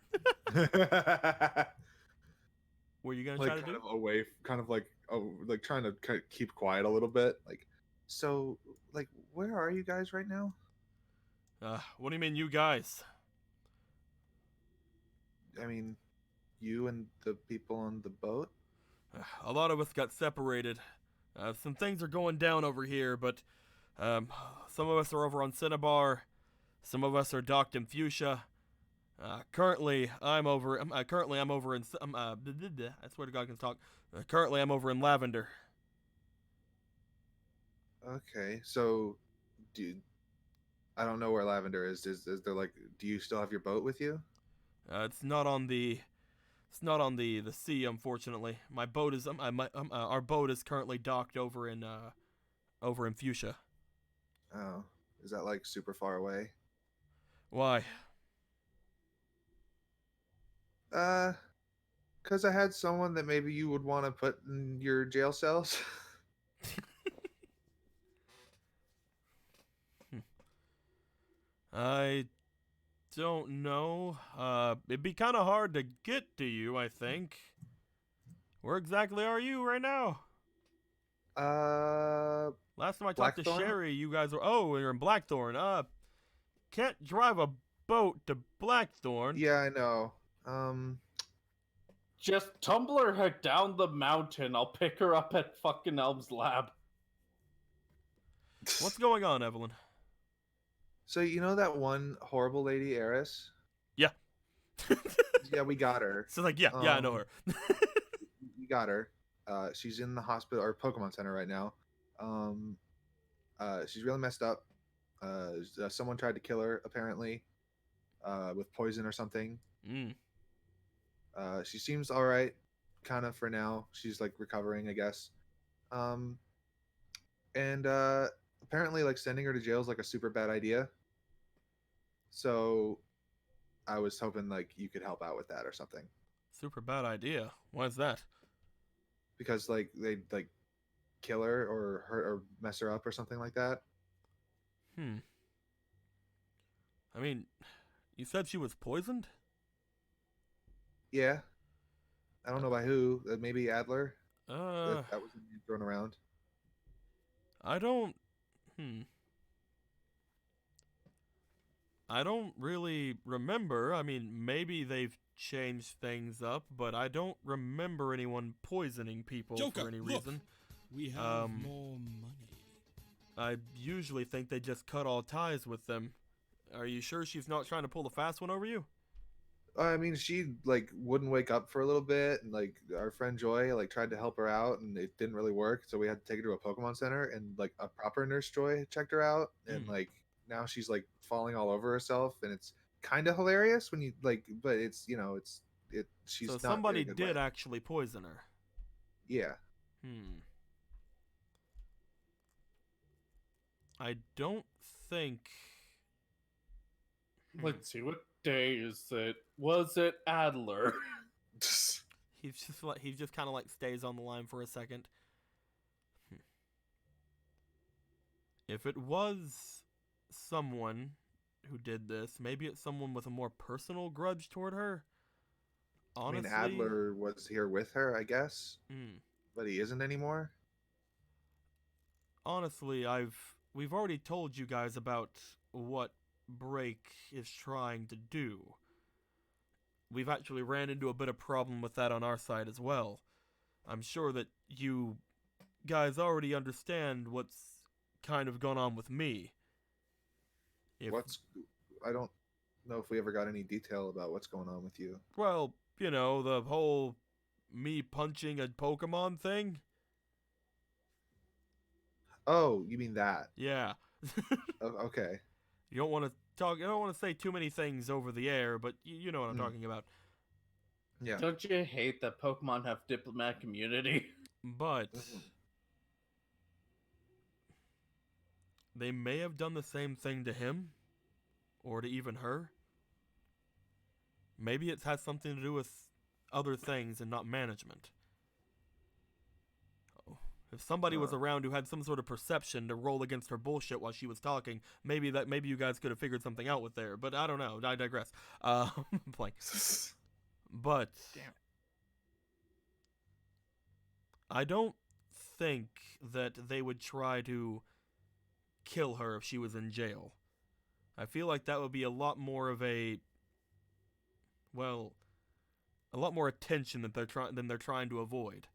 What are you gonna like try to kind do? of away, kind of like like trying to kind of keep quiet a little bit. Like, so like, where are you guys right now? What do you mean, you guys? I mean, you and the people on the boat. A lot of us got separated. Some things are going down over here, but some of us are over on Cinnabar. Some of us are docked in Fuchsia. Currently, I'm over in. I swear to God, I can talk. Currently, I'm over in Lavender. Okay, so, I don't know where Lavender is. Is there like? Do you still have your boat with you? It's not on the sea, unfortunately. My boat is our boat is currently docked over in Fuchsia. Oh, is that like super far away? Why? Because I had someone that maybe you would want to put in your jail cells. I don't know. It'd be kind of hard to get to you, I think. Where exactly are you right now? Last time I talked to Blackthorn? Sherry, you guys were you're in Blackthorn. Can't drive a boat to Blackthorn. Yeah, I know. Just tumble her head down the mountain. I'll pick her up at fucking Elm's lab. What's going on, Evelyn? So you know that one horrible lady, Eris? Yeah. Yeah, we got her. So like, yeah, I know her. We got her. She's in the hospital or Pokemon Center right now. She's really messed up. Someone tried to kill her apparently, with poison or something. Mm. She seems all right, kind of for now. She's like recovering, I guess. And apparently, like sending her to jail is like a super bad idea. So, I was hoping like you could help out with that or something. Super bad idea. Why is that? Because like they'd like kill her or hurt or mess her up or something like that. I mean, you said she was poisoned? Yeah. I don't know by who. Maybe Adler. That was thrown around. I don't. I don't really remember. I mean, maybe they've changed things up, but I don't remember anyone poisoning people for any reason. We have more money. I usually think they just cut all ties with them. Are you sure she's not trying to pull the fast one over you? I mean, she like wouldn't wake up for a little bit, and like our friend Joy like tried to help her out, and it didn't really work. So we had to take her to a Pokemon Center, and like a proper nurse Joy checked her out, and like now she's like falling all over herself, and it's kind of hilarious when you like, but it's she's so not somebody very good did way. actually poison her. Yeah. I don't think. Let's see, what day is it? Was it Adler? He just kind of like stays on the line for a second. If it was someone who did this, maybe it's someone with a more personal grudge toward her. Honestly, I mean, Adler was here with her, I guess, but he isn't anymore. Honestly, we've already told you guys about what Break is trying to do. We've actually ran into a bit of problem with that on our side as well. I'm sure that you guys already understand what's kind of gone on with me. I don't know if we ever got any detail about what's going on with you. Well, you know, the whole me punching a Pokemon thing. Oh, you mean that? Yeah. Okay. You don't want to talk. I don't want to say too many things over the air, but you know what I'm talking about. Yeah. Don't you hate that Pokemon have diplomatic immunity? But they may have done the same thing to him, or to even her. Maybe it has something to do with other things and not management. If somebody was around who had some sort of perception to roll against her bullshit while she was talking, maybe you guys could have figured something out with there. But I don't know. I digress. Blank. But Damn. I don't think that they would try to kill her if she was in jail. I feel like that would be a lot more of a lot more attention that they're trying to avoid.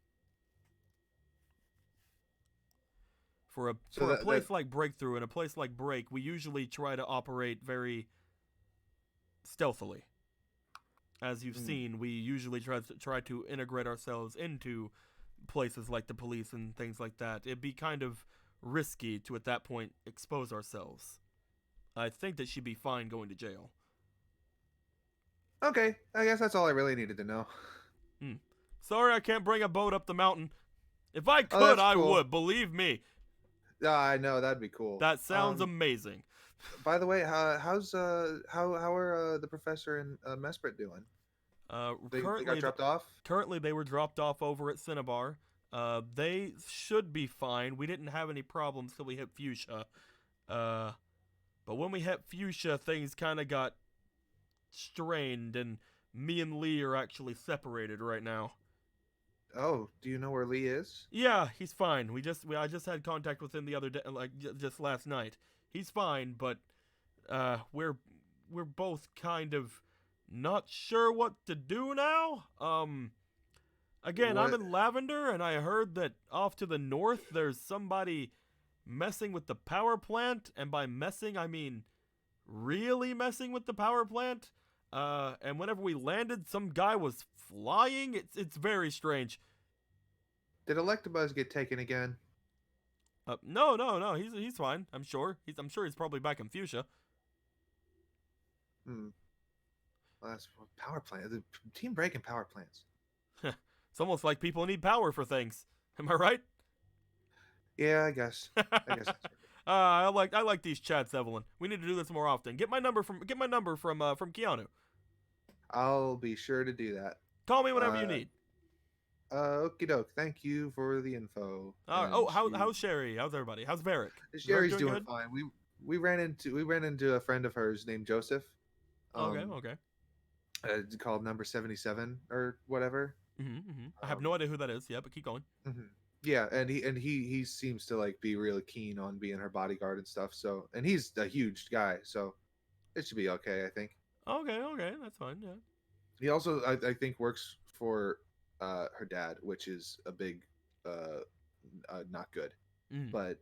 For a place like Breakthrough and a place like Break, we usually try to operate very stealthily. As you've seen, we usually try to integrate ourselves into places like the police and things like that. It'd be kind of risky to, at that point, expose ourselves. I think that she'd be fine going to jail. Okay, I guess that's all I really needed to know. Sorry I can't bring a boat up the mountain. If I could, I cool. would, believe me. I know, that'd be cool. That sounds amazing. By the way, how are the professor and Mesprit doing? They got dropped off? Currently, they were dropped off over at Cinnabar. They should be fine. We didn't have any problems till we hit Fuchsia. But when we hit Fuchsia, things kind of got strained, and me and Lee are actually separated right now. Oh, do you know where Lee is? Yeah, he's fine. I just had contact with him the other day, like just last night. He's fine, but we're both kind of not sure what to do now. Again, I'm What? in Lavender, and I heard that off to the north there's somebody messing with the power plant, and by messing I mean really messing with the power plant. And whenever we landed, some guy was flying. It's very strange. Did Electabuzz get taken again? No, he's fine. I'm sure he's probably back in Fuchsia. Well, that's power plant. The team breaking power plants. It's almost like people need power for things. Am I right? Yeah, I guess. That's right. I like these chats, Evelyn. We need to do this more often. Get my number from Keanu. I'll be sure to do that. Call me whenever you need. Okie doke. Thank you for the info. How's Sherry? How's everybody? How's Varric? Sherry's Doing doing good? fine. We ran into a friend of hers named Joseph. Okay. Called number 77 or whatever. I have no idea who that is. Yeah, but keep going. Yeah, and he seems to like be really keen on being her bodyguard and stuff. So, and he's a huge guy, so it should be okay, I think. Okay, that's fine. Yeah. He also, I think, works for her dad, which is a big, not good. But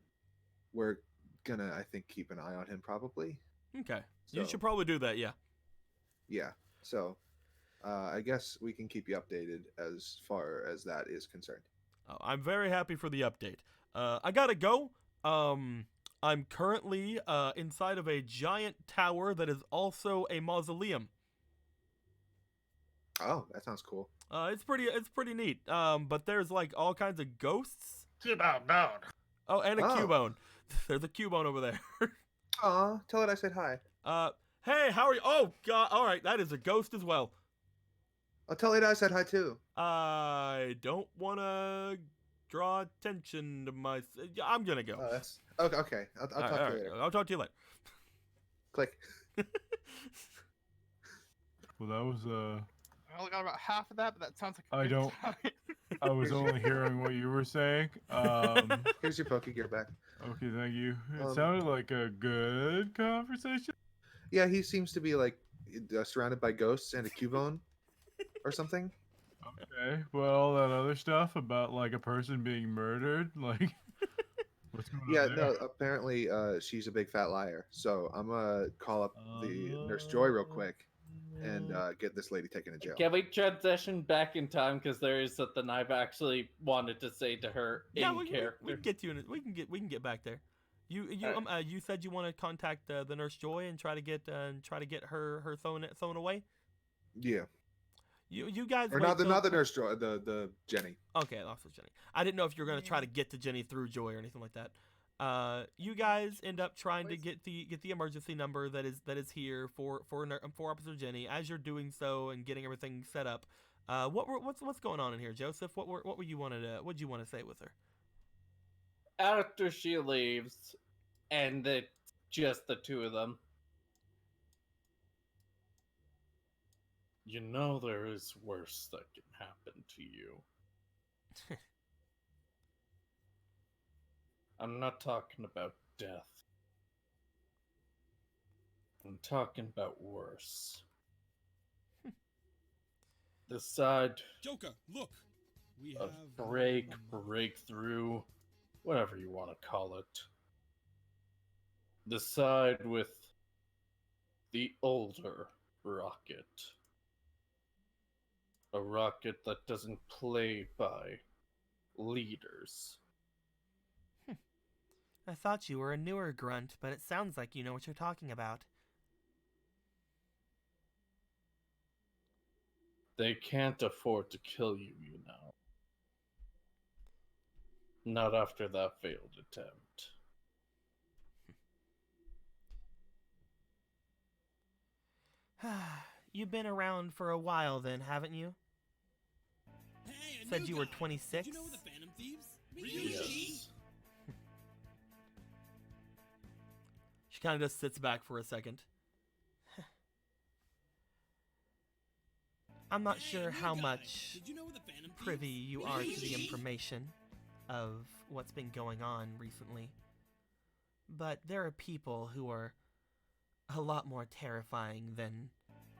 we're gonna, I think, keep an eye on him probably. Okay. So, You should probably do that. Yeah. Yeah. So, I guess we can keep you updated as far as that is concerned. I'm very happy for the update. I gotta go. I'm currently inside of a giant tower that is also a mausoleum. Oh, that sounds cool. It's pretty neat. But there's like all kinds of ghosts. Cubone down. Oh, and a Oh. Cubone. There's a Cubone over there. Aw, tell it I said hi. Hey, how are you? Oh God! All right, that is a ghost as well. I'll tell it I said hi too. I don't want to draw attention to my. I'm gonna go. Oh, that's okay. I'll talk to you later. I'll talk to you later. Click. Well, that was I only got about half of that, but that sounds like. I good don't- time. I was only hearing what you were saying. Here's your Pokegear back. Okay, thank you. It Um, sounded like a good conversation. Yeah, he seems to be like surrounded by ghosts and a Cubone or something. Okay, well, that other stuff about like a person being murdered, like what's going Yeah, on there? no, apparently she's a big fat liar. So I'm gonna call up the Nurse Joy real quick and get this lady taken to jail. Can we transition back in time because there is something I've actually wanted to say to her Yeah, in we character. can get you in. We can get back there. You said you want to contact the Nurse Joy and try to get her thrown away. Yeah, You guys or wait not the till- Nurse Joy, the Jenny. Okay, also Jenny. I didn't know if you were gonna try to get to Jenny through Joy or anything like that. You guys end up trying to get the emergency number that is here for Officer Jenny. As you're doing so and getting everything set up, what's going on in here, Joseph? What were you wanted what'd you want to say with her? After she leaves, and it's just the two of them. You know there is worse that can happen to you. I'm not talking about death. I'm talking about worse. The side Joker, look. We of have breakthrough, whatever you want to call it. The side with the older rocket. A rocket that doesn't play by leaders. I thought you were a newer grunt, but it sounds like you know what you're talking about. They can't afford to kill you, you know. Not after that failed attempt. You've been around for a while then, haven't you? Hey, a Said new you were guy. 26? Did you know the Phantom Thieves? Yes. She kind of just sits back for a second. I'm not Hey, sure new how guy. much Did you know the Phantom privy Thieves? you are to the information of what's been going on recently. But there are people who are a lot more terrifying than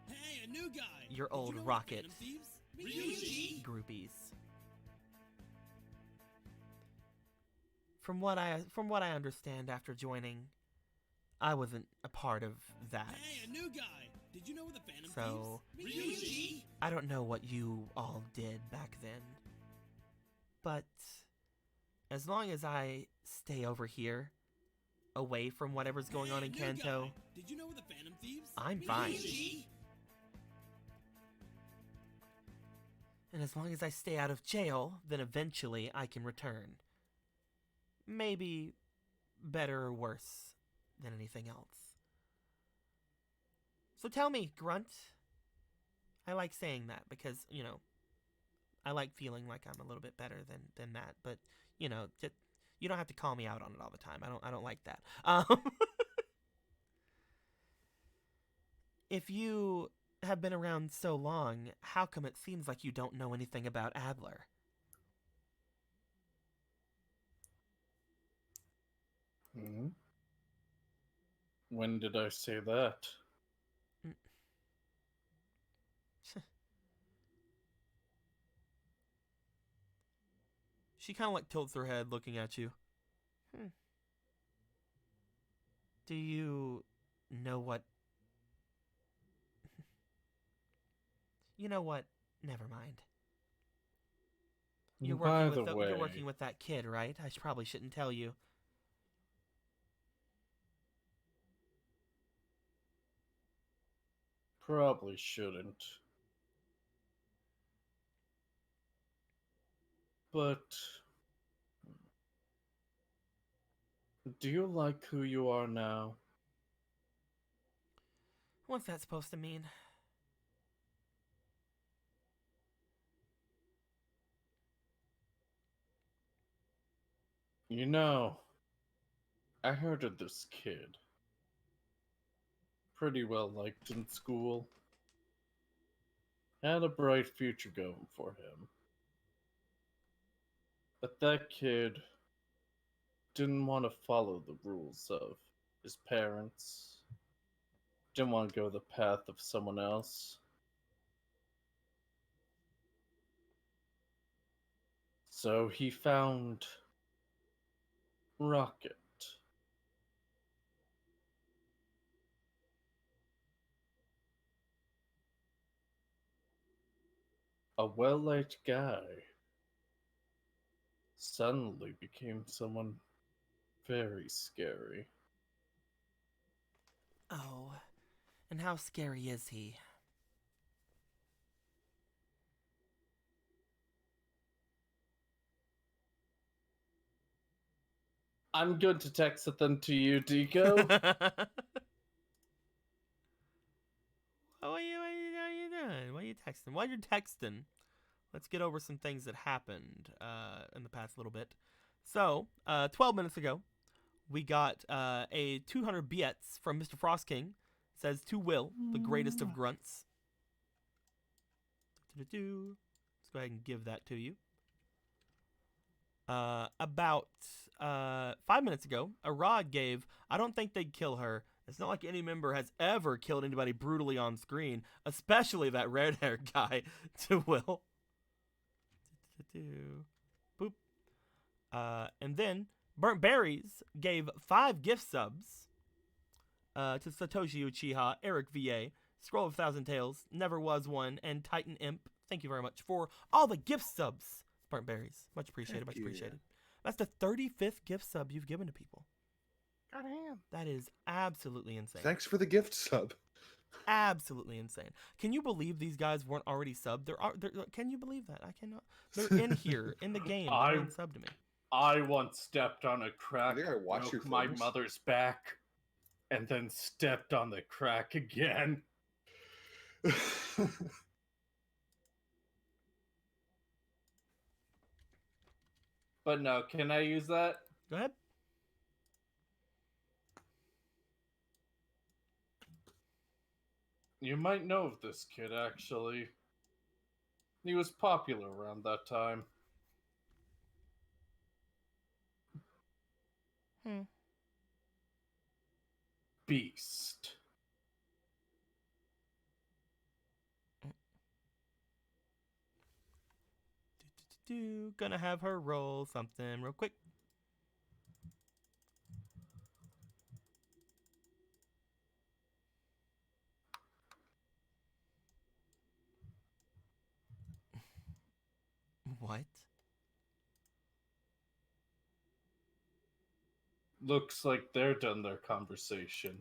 Hey, a new guy. your Did you old know the rocket Phantom Thieves? Ryuji. groupies. From what I understand after joining, I wasn't a part of that. Hey, a new guy. Did you know the Phantom So- Thieves? Ryuji. I don't know what you all did back then. But as long as I stay over here, away from whatever's going on in Hey, a new Kanto, guy. Did you know the Phantom Thieves? I'm fine. Ryuji. and as long as I stay out of jail, then eventually I can return. Maybe better or worse than anything else. So tell me, Grunt. I like saying that because, you know, I like feeling like I'm a little bit better than that, but you know, you don't have to call me out on it all the time. I don't like that. If you have been around so long, how come it seems like you don't know anything about Adler? Hmm? When did I say that? She kind of like tilts her head looking at you. Do you know what... You know what? Never mind. You're By working the with way, you're working with that kid, right? I probably shouldn't tell you. probably shouldn't. But do you like who you are now? What's that supposed to mean? You know, I heard of this kid. Pretty well liked in school. Had a bright future going for him. But that kid didn't want to follow the rules of his parents. Didn't want to go the path of someone else. So he found Rocket. A well-liked guy suddenly became someone very scary. Oh, and how scary is he? I'm going to text it then to you, Deco. What are you doing? What are you texting? While you're texting, let's get over some things that happened in the past little bit. So, 12 minutes ago, we got a 200 bits from Mr. Frost King. Says to Will, the greatest of grunts. Let's go ahead and give that to you. About 5 minutes ago, Arad gave, I don't think they'd kill her. It's not like any member has ever killed anybody brutally on screen, especially that red-haired guy, to Will. Boop. And then Burnt Berries gave 5 gift subs to Satoshi Uchiha, Eric VA, Scroll of Thousand Tales, Never Was One, and Titan Imp. Thank you very much for all the gift subs, Burnt Berries. Much appreciated, much appreciated. That's the 35th gift sub you've given to people. Goddamn. That is absolutely insane. Thanks for the gift sub. Absolutely insane. Can you believe these guys weren't already subbed? Can you believe that? I cannot. They're in here, in the game. They're being subbed to me. I once stepped on a crack, I think I watched your broke my films. mother's back, and then stepped on the crack again. But no, can I use that? Go ahead. You might know of this kid, actually. He was popular around that time. Beast. Gonna have her roll something real quick. What? Looks like they're done their conversation.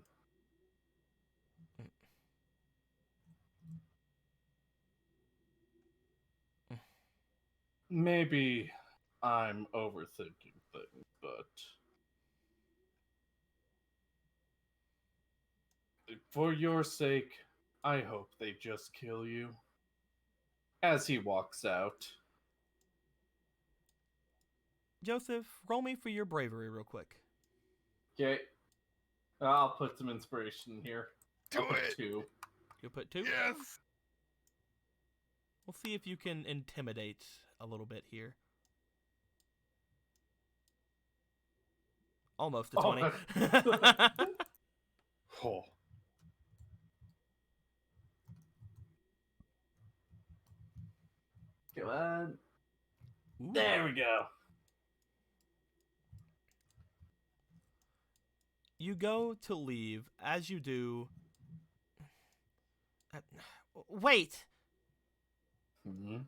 Maybe I'm overthinking things, but for your sake, I hope they just kill you. As he walks out. Joseph, roll me for your bravery real quick. Okay. I'll put some inspiration in here. Do I'll put it. 2. You'll put 2? Yes. We'll see if you can intimidate a little bit here. Almost a 20. Oh. Come on. Ooh. There we go. You go to leave. As you do... Wait. Mm-hmm.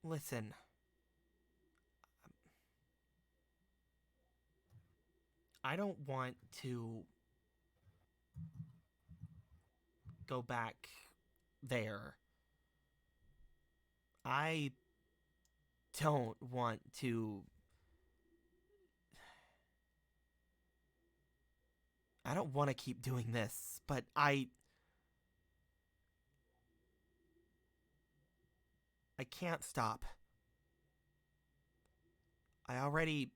Listen. I don't want to go back there. I don't want to... I don't want to keep doing this, but I can't stop. I already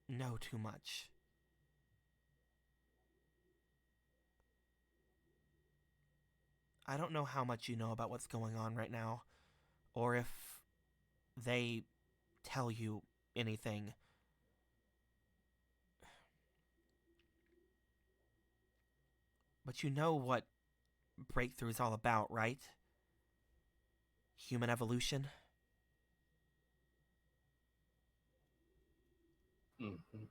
know too much. I don't know how much you know about what's going on right now, or if they tell you anything. But you know what Breakthrough is all about, right? Human evolution. Mm-hmm.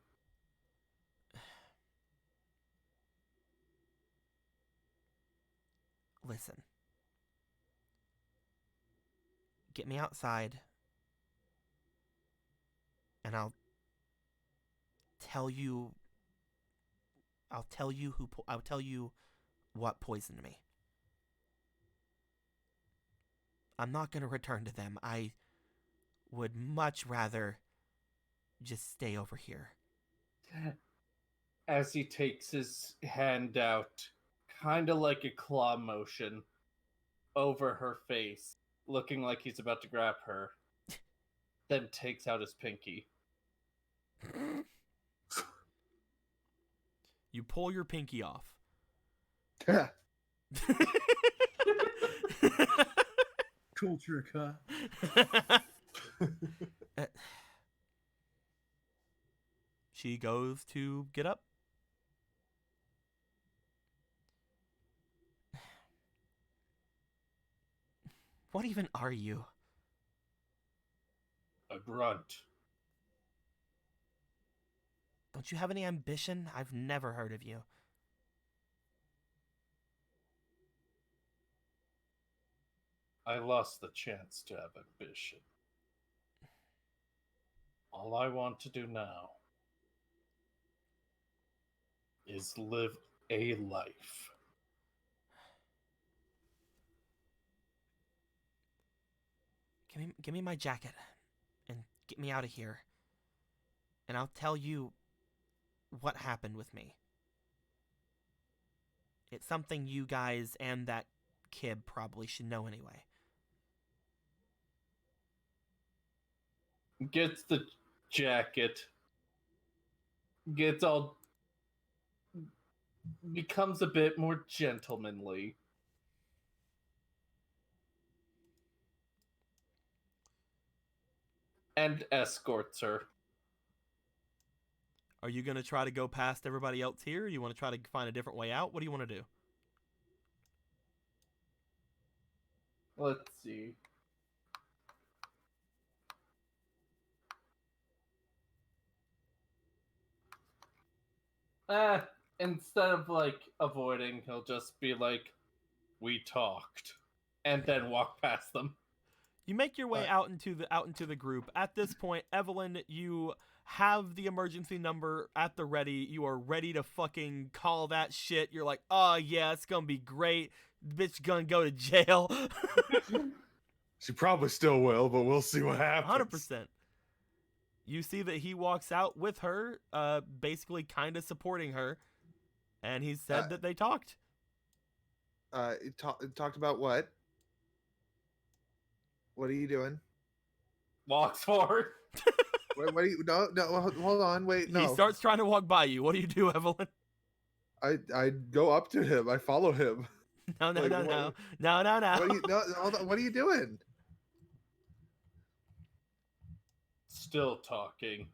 Listen. Get me outside, and I'll tell you what poisoned me. I'm not going to return to them. I would much rather just stay over here. As he takes his hand out, kind of like a claw motion, over her face, looking like he's about to grab her, then takes out his pinky. You pull your pinky off. Cool trick, huh? She goes to get up. What even are you? A grunt. Don't you have any ambition? I've never heard of you. I lost the chance to have ambition. All I want to do now is live a life. Give me my jacket and get me out of here. And I'll tell you what happened with me. It's something you guys and that kid probably should know anyway. Gets the jacket gets all becomes a bit more gentlemanly. And escorts her. Are you gonna try to go past everybody else here? Or you want to try to find a different way out? What do you want to do? Let's see. Instead of like avoiding, he'll just be like, "We talked," and then walk past them. You make your way out into the group. At this point, Evelyn, you have the emergency number at the ready. You are ready to fucking call that shit. You're like, oh yeah, it's gonna be great. Bitch gonna go to jail. She probably still will, but we'll see what happens. 100%. You see that he walks out with her, basically kind of supporting her, and he said that they talked. Talked about what? What are you doing? Walks forward. What are you? No, hold on, wait, no. He starts trying to walk by you. What do you do, Evelyn? I go up to him. I follow him. No. What are you, no, hold on, what are you doing? Still talking.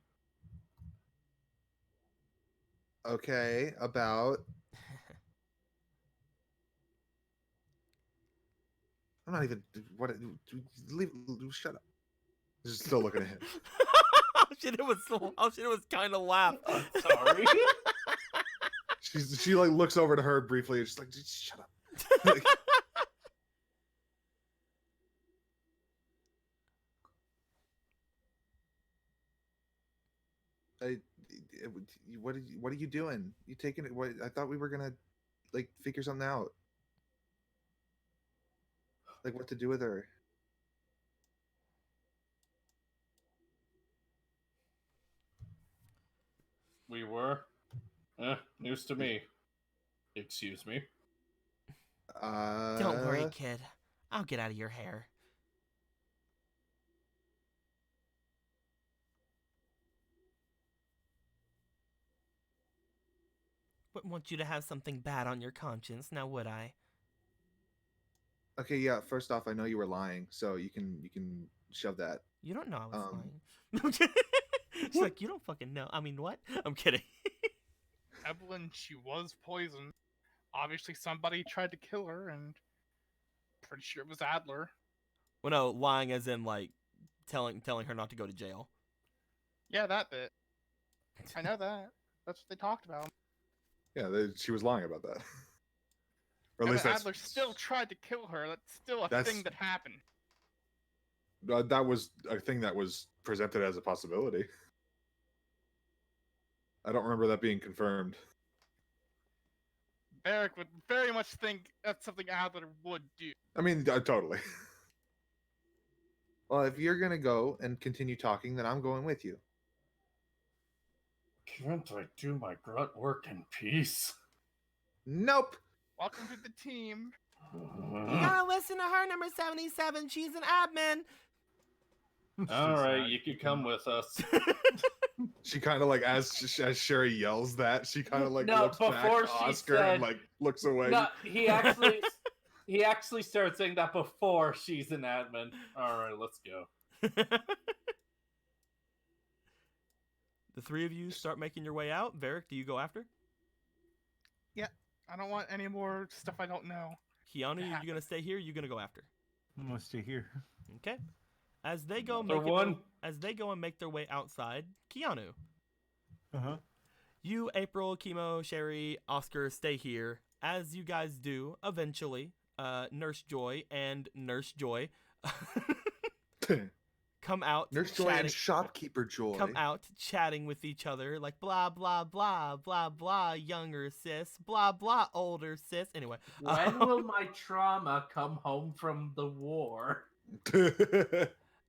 Okay, about. I'm not even. What? Leave. Shut up. Just still looking at him. Oh shit! It was kind of laugh. Sorry. She like looks over to her briefly and she's like, just shut up. Like, what are you doing? You taking it? What? I thought we were gonna like figure something out. Like what to do with her. We were? News to me. Excuse me. Don't worry, kid. I'll get out of your hair. Wouldn't want you to have something bad on your conscience, now would I? Okay, yeah. First off, I know you were lying, so you can shove that. You don't know I was lying. She's like, you don't fucking know. I mean, what? I'm kidding. Evelyn, she was poisoned. Obviously, somebody tried to kill her, and pretty sure it was Adler. Well, no, lying as in like telling her not to go to jail. Yeah, that bit. I know that. That's what they talked about. Yeah, she was lying about that. Or at Yeah, least but that's, Adler still tried to kill her. That's still a That's- thing that happened. that was a thing that was presented as a possibility. I don't remember that being confirmed. Eric would very much think that's something Adler would do. I mean, totally. Well, if you're gonna go and continue talking, then I'm going with you. Can't I do my grunt work in peace? Nope. Welcome to the team. You gotta listen to her, number 77. She's an admin. All right, you can come with us. She kind of like as Sherry yells that, she kind of like No, looks back before to she Oscar said- and like looks away. No, he actually started saying that before she's an admin. All right, let's go. The three of you start making your way out. Varric, do you go after? I don't want any more stuff I don't know. Keanu, are you gonna stay here? Or are you gonna go after? I'm gonna stay here. Okay. As they go and make their way outside, Keanu, Uh-huh. you, April, Chemo, Sherry, Oscar stay here. As you guys do, eventually, Nurse Joy and Nurse Joy come out. Nurse Joy and Shopkeeper Joy come out chatting with each other like blah blah blah blah blah, younger sis, blah blah, older sis. Anyway, When will my trauma come home from the war?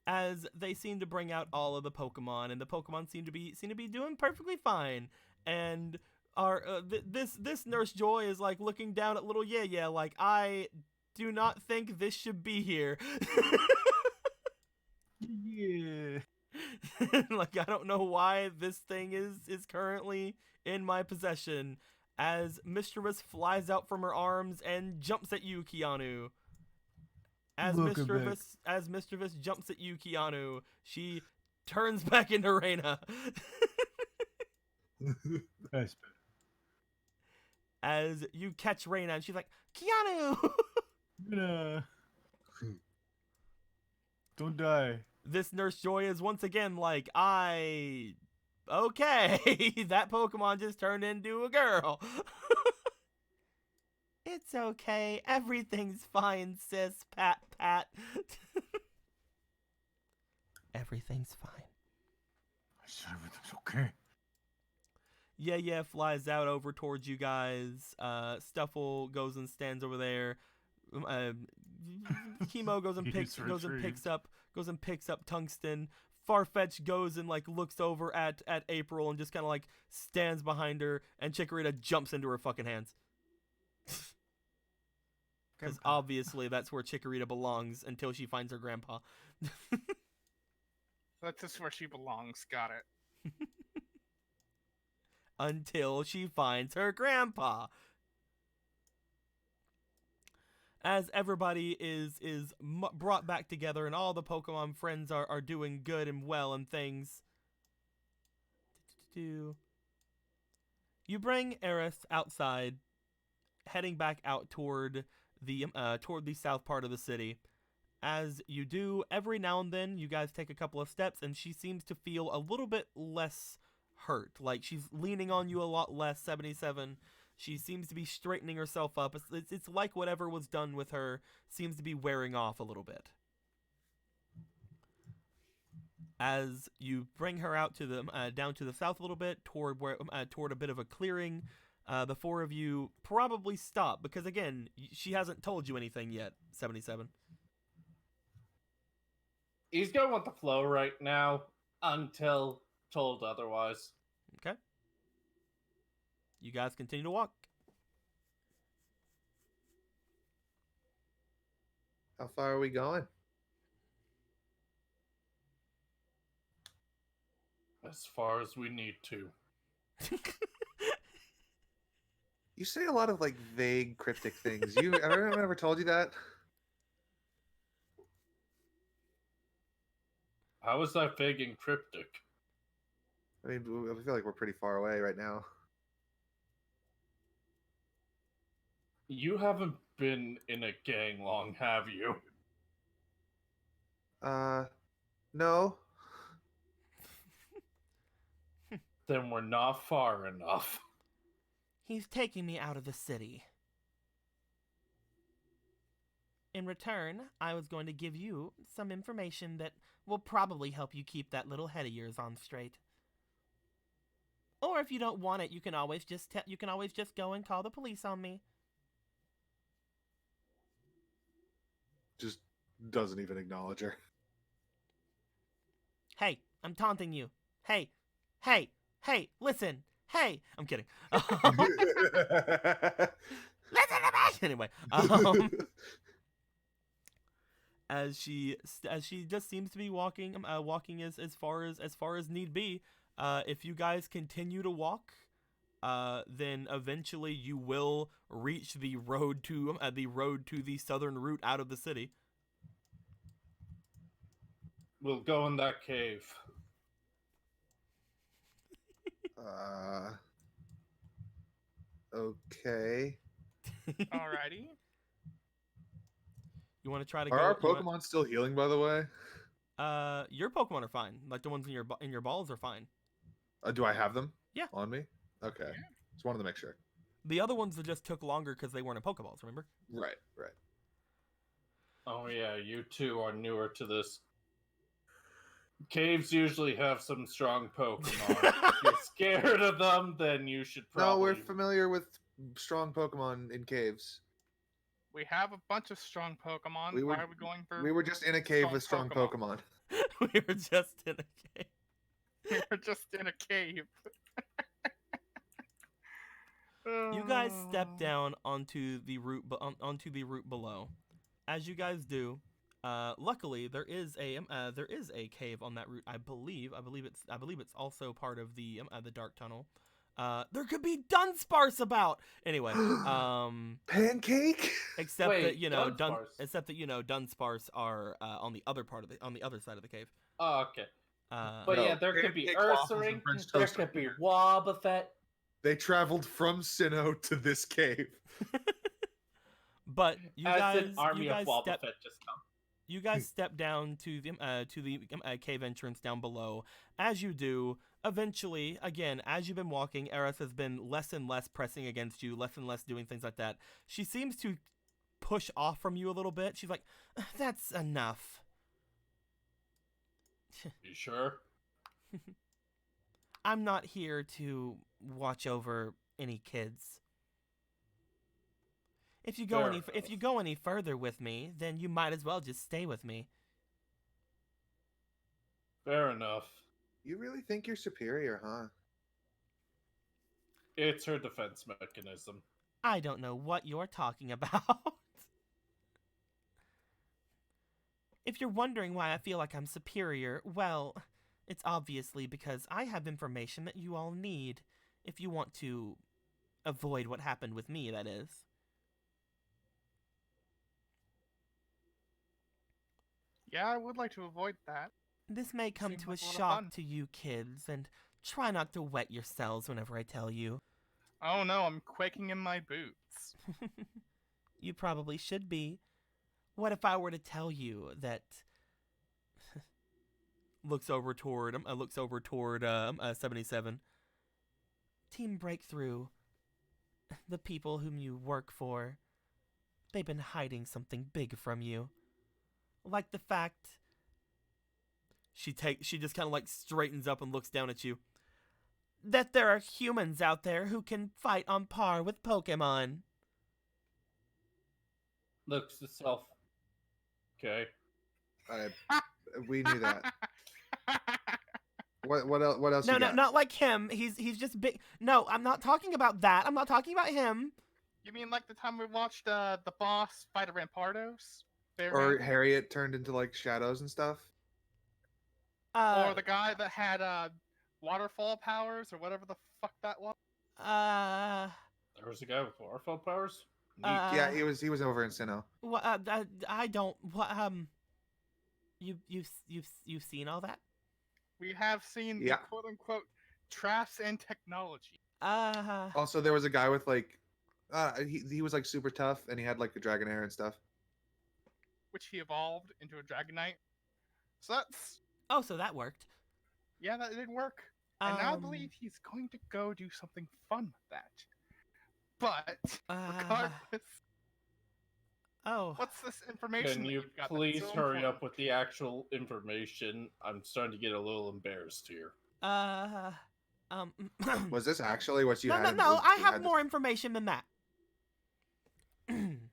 as they seem to bring out all of the Pokemon, and the Pokemon seem to be doing perfectly fine. And our this Nurse Joy is like looking down at little yeah like, I do not think this should be here. Yeah. Like, I don't know why this thing is currently in my possession. As Mischievous flies out from her arms and jumps at you, Keanu. As Look at that. Mischievous jumps at you, Keanu, she turns back into Reina. That's better. As you catch Reina, and she's like, Keanu! Don't die. This Nurse Joy is once again like, okay, that Pokemon just turned into a girl. It's okay, everything's fine, sis, pat, pat. Everything's fine. I said everything's okay. Yeah, flies out over towards you guys. Stuffle goes and stands over there. Chemo goes and picks up Tungsten. Farfetch goes and like looks over at April and just kind of like stands behind her, and Chikorita jumps into her fucking hands. Because obviously that's where Chikorita belongs until she finds her grandpa. That's just where she belongs. Got it. Until she finds her grandpa. As everybody is brought back together and all the Pokemon friends are doing good and well and things. You bring Aerith outside, heading back out toward the south part of the city. As you do, every now and then you guys take a couple of steps and she seems to feel a little bit less hurt. Like she's leaning on you a lot less, 77. She seems to be straightening herself up. It's like whatever was done with her seems to be wearing off a little bit. As you bring her out to the down to the south a little bit toward a bit of a clearing, the four of you probably stop because again she hasn't told you anything yet. 77. He's going with the flow right now until told otherwise. Okay. You guys continue to walk. How far are we going? As far as we need to. You say a lot of like vague, cryptic things. Have I ever told you that? How is that vague and cryptic? I mean, I feel like we're pretty far away right now. You haven't been in a gang long, have you? No. Then we're not far enough. He's taking me out of the city. In return, I was going to give you some information that will probably help you keep that little head of yours on straight. Or if you don't want it, you can always just go and call the police on me. Just doesn't even acknowledge her. Hey, I'm taunting you. Hey, listen. Hey, I'm kidding. Listen to me. Anyway, as she just seems to be walking as far as need be. If you guys continue to walk, then eventually you will reach the road to the southern route out of the city. We'll go in that cave. Okay. Alrighty. You want to try to Are go? our Pokemon still healing, by the way? Your Pokemon are fine. Like the ones in your balls are fine. Do I have them? Yeah. On me? Okay. Yeah. Just wanted to make sure. The other ones that just took longer because they weren't in Pokeballs. Remember? Right. Oh yeah, you two are newer to this. Caves usually have some strong Pokemon. If you're scared of them, then you should probably... No, we're familiar with strong Pokemon in caves. We have a bunch of strong Pokemon. Why are we going for... We were just in a cave with strong Pokemon. We were just in a cave. We were just in a cave. You guys step down onto the route below. As you guys do, Luckily, there is a cave on that route. I believe it's also part of the dark tunnel. There could be Dunsparce about. Anyway, Pancake. except Wait, that Dunsparce? Dunsparce are on the other side of the cave. Oh, okay. But No, yeah, there could be pancake waffles and Ursaring, French there toast could be are Wobbuffet. They traveled from Sinnoh to this cave. But you As guys, an army of Wobbuffet just come. you guys step down to the cave entrance down below. As you do, eventually, again, as you've been walking, Eris has been less and less pressing against you, less and less doing things like that. She seems to push off from you a little bit. She's like, "That's enough." You sure? I'm not here to watch over any kids. If you go any further with me, then you might as well just stay with me. Fair enough. You really think you're superior, huh? It's her defense mechanism. I don't know what you're talking about. If you're wondering why I feel like I'm superior, well, it's obviously because I have information that you all need. If you want to avoid what happened with me, that is. Yeah, I would like to avoid that. This may come Seems to like a a lot of shock fun. to you kids, and try not to wet yourselves whenever I tell you. Oh no, I'm quaking in my boots. You probably should be. What if I were to tell you that... looks over toward 77. Team Breakthrough, the people whom you work for, they've been hiding something big from you. Like the fact... She just kind of like straightens up and looks down at you. That there are humans out there who can fight on par with Pokemon. Looks itself. Okay. We knew that. What else? What else? No, you got? not like him. He's just big. No, I'm not talking about that. I'm not talking about him. You mean like the time we watched the boss fight a Rampardos? Or Harriet turned into like shadows and stuff. Or the guy that had waterfall powers or whatever the fuck that was. There was a guy with waterfall powers. Yeah, he was over in Sinnoh. What? I don't. What? You've seen all that? We have seen the Yeah. quote unquote traps and technology. Also, there was a guy with like, he was like super tough and he had like the dragon hair and stuff. Which he evolved into a Dragonite. So that's Oh, so that worked. yeah, that did work. And now I believe he's going to go do something fun with that. But regardless, Oh. what's this information? Can that you you've got that's please so hurry important? up with the actual information? I'm starting to get a little embarrassed here. Was this actually what you no, had? no, I you have had more information than that.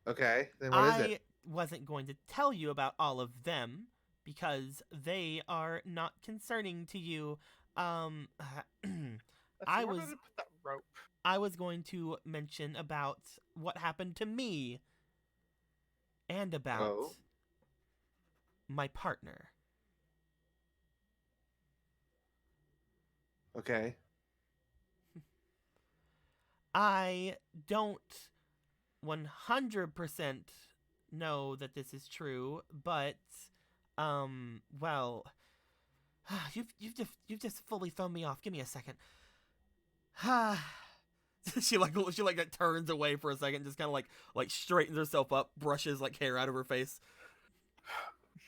Okay, then what is I it? wasn't going to tell you about all of them because they are not concerning to you. Let's order to put that rope. I was going to mention about what happened to me and about my partner. Okay. I don't 100% know that this is true, but well, you've just fully thrown me off. Give me a second. she like turns away for a second, just kind of like straightens herself up, brushes like hair out of her face.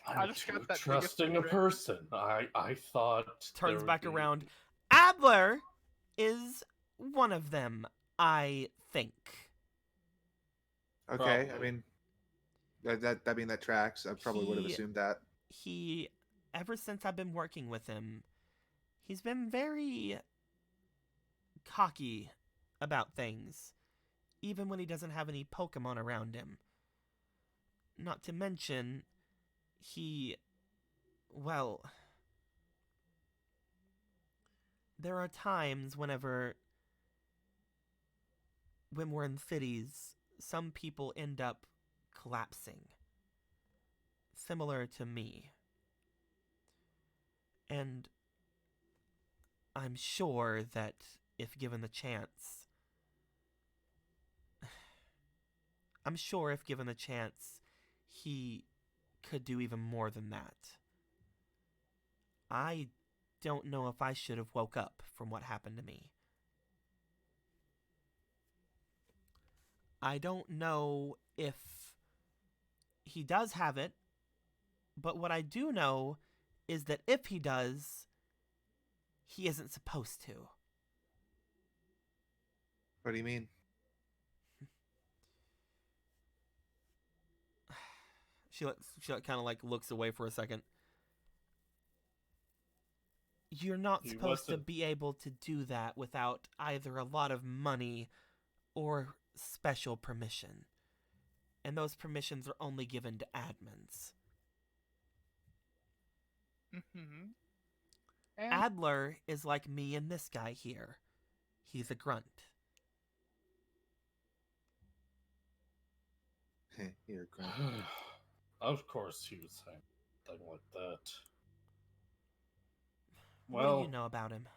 I'm just too got that trusting a biggest person. I thought there Turns would back be- around. Adler is one of them, I think. Okay. I Probably. mean, that tracks. I probably would have He- assumed that. He, ever since I've been working with him, he's been very cocky about things, even when he doesn't have any Pokemon around him. Not to mention, well, there are times when we're in cities, some people end up collapsing. similar to me. And I'm sure that if given the chance, he could do even more than that. I don't know if I should have woke up from what happened to me. I don't know if he does have it, but what I do know is that if he does, he isn't supposed to. What do you mean? She kind of like looks away for a second. You're not He supposed to wasn't- be able to do that without either a lot of money or special permission. And those permissions are only given to admins. Mm-hmm. And Adler is like me and this guy here. He's a grunt. You're a grunt. Of course he was saying something like that. What do Well, you know about him?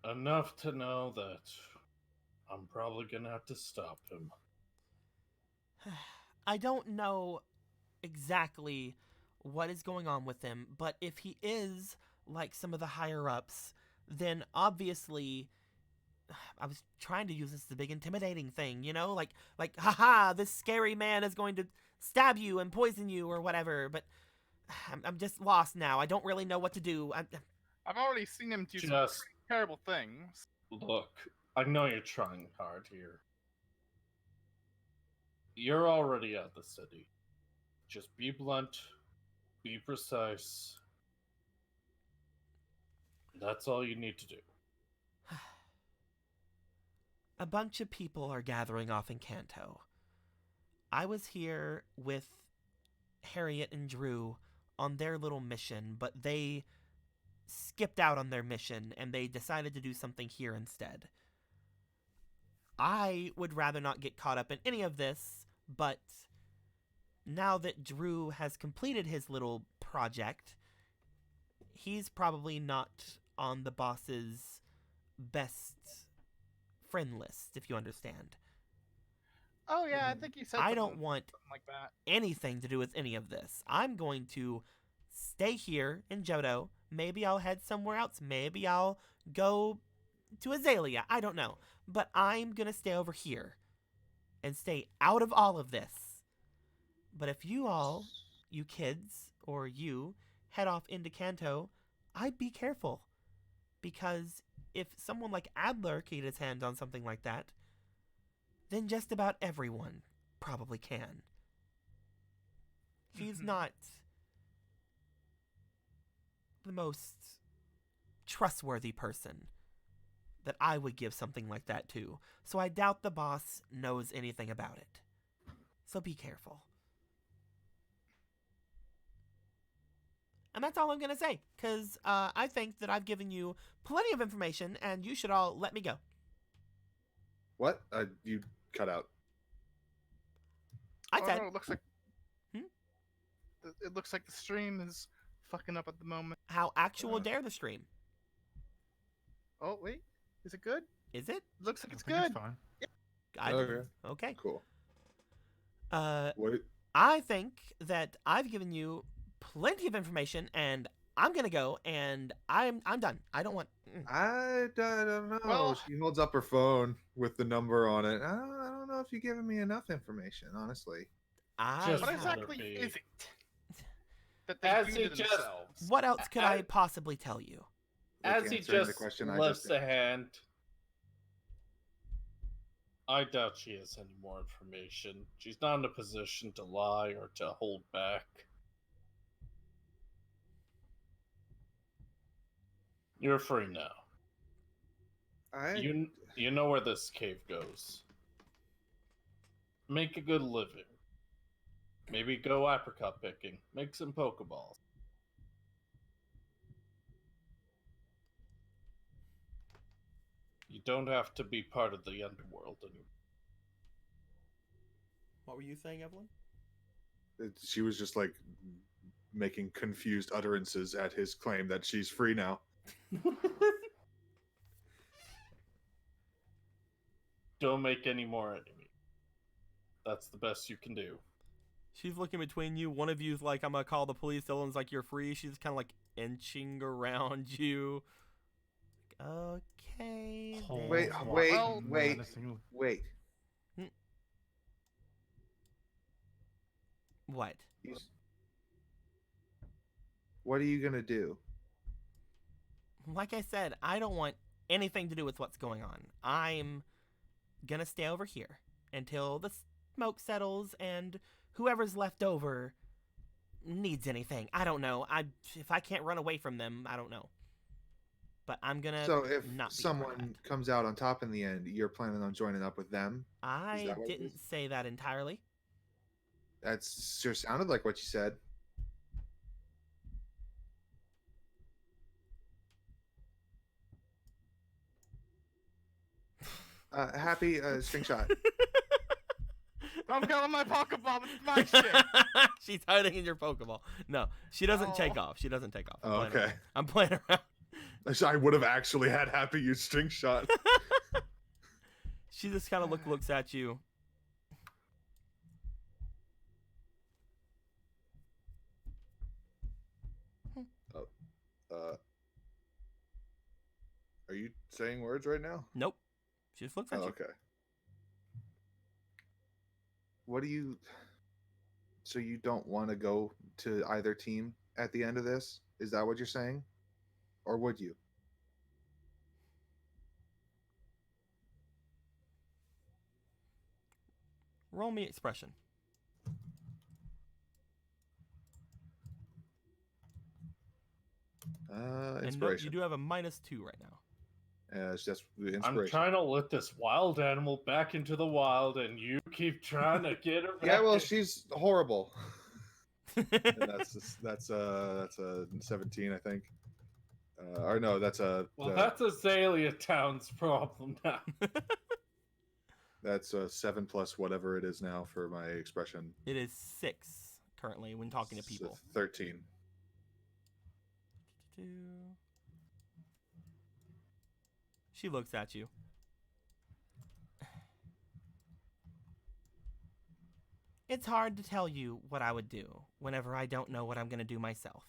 enough to know that I'm probably gonna have to stop him. I don't know exactly what is going on with him, but if he is like some of the higher ups, then obviously I was trying to use this as a big intimidating thing, you know? Like haha, this scary man is going to stab you and poison you or whatever, but I'm just lost now. I don't really know what to do. I've already seen him do some Just pretty terrible things. look, I know you're trying hard here. You're already at the city. Just be blunt, be precise. That's all you need to do. A bunch of people are gathering off in Kanto. I was here with Harriet and Drew on their little mission, but they skipped out on their mission and they decided to do something here instead. I would rather not get caught up in any of this, but now that Drew has completed his little project, he's probably not on the boss's best friend list, if you understand. Oh yeah, I think you said I something, don't want something like that. anything to do with any of this. I'm going to stay here in Johto. Maybe I'll head somewhere else. Maybe I'll go to Azalea. I don't know. But I'm going to stay over here and stay out of all of this. But if you all, you kids, or you, head off into Kanto, I'd be careful. Because if someone like Adler can get his hands on something like that, then just about everyone probably can. He's not the most trustworthy person that I would give something like that to, so I doubt the boss knows anything about it. So be careful. And that's all I'm going to say, because I think that I've given you plenty of information, and you should all let me go. What? You cut out. I Oh, said, no, it looks like Hmm? it looks like the stream is fucking up at the moment. how actual dare the stream. Oh wait, is it good? Is it? Looks like it's I think good. fine. Okay. Cool. I What? think that I've given you plenty of information, and I'm gonna go, and I'm done. I don't want. I don't know. Well- She holds up her phone with the number on it. I don't know if you've given me enough information, honestly. I. Just What have- exactly be- is it that they As do he to just- themselves? What else could I I- possibly tell you? Like As he answering the just question I lifts just a asked. hand, I doubt she has any more information. She's not in a position to lie or to hold back. You're free now. You know where this cave goes. Make a good living. Maybe go apricot picking. Make some Pokeballs. You don't have to be part of the underworld anymore. What were you saying, Evelyn? She was just like making confused utterances at his claim that she's free now. Don't make any more enemies. That's the best you can do. She's looking between you. One of you's like, I'm gonna call the police. The other one's like, you're free. She's kind of like inching around you. Okay. then. Wait, Well- wait. What? What are you gonna do? Like I said, I don't want anything to do with what's going on. I'm gonna stay over here until the smoke settles and whoever's left over needs anything. I don't know. If I can't run away from them, I don't know. But I'm gonna So if not be someone around. comes out on top in the end, you're planning on joining up with them? I that what it didn't is? say that entirely. That sure sounded like what you said. Happy string shot. I'm killing my Pokeball. It's my shit. She's hiding in your Pokeball. No, she doesn't Oh. take off. She doesn't take off. Oh, I'm playing okay. around. I'm playing around. I would have actually had Happy use string shot. She just kind of looks at you. Are you saying words right now? Nope. She just looks at Oh, you. okay. What do you? So you don't want to go to either team at the end of this? Is that what you're saying, or would you? Roll me expression. And note, Inspiration. you do have a -2 right now. Yeah, it's just the I'm inspiration. trying to let this wild animal back into the wild, and you keep trying to get her back. Yeah, well, in. she's horrible. And that's a 17, I think. Or no, that's a Well, that's Azalea Town's problem now. that's a 7 plus whatever it is now for my expression. It is 6 currently when talking to people. 13. She looks at you. It's hard to tell you what I would do whenever I don't know what I'm going to do myself.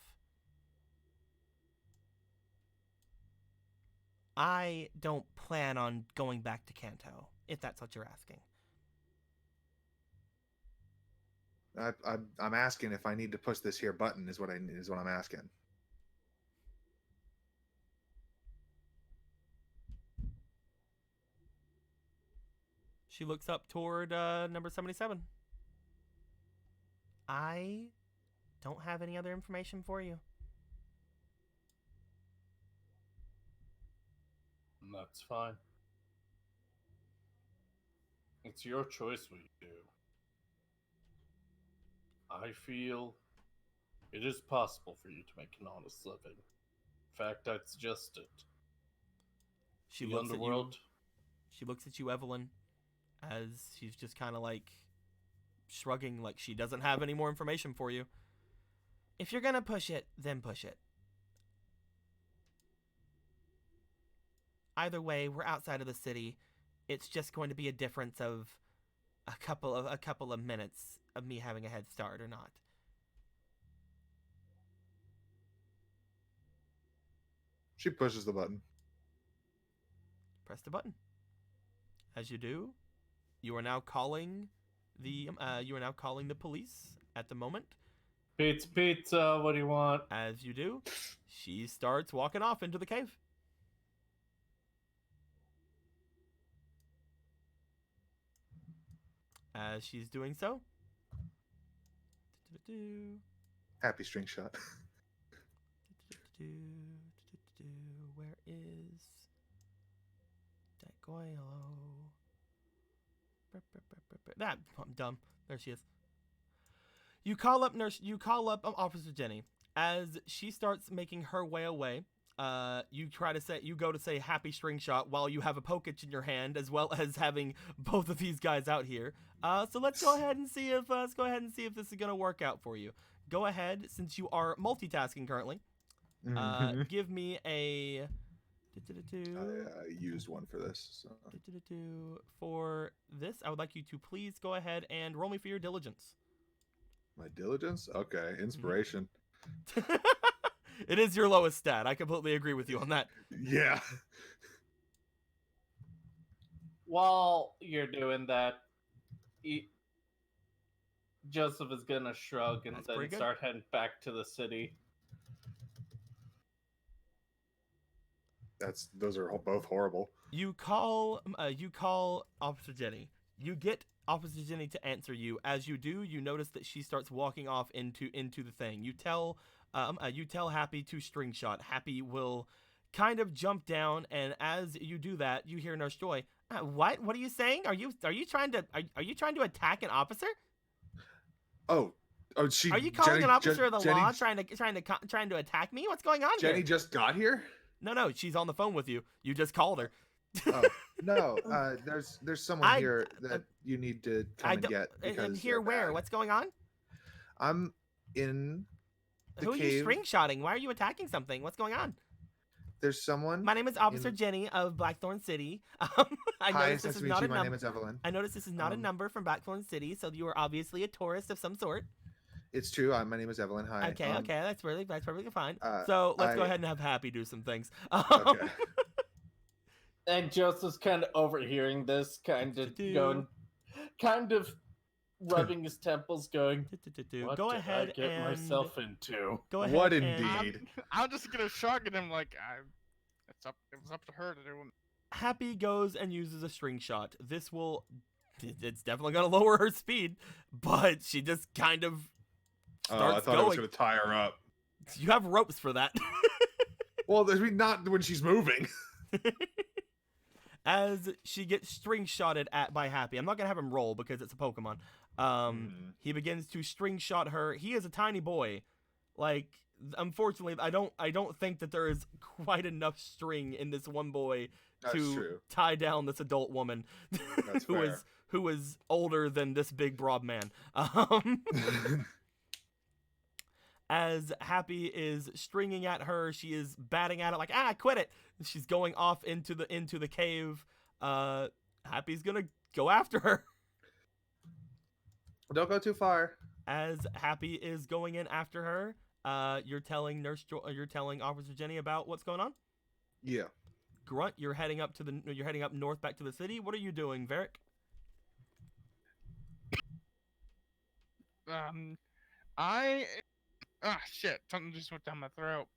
I don't plan on going back to Kanto, if that's what you're asking. I'm asking if I need to push this here button is what I'm asking. She looks up toward number 77. I don't have any other information for you. That's fine. It's your choice what you do. I feel it is possible for you to make an honest living. In fact, I'd suggest it. She The looks underworld. at you. She looks at you, Evelyn, as she's just kind of like shrugging, like she doesn't have any more information for you. If you're gonna push it, then push it. Either way, we're outside of the city. It's just going to be a difference of a couple of minutes of me having a head start or not. She pushes the button. Press the button. As you do, you are now calling the police at the moment. Pizza, what do you want? As you do, she starts walking off into the cave. As she's doing so, Happy string shot. where is Deguelo? That I'm dumb. There she is. You call up Officer Jenny as she starts making her way away. you go to say happy string shot while you have a Poketch in your hand, as well as having both of these guys out here. So let's go ahead and see if this is gonna work out for you. Go ahead, since you are multitasking currently. Give me a. I used one for this. So. For this, I would like you to please go ahead and roll me for your diligence. My diligence? Okay, inspiration. It is your lowest stat. I completely agree with you on that. Yeah. While you're doing that, Joseph is gonna shrug and That's then pretty good. start heading back to the city. Those are both horrible. You call Officer Jenny. You get Officer Jenny to answer you. As you do, you notice that she starts walking off into the thing. You tell Happy to string shot. Happy will kind of jump down, and as you do that, you hear Nurse Joy. What? What are you saying? Are you trying to attack an officer? Oh, she. Are you calling an officer of the Jenny, law trying to attack me? What's going on Jenny here? just got here. No, she's on the phone with you. You just called her. Oh, no, there's someone here that you need to come and get. And here where? What's going on? I'm in the Who are cave. you string shotting? Why are you attacking something? What's going on? There's someone. My name is Officer Jenny of Blackthorn City. I Hi, noticed nice this to is meet not you. a My number. name is Evelyn. I noticed this is not a number from Blackthorn City, so you are obviously a tourist of some sort. It's true. My name is Evelyn. Hi. Okay, that's perfectly fine. So let's go ahead and have Happy do some things. Okay. And Joseph's kind of overhearing this, kind of rubbing his temples, going, "What Go did ahead I get and myself into?" Go ahead. What and- indeed? I'm just gonna shrug at him like, it was up to her to do. Happy goes and uses a string shot. It's definitely gonna lower her speed, but she just kind of starts I thought going. it was going to tie her up. You have ropes for that. Well, I mean, not when she's moving. As she gets string shotted at by Happy. I'm not gonna have him roll because it's a Pokemon. He begins to string shot her. He is a tiny boy. Like, unfortunately, I don't think that there is quite enough string in this one boy to tie down this adult woman who is older than this big broad man. As Happy is stringing at her, she is batting at it like, quit it. She's going off into the cave. Happy's gonna go after her. Don't go too far. As Happy is going in after her, you're telling Officer Jenny about what's going on? Yeah. Grunt, you're heading up north back to the city. What are you doing, Varric? Shit, something just went down my throat.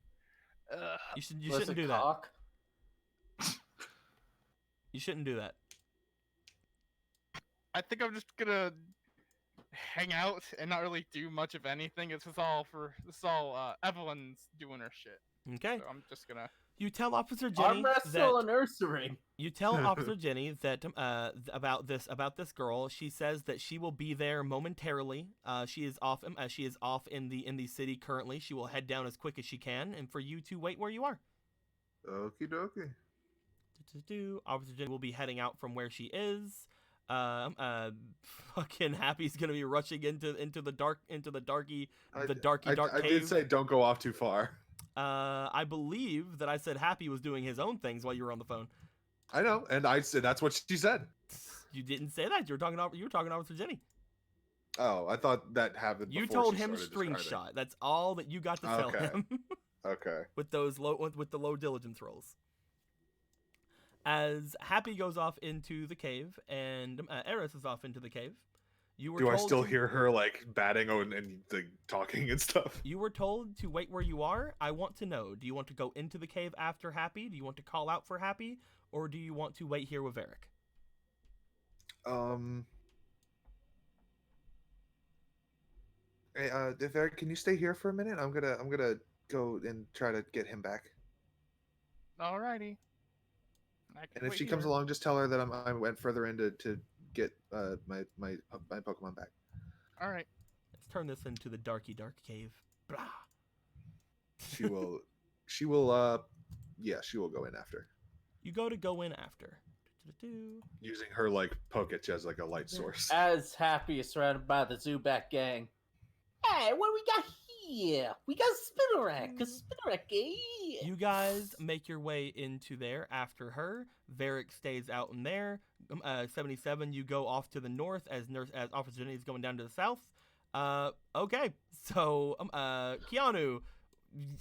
You shouldn't do that. You shouldn't do that. I think I'm just gonna hang out and not really do much of anything. This is all Evelyn's doing her shit. Okay. So I'm just gonna. You tell Officer Jenny Arm wrestle and nursery. You tell Officer Jenny that about this girl. She says that she will be there momentarily. She is off in the city currently. She will head down as quick as she can, and for you to wait where you are. Okie dokie. Officer Jenny will be heading out from where she is. Fucking Happy's gonna be rushing into the dark cave. I did say don't go off too far. I believe that I said Happy was doing his own things while you were on the phone. I know, and I said that's what she said. You didn't say that. You were talking to Officer Jenny. Oh, I thought that happened. You before told she him started string describing. shot. That's all that you got to tell him. Okay. With the low diligence rolls. As Happy goes off into the cave and Eris is off into the cave. Do I still hear her like batting and like, talking and stuff? You were told to wait where you are. I want to know, do you want to go into the cave after Happy? Do you want to call out for Happy? Or do you want to wait here with Varric? Hey, Varric, can you stay here for a minute? I'm gonna go and try to get him back. Alrighty. And if she comes along, just tell her that I went further in to get my Pokemon back. All right. Let's turn this into the dark cave. Blah. She will yeah, she will go in after, You go in after. Do-do-do. using her like Poketch as like a light source. As Happy is surrounded by the Zubat gang. Hey, what do we got here? We got Spinarak. A Spinarak, eh? You guys make your way into there after her. Varric stays out in there. 77, you go off to the north as Officer Jenny is going down to the south. Okay, so Keanu,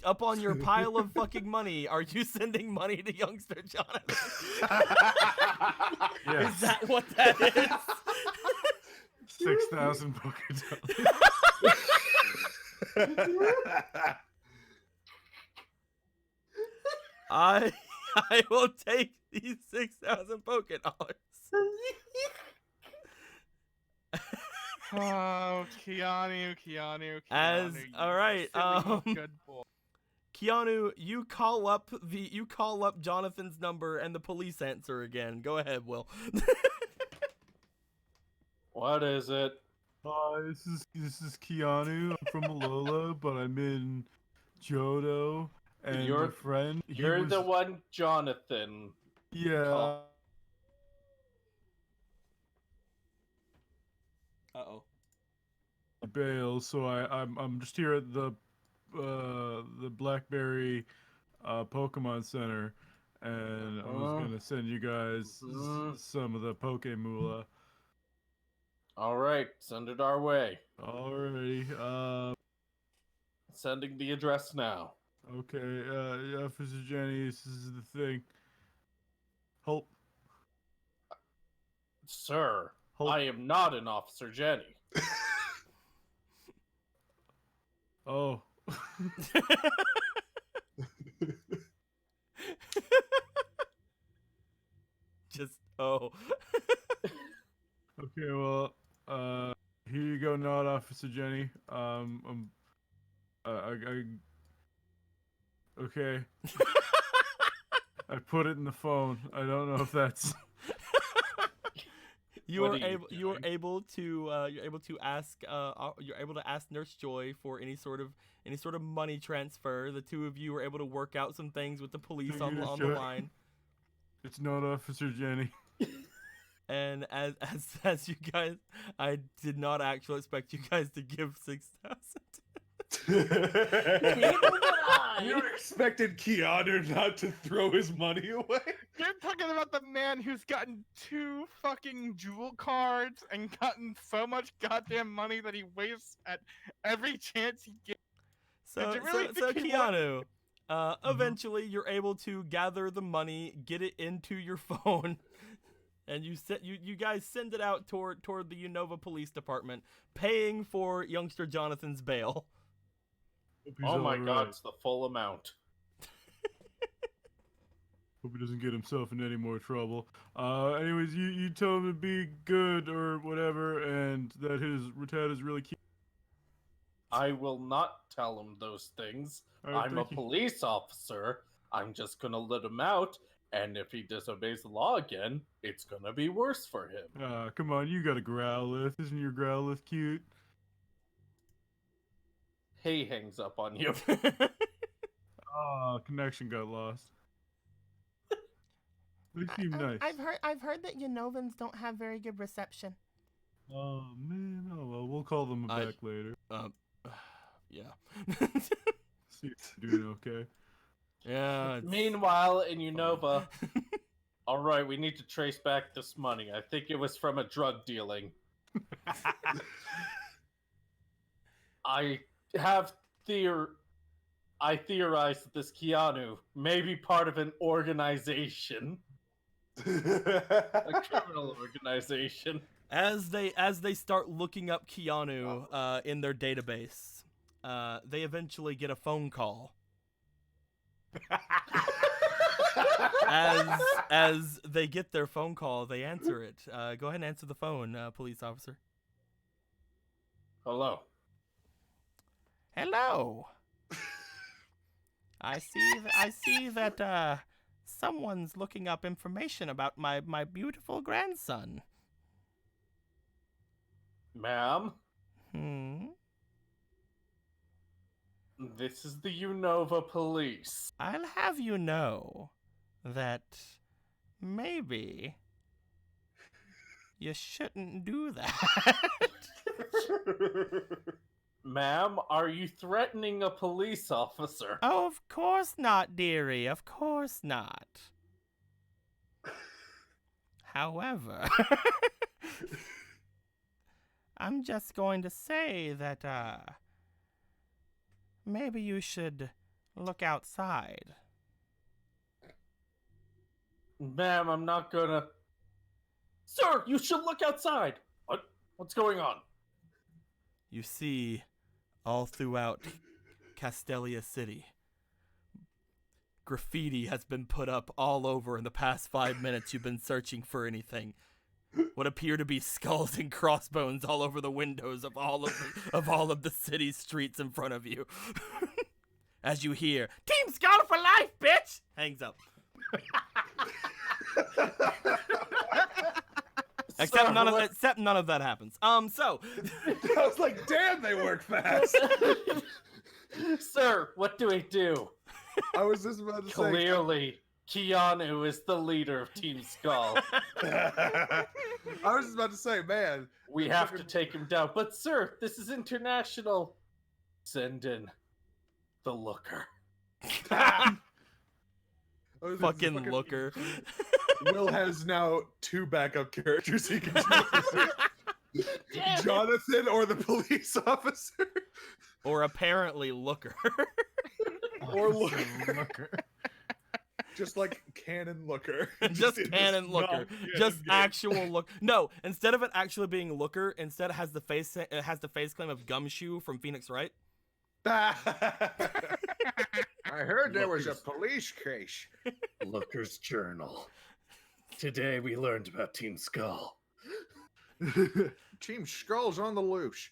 up on your pile of fucking money, are you sending money to youngster Jonathan? Yes. Is that what that is? 6,000 Pokédollars. I will take these 6,000 Pokédollars. Oh, Keanu. All right, silly good boy. Keanu, you call up Jonathan's number and the police answer again. Go ahead, Will. What is it? Hi, this is Keanu. I'm from Alola, but I'm in Johto, and You're- a friend. You're the one, Jonathan. Yeah. call- Uh-oh. Bail. So I'm just here at the Blackberry Pokemon Center, and I was gonna send you guys some of the Pokemula. All right, send it our way. Alrighty. Sending the address now. Okay. Officer Jenny, this is the thing. Hold. Sir, Hold. I am not an Officer Jenny. Oh. Just okay. Well, here you go, not Officer Jenny. Okay. I put it in the phone. I don't know if that's. You What are are you able to ask Nurse Joy for any sort of money transfer. The two of you were able to work out some things with the police Thank you, on Nurse the Joy. line. It's not Officer Jenny. And as you guys, I did not actually expect you guys to give 6,000. You expected Keanu not to throw his money away? You're talking about the man who's gotten 2 fucking jewel cards and gotten so much goddamn money that he wastes at every chance he gets. So, Did you really so think he wa- Keanu, eventually you're able to gather the money, get it into your phone, and you guys send it out toward the Unova Police Department, paying for youngster Jonathan's bail. Hope he's Oh my all god, right. it's the full amount. Hope he doesn't get himself in any more trouble. Anyways, you tell him to be good or whatever, and that his Rattata is really cute. I will not tell him those things. All right, I'm a thank you. police officer. I'm just gonna let him out, and if he disobeys the law again, it's gonna be worse for him. Come on, you got a Growlithe. Isn't your Growlithe cute? He hangs up on you. Connection got lost. They seem nice. I've heard that Unovans don't have very good reception. Oh man, oh well, we'll call them back later. Yeah. See if they're doing okay. Yeah. it's- Meanwhile, in Unova, all right, we need to trace back this money. I think it was from a drug dealing. I theorize that this Keanu may be part of an organization, a criminal organization. As they start looking up Keanu in their database, they eventually get a phone call. As they get their phone call, they answer it. Go ahead and answer the phone, police officer. Hello. Hello. I see that someone's looking up information about my beautiful grandson. Ma'am? This is the Unova police. I'll have you know that maybe you shouldn't do that. Ma'am, are you threatening a police officer? Oh, of course not, dearie. Of course not. However, I'm just going to say that, maybe you should look outside. Ma'am, I'm not gonna... Sir, you should look outside! What's going on? You see, all throughout Castelia City, graffiti has been put up all over in the past 5 minutes you've been searching for anything. What appear to be skulls and crossbones all over the windows of all of the city's streets in front of you. As you hear, "Team Skull for life, bitch!" hangs up. Except none of that happens. So I was like, damn, they work fast. Sir, what do we do? I was just about to say. Clearly, Keanu is the leader of Team Skull. I was just about to say, man. We have to take him down. But sir, this is international. Send in the Looker. fucking Looker. Will has now 2 backup characters he can choose. Jonathan or the police officer. Or apparently Looker. Or Looker. Just like canon Looker. Just canon Looker. Just actual look. No, instead of it actually being Looker, instead it has the face claim of Gumshoe from Phoenix Wright. I heard there was a police case. Looker's Journal. Today we learned about Team Skull. Team Skull's on the loose.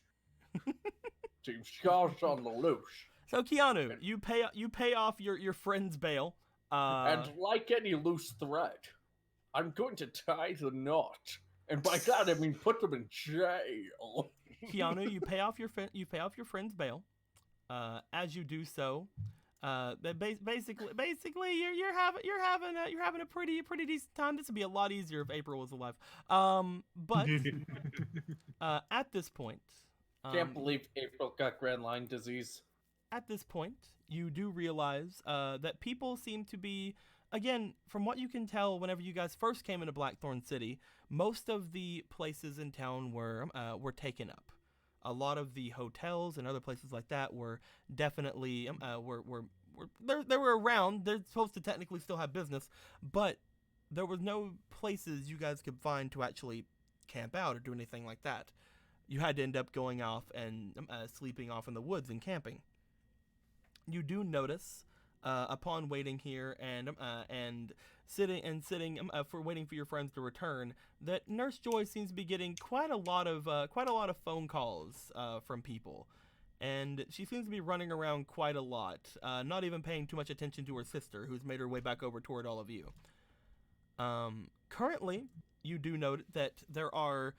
Team Skull's on the loose. So Keanu, you pay off your friend's bail. And like any loose thread, I'm going to tie the knot. And by that I mean put them in jail. Keanu, you pay off your friend's bail. As you do so, basically you're having a pretty decent time. This would be a lot easier if April was alive. But at this point, Can't believe April got Grand Line disease. At this point, you do realize that people seem to be, again, from what you can tell, whenever you guys first came into Blackthorn City, most of the places in town were taken up. A lot of the hotels and other places like that were definitely they were around. They're supposed to technically still have business, but there was no places you guys could find to actually camp out or do anything like that. You had to end up going off and sleeping off in the woods and camping. You do notice, upon waiting here and sitting for waiting for your friends to return, that Nurse Joy seems to be getting quite a lot of phone calls from people, and she seems to be running around quite a lot, not even paying too much attention to her sister, who's made her way back over toward all of you. Currently, you do note that there are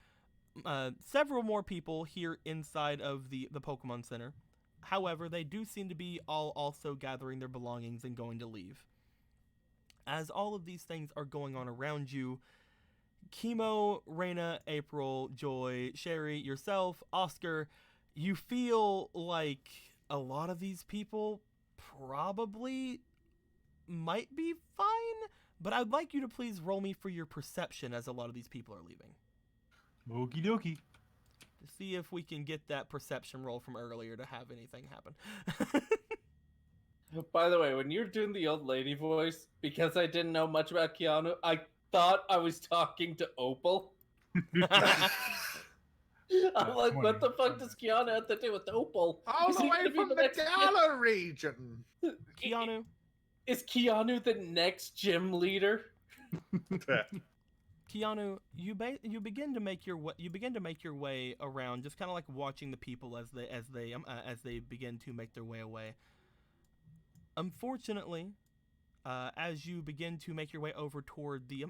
several more people here inside of the Pokemon Center. However, they do seem to be all also gathering their belongings and going to leave. As all of these things are going on around you, Chemo, Reina, April, Joy, Sherry, yourself, Oscar, you feel like a lot of these people probably might be fine, but I'd like you to please roll me for your perception as a lot of these people are leaving. Okie dokie. To see if we can get that perception roll from earlier to have anything happen. By the way, when you're doing the old lady voice, because I didn't know much about Keanu, I thought I was talking to Opal. I'm like, what the fuck does Keanu have to do with Opal? All the way from the Gala region. Keanu? Is Keanu the next gym leader? Keanu, you begin to make your way around, just kind of like watching the people as they begin to make their way away. Unfortunately, as you begin to make your way over toward the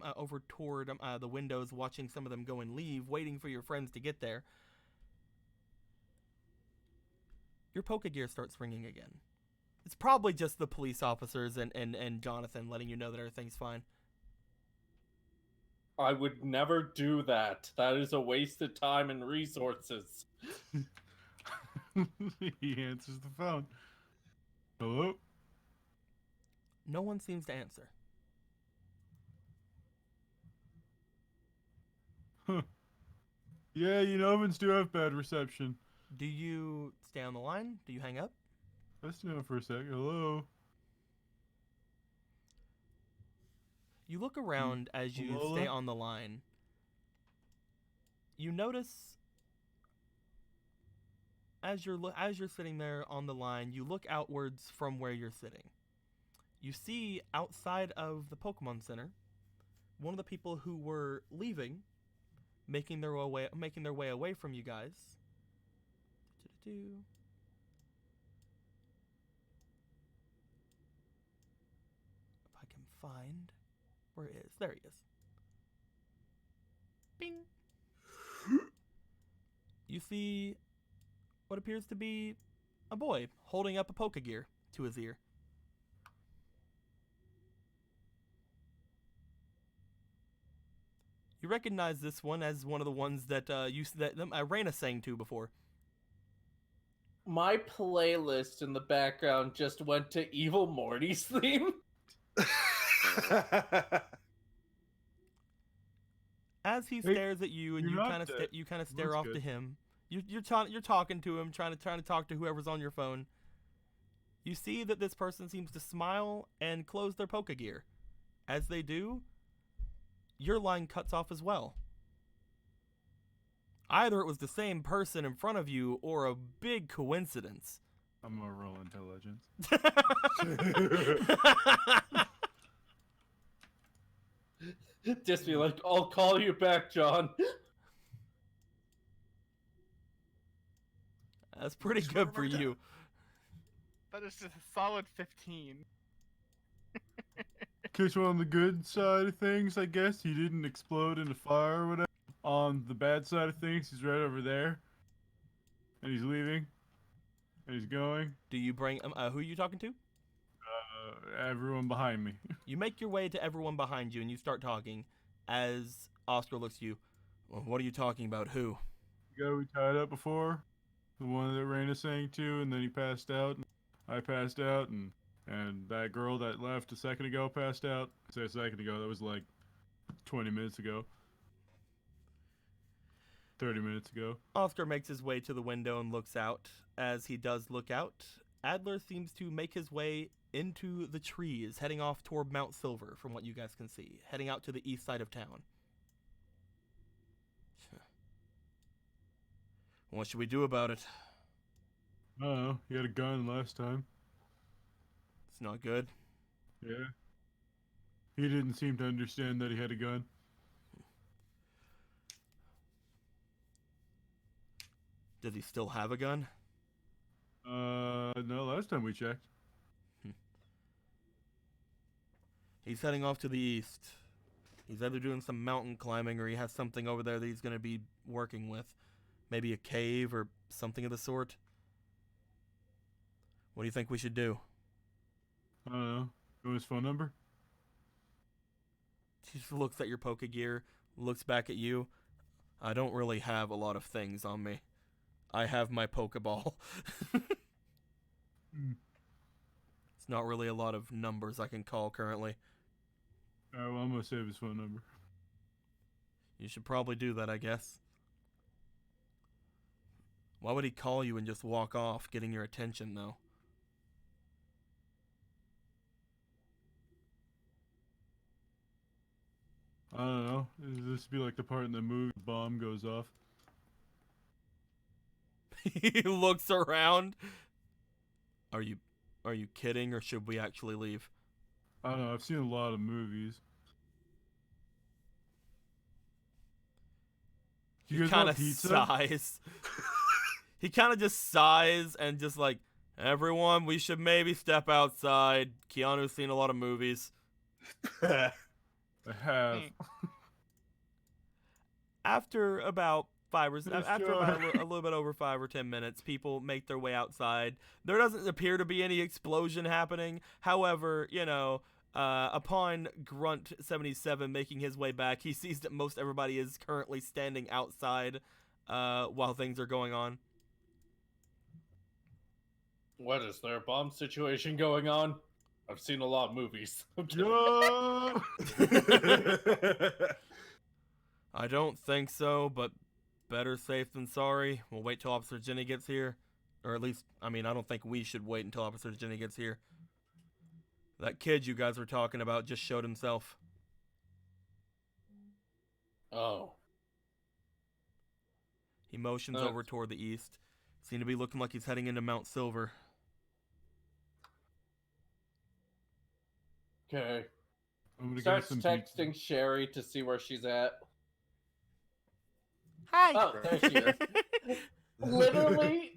windows, watching some of them go and leave, waiting for your friends to get there, your Pokegear starts ringing again. It's probably just the police officers and Jonathan letting you know that everything's fine. I would never do that. That is a waste of time and resources. He answers the phone. Hello? No one seems to answer. Huh. Yeah, ovens do have bad reception. Do you stay on the line? Do you hang up? Let's do it for a sec. Hello? You look around as you Lola? stay on the line. You notice as you're sitting there on the line, you look outwards from where you're sitting. You see outside of the Pokemon Center, one of the people who were leaving, making their way away from you guys. If I can find where it is. There he is. Bing. You see what appears to be a boy holding up a Pokegear to his ear. You recognize this one as one of the ones that Raina sang to before. My playlist in the background just went to Evil Morty's theme. As he stares at you, and you're you not kind of dead. you kind of stare That's off good. to him. You're talking to him, trying to talk to whoever's on your phone. You see that this person seems to smile and close their Pokegear. As they do, your line cuts off as well. Either it was the same person in front of you, or a big coincidence. I'm gonna roll intelligence. Just be like, I'll call you back, John. That's pretty good for you. That is just a solid 15. Catch on the good side of things, I guess. He didn't explode into fire or whatever. On the bad side of things, he's right over there. And he's leaving. And he's going. Do you bring who are you talking to? Everyone behind me. You make your way to everyone behind you, and you start talking. As Oscar looks at you, well, what are you talking about? Who? The guy we tied up before. The one that Raina sang to, and then he passed out. And I passed out, and that girl that left a second ago passed out. I say a second ago, that was like 20 minutes ago. 30 minutes ago. Oscar makes his way to the window and looks out. As he does look out, Adler seems to make his way into the trees, heading off toward Mount Silver, from what you guys can see, heading out to the east side of town. What should we do about it? I don't know. He had a gun last time. It's not good. Yeah. He didn't seem to understand that he had a gun. Does he still have a gun? No, last time we checked. He's heading off to the east. He's either doing some mountain climbing or he has something over there that he's going to be working with. Maybe a cave or something of the sort. What do you think we should do? I don't know. Know his phone number? He just looks at your Pokegear, looks back at you. I don't really have a lot of things on me. I have my Pokeball. It's not really a lot of numbers I can call currently. Alright, well, I'm gonna save his phone number. You should probably do that, I guess. Why would he call you and just walk off, getting your attention, though? I don't know. This would be like the part in the movie the bomb goes off. He looks around. Are you kidding, or should we actually leave? I don't know. I've seen a lot of movies. Do you He guys want kind of pizza? sighs. He kind of just sighs and just like, everyone, we should maybe step outside. Keanu's seen a lot of movies. I have. After about after about a little bit over 5 or 10 minutes, people make their way outside. There doesn't appear to be any explosion happening. However, upon Grunt 77 making his way back, he sees that most everybody is currently standing outside while things are going on. What is there? A bomb situation going on? I've seen a lot of movies. No! I don't think so, but better safe than sorry. We'll wait till Officer Jenny gets here. Or at least, I don't think we should wait until Officer Jenny gets here. That kid you guys were talking about just showed himself. Oh. He motions over toward the east. Seemed to be looking like he's heading into Mount Silver. Okay. Starts Starts texting Sherry to see where she's at. Hi. Oh, there she is. Literally,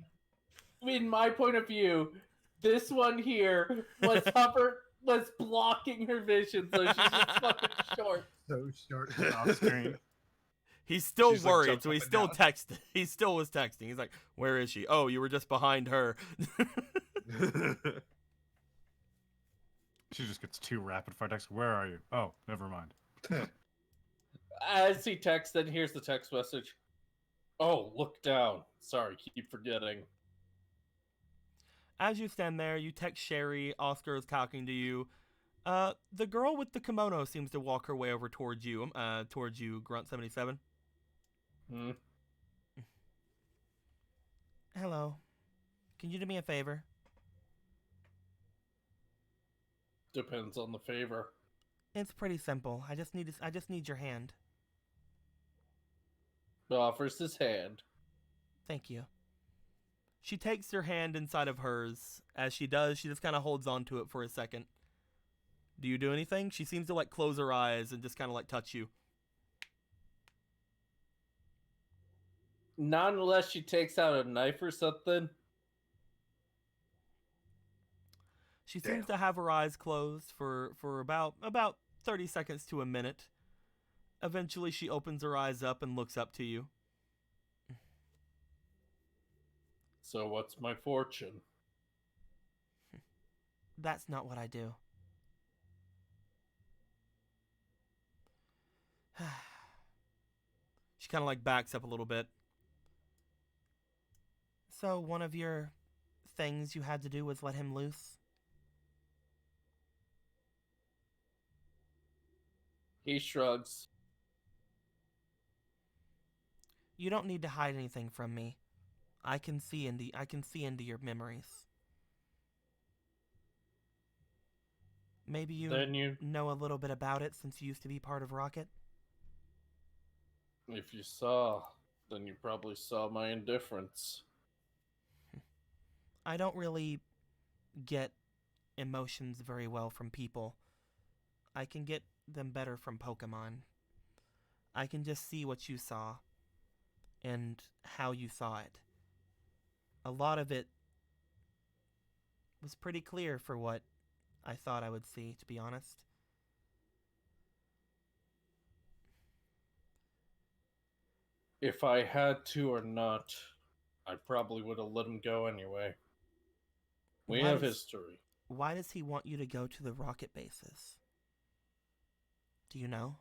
in my point of view, this one here was blocking her vision, so she's just fucking short. So short. Off screen. He's still She's, like, worried, jumped so up he's and still down. texting. He still was texting. He's like, "Where is she? Oh, you were just behind her." She just gets 2 rapid fire texts. Where are you? Oh, never mind. As he texts, then here's the text message. Oh, look down. Sorry, keep forgetting. As you stand there, you text Sherry. Oscar is talking to you. The girl with the kimono seems to walk her way over towards you. Grunt 77. Hmm. Hello. Can you do me a favor? Depends on the favor. It's pretty simple. I just need your hand. Offers his hand. Thank you. She takes your hand inside of hers. As she does, she just kind of holds on to it for a second. Do you do anything? She seems to close her eyes and just kind of touch you. Not unless she takes out a knife or something. She seems to have her eyes closed for about 30 seconds to a minute. Eventually, she opens her eyes up and looks up to you. So what's my fortune? That's not what I do. She kind of backs up a little bit. So one of your things you had to do was let him loose? He shrugs. You don't need to hide anything from me. I can see into your memories. Maybe you know a little bit about it since you used to be part of Rocket? If you saw, then you probably saw my indifference. I don't really get emotions very well from people. I can get them better from Pokemon. I can just see what you saw and how you saw it. A lot of it was pretty clear for what I thought I would see, to be honest. If I had to or not, I probably would have let him go anyway. We have history. Why does he want you to go to the rocket bases? Do you know?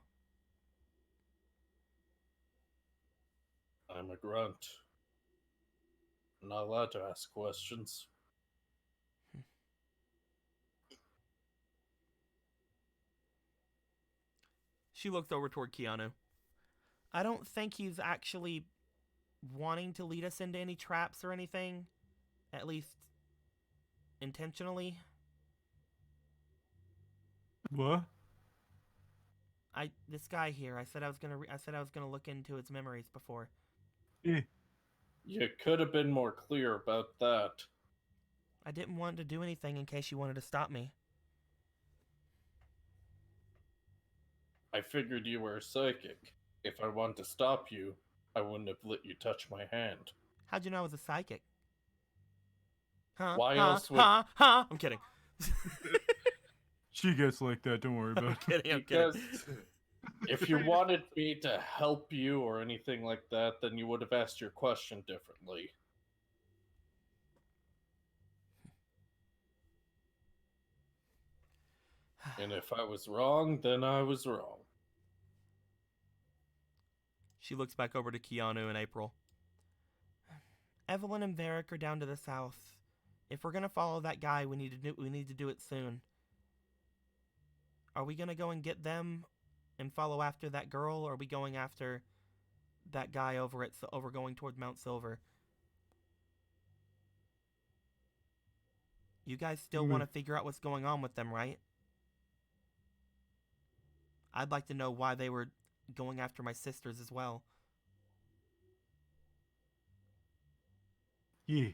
I'm a grunt. I'm not allowed to ask questions. She looks over toward Keanu. I don't think he's actually wanting to lead us into any traps or anything. At least intentionally. What? This guy here, I said I was gonna look into his memories before. Eh. You could have been more clear about that. I didn't want to do anything in case you wanted to stop me. I figured you were a psychic. If I wanted to stop you, I wouldn't have let you touch my hand. How'd you know I was a psychic? Huh? Why huh? else would- Huh? Huh? I'm kidding. She gets like that. Don't worry about I'm it. kidding. I'm kidding. Because If you wanted me to help you or anything like that, then you would have asked your question differently. And if I was wrong, then I was wrong. She looks back over to Keanu and April. Evelyn and Varric are down to the south. If we're gonna follow that guy, we need to do it soon. Are we gonna go and get them and follow after that girl, or are we going after that guy over going toward Mount Silver? You guys still want to figure out what's going on with them, right? I'd like to know why they were going after my sisters as well. Yeah.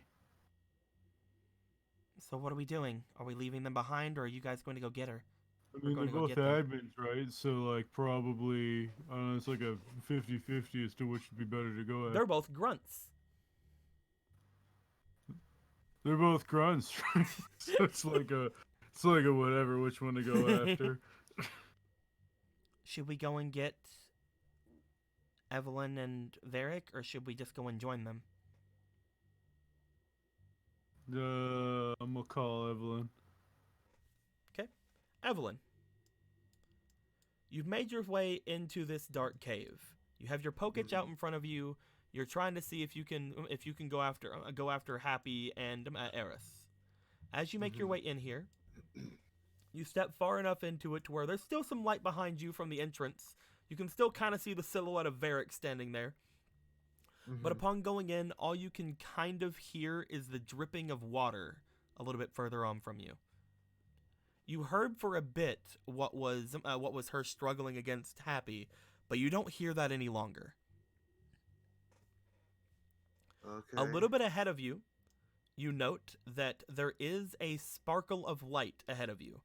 So what are we doing? Are we leaving them behind, or are you guys going to go get her? I mean, they're going to go both get them. admins, right? So, like, probably, I don't know, it's like a 50-50 as to which would be better to go at. They're both grunts. They're both grunts, right? So it's like a whatever, which one to go after. Should we go and get Evelyn and Varric, or should we just go and join them? I'm gonna call Evelyn. Evelyn, you've made your way into this dark cave. You have your Poketch out in front of you. You're trying to see if you can go after Happy and Eris. As you make your way in here, you step far enough into it to where there's still some light behind you from the entrance. You can still kind of see the silhouette of Varric standing there. But upon going in, all you can kind of hear is the dripping of water a little bit further on from you. You heard for a bit what was her struggling against Happy, but you don't hear that any longer. Okay. A little bit ahead of you, you note that there is a sparkle of light ahead of you.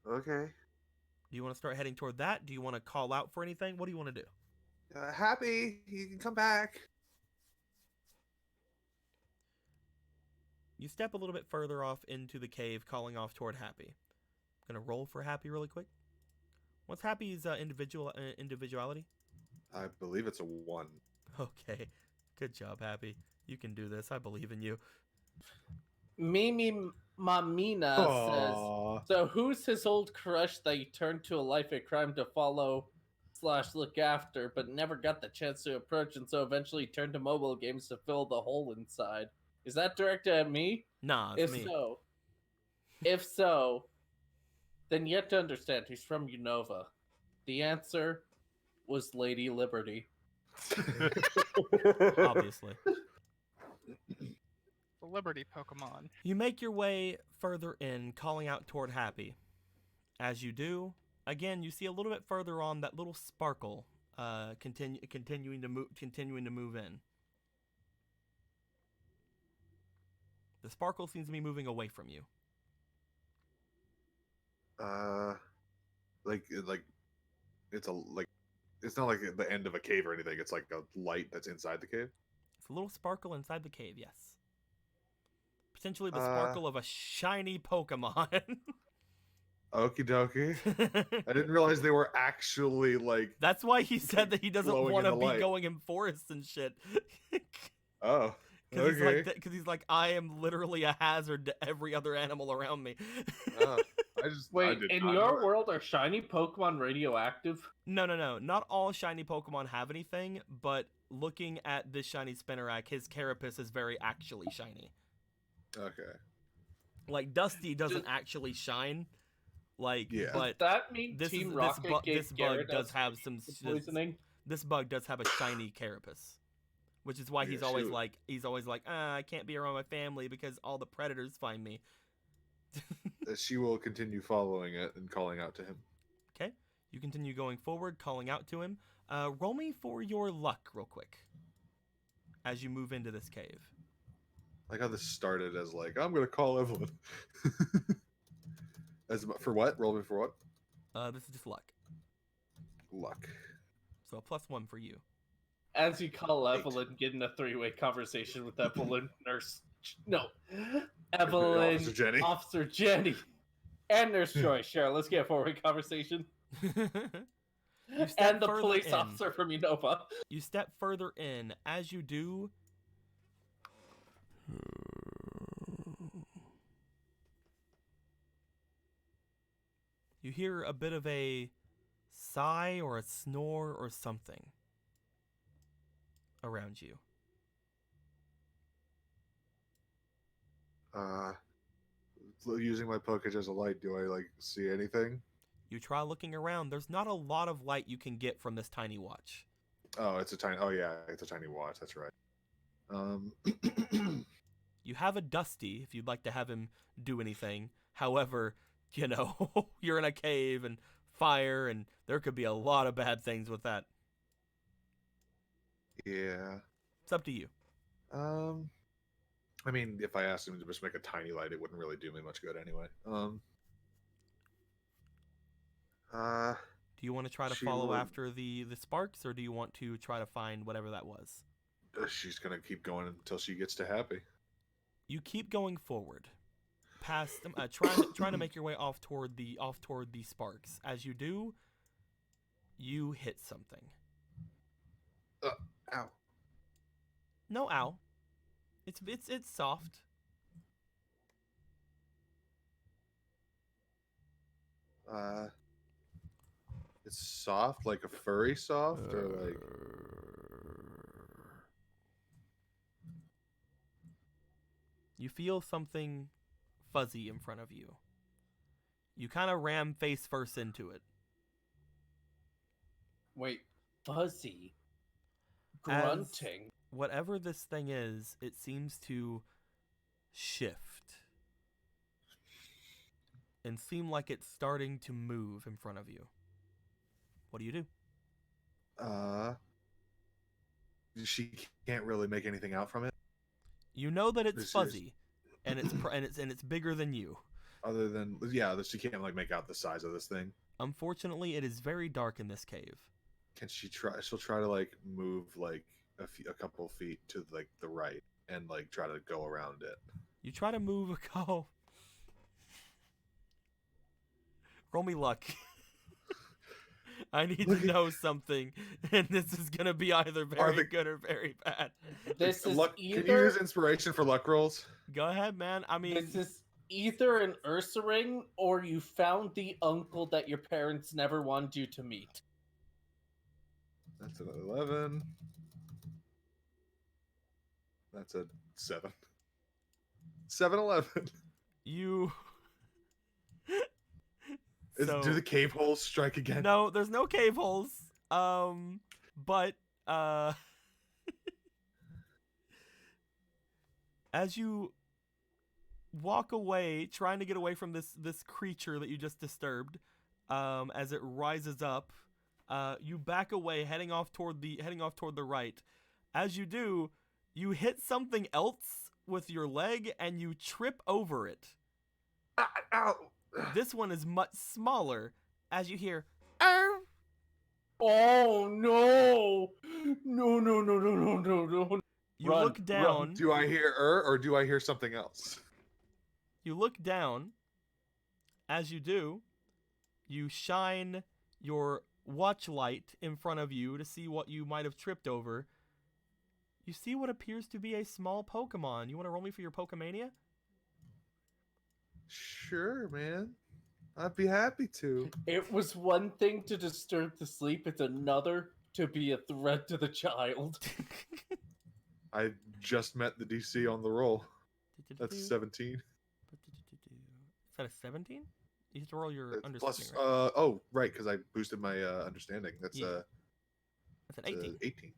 Okay. Do you want to start heading toward that? Do you want to call out for anything? What do you want to do? Happy, you can come back. You step a little bit further off into the cave, calling off toward Happy. I'm gonna roll for Happy really quick. What's Happy's individuality? I believe it's a 1. Okay, good job, Happy. You can do this. I believe in you. Mimi Mamina says, so who's his old crush that he turned to a life of crime to follow / look after, but never got the chance to approach, and so eventually turned to mobile games to fill the hole inside? Is that directed at me? Nah, it's me. If so, then you have to understand he's from Unova. The answer was Lady Liberty. Obviously. The Liberty Pokemon. You make your way further in, calling out toward Happy. As you do, again, you see a little bit further on that little sparkle continuing to move in. The sparkle seems to be moving away from you. It's not like the end of a cave or anything. It's like a light that's inside the cave. It's a little sparkle inside the cave, yes. Potentially the sparkle of a shiny Pokemon. Okie dokie. I didn't realize they were actually like. That's why he said that he doesn't want to be light. going in forests and shit. Oh. Okay. Because he's like, I am literally a hazard to every other animal around me. Wait, in your world, are shiny Pokemon radioactive? No. Not all shiny Pokemon have anything, but looking at this shiny Spinarak, his Carapace is very actually shiny. Okay. Like, Dusty doesn't actually shine. Like, yeah. But does that mean Team Rocket this bug does have some poisoning? This bug does have a shiny Carapace. Which is why he's always like, I can't be around my family because all the predators find me. She will continue following it and calling out to him. Okay, you continue going forward, calling out to him. Roll me for your luck real quick as you move into this cave. I like how this started as like, I'm gonna call Evelyn. For what? Roll me for what? This is just luck. Luck. So a +1 for you. As you call Evelyn, get in a 3-way conversation with Evelyn, Evelyn, Officer Jenny. Officer Jenny. And Nurse Joy, sure. Let's get a forward conversation. You step And the further police in. officer from Unova. You step further in. As you do, you hear a bit of a sigh or a snore or something around you. Using my Pokage as a light, do I like see anything? You try looking around. There's not a lot of light you can get from this tiny watch. Oh, it's a tiny. Oh yeah, it's a tiny watch. That's right. You have a Dusty if you'd like to have him do anything. However, you know, you're in a cave and fire, and there could be a lot of bad things with that. Yeah. It's up to you. I mean, if I asked him to just make a tiny light, it wouldn't really do me much good anyway. Do you want to try to she follow would- after the sparks, or do you want to try to find whatever that was? She's gonna keep going until she gets to happy. You keep going forward, past them, trying to make your way off toward the sparks. As you do, you hit something. Ow. No, ow. It's soft. It's soft, like a furry soft, or like. You feel something fuzzy in front of you. You kind of ram face first into it. Wait, fuzzy. As Grunting. whatever this thing is, it seems to shift and seem like it's starting to move in front of you. What do you do? She can't really make anything out from it. You know that it's This is- fuzzy, and it's bigger than you. Other than she can't like make out the size of this thing. Unfortunately, it is very dark in this cave. Can she try? She'll try to like move like a couple feet to like the right and like try to go around it. You try to move a go. Roll me luck. I need to know something, and this is gonna be either very good or very bad. This is Luck. Can you either use inspiration for luck rolls? Go ahead, man. I mean, this is either an Ursa ring or you found the uncle that your parents never wanted you to meet. That's an 11. That's a 7. 7-11. you. Do the cave holes strike again? No, there's no cave holes. But as you walk away, trying to get away from this creature that you just disturbed, as it rises up, you back away, heading off toward the right. As you do, you hit something else with your leg and you trip over it. Ow! This one is much smaller. As you hear, Oh no! No, no, no, no, no, no, no. you Run, look down. Do I hear or do I hear something else? You look down. As you do, you shine your watch light in front of you to see what you might have tripped over. You see what appears to be a small Pokemon. You want to roll me for your Pokemania? Sure, man. I'd be happy to. It was one thing to disturb the sleep, it's another to be a threat to the child. I just met the DC on the roll. That's 17. Is that a 17? You have to roll your It's understanding, plus, right? oh, right, because I boosted my understanding. That's Yeah. That's an 18. 18.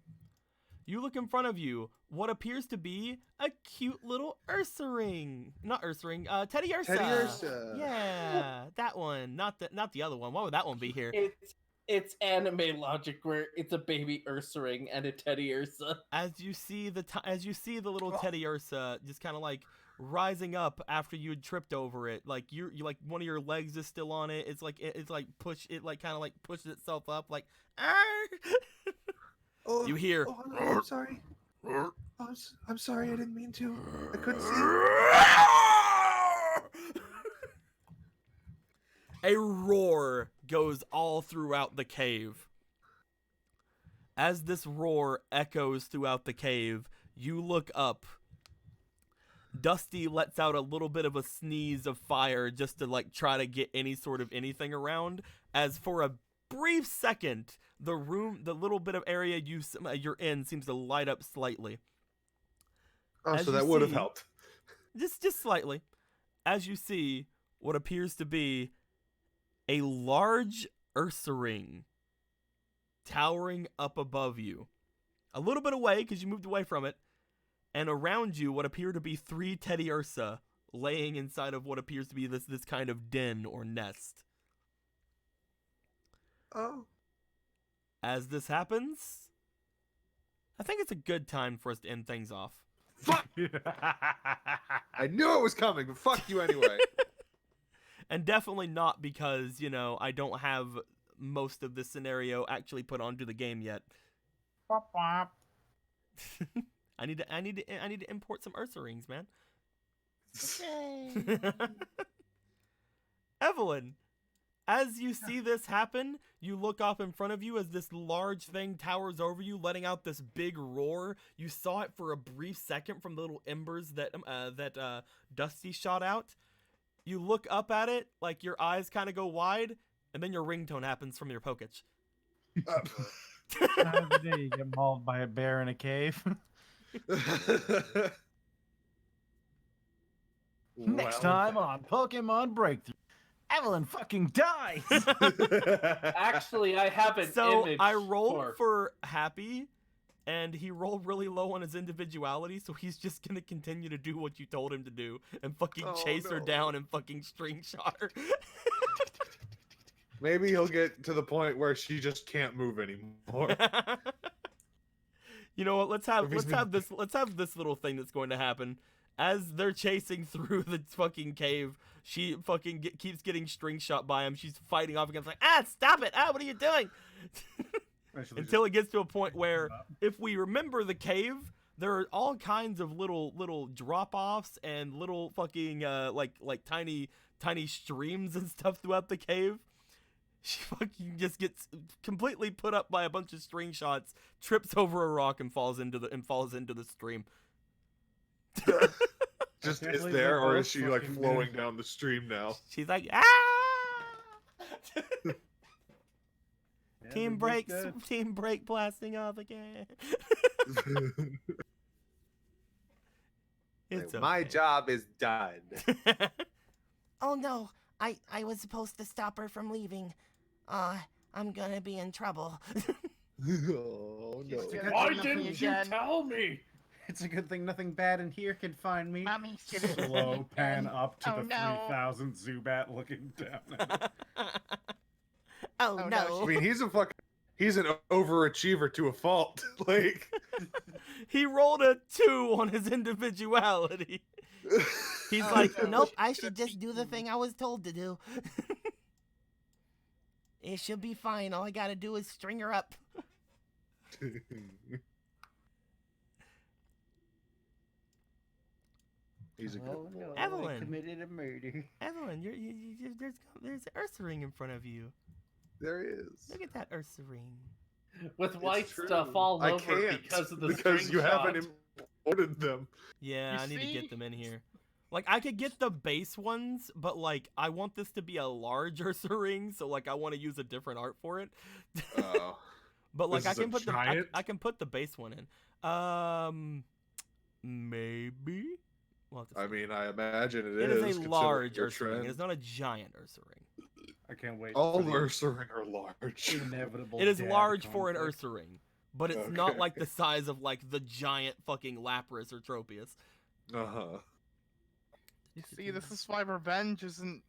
You look in front of you, what appears to be a cute little Ursa ring. Not Ursa ring, Teddy Ursa. Teddy Ursa. Yeah, that one. Not the other one. Why would that one be here? It's anime logic where it's a baby Ursa ring and a Teddy Ursa. As you see the little Teddy Ursa just kind of like rising up after you had tripped over it, like you like one of your legs is still on it. It's like kind of like pushes itself up, like. Oh, You hear. Oh, I'm sorry. Oh, I'm sorry. I didn't mean to. I couldn't see. A roar goes all throughout the cave. As this roar echoes throughout the cave, you look up. Dusty lets out a little bit of a sneeze of fire just to like try to get any sort of anything around. As for a brief second, the little bit of area you're in seems to light up slightly. Oh, As so you that would have see- helped. Just slightly. As you see what appears to be a large Ursa ring towering up above you. A little bit away because you moved away from it. And around you what appear to be 3 Teddy Ursa laying inside of what appears to be this kind of den or nest. Oh. As this happens, I think it's a good time for us to end things off. Fuck! I knew it was coming, but fuck you anyway. And definitely not because, you know, I don't have most of this scenario actually put onto the game yet. I need to import some Ursa rings, man. Evelyn, as you see this happen, you look off in front of you as this large thing towers over you, letting out this big roar. You saw it for a brief second from the little embers that Dusty shot out. You look up at it, like your eyes kind of go wide, and then your ringtone happens from your Poketch. How did you get mauled by a bear in a cave? Next time on Pokemon Breakthrough, Evelyn fucking dies. Actually, I have an So image. I rolled for Happy, and he rolled really low on his individuality, so he's just gonna continue to do what you told him to do and fucking chase her down and fucking string shot her. Maybe he'll get to the point where she just can't move anymore. You know what? Let's have this little thing that's going to happen. As they're chasing through the fucking cave, she fucking keeps getting string shot by him. She's fighting off against like, stop it! What are you doing? Until it gets to a point where, if we remember the cave, there are all kinds of little drop-offs and little fucking like tiny streams and stuff throughout the cave. She fucking just gets completely put up by a bunch of string shots, trips over a rock, and falls into the stream. Just is there, or is she like flowing down the stream now? She's like, Team break blasting off again. It's My job is done. Oh no, I was supposed to stop her from leaving. I'm gonna be in trouble. Oh no. Why didn't you tell me? It's a good thing nothing bad in here can find me. Mommy, Slow pan up to Oh, the no. 3000 Zubat looking down at it. Oh, no. I mean, he's an overachiever to a fault. Like, he rolled a 2 on his individuality. He's like, nope, I should just do the thing I was told to do. It should be fine. All I gotta do is string her up. he's a good Oh no, Evelyn. I committed a murder. Evelyn, there's an Ursa ring in front of you. There is. Look at that Ursa ring. With white It's true. stuff all I over can't because of the because string you shot. haven't imported them. Yeah, You I need to see? get them in here. Like, I could get the base ones, but, like, I want this to be a large Ursa ring, so, like, I want to use a different art for it. Oh. But, like, This I is a can put giant? I can put the base one in. Maybe? Well, I mean, I imagine it is a considering large your Ursa ring. trend. It's not a giant Ursa ring. I can't wait. All for the Ursa ring are large. Inevitable. It is dad large for an conflict. Ursa ring, but it's not Okay. like the size of, like, the giant fucking Lapras or Tropius. Uh-huh. You see, this is why revenge isn't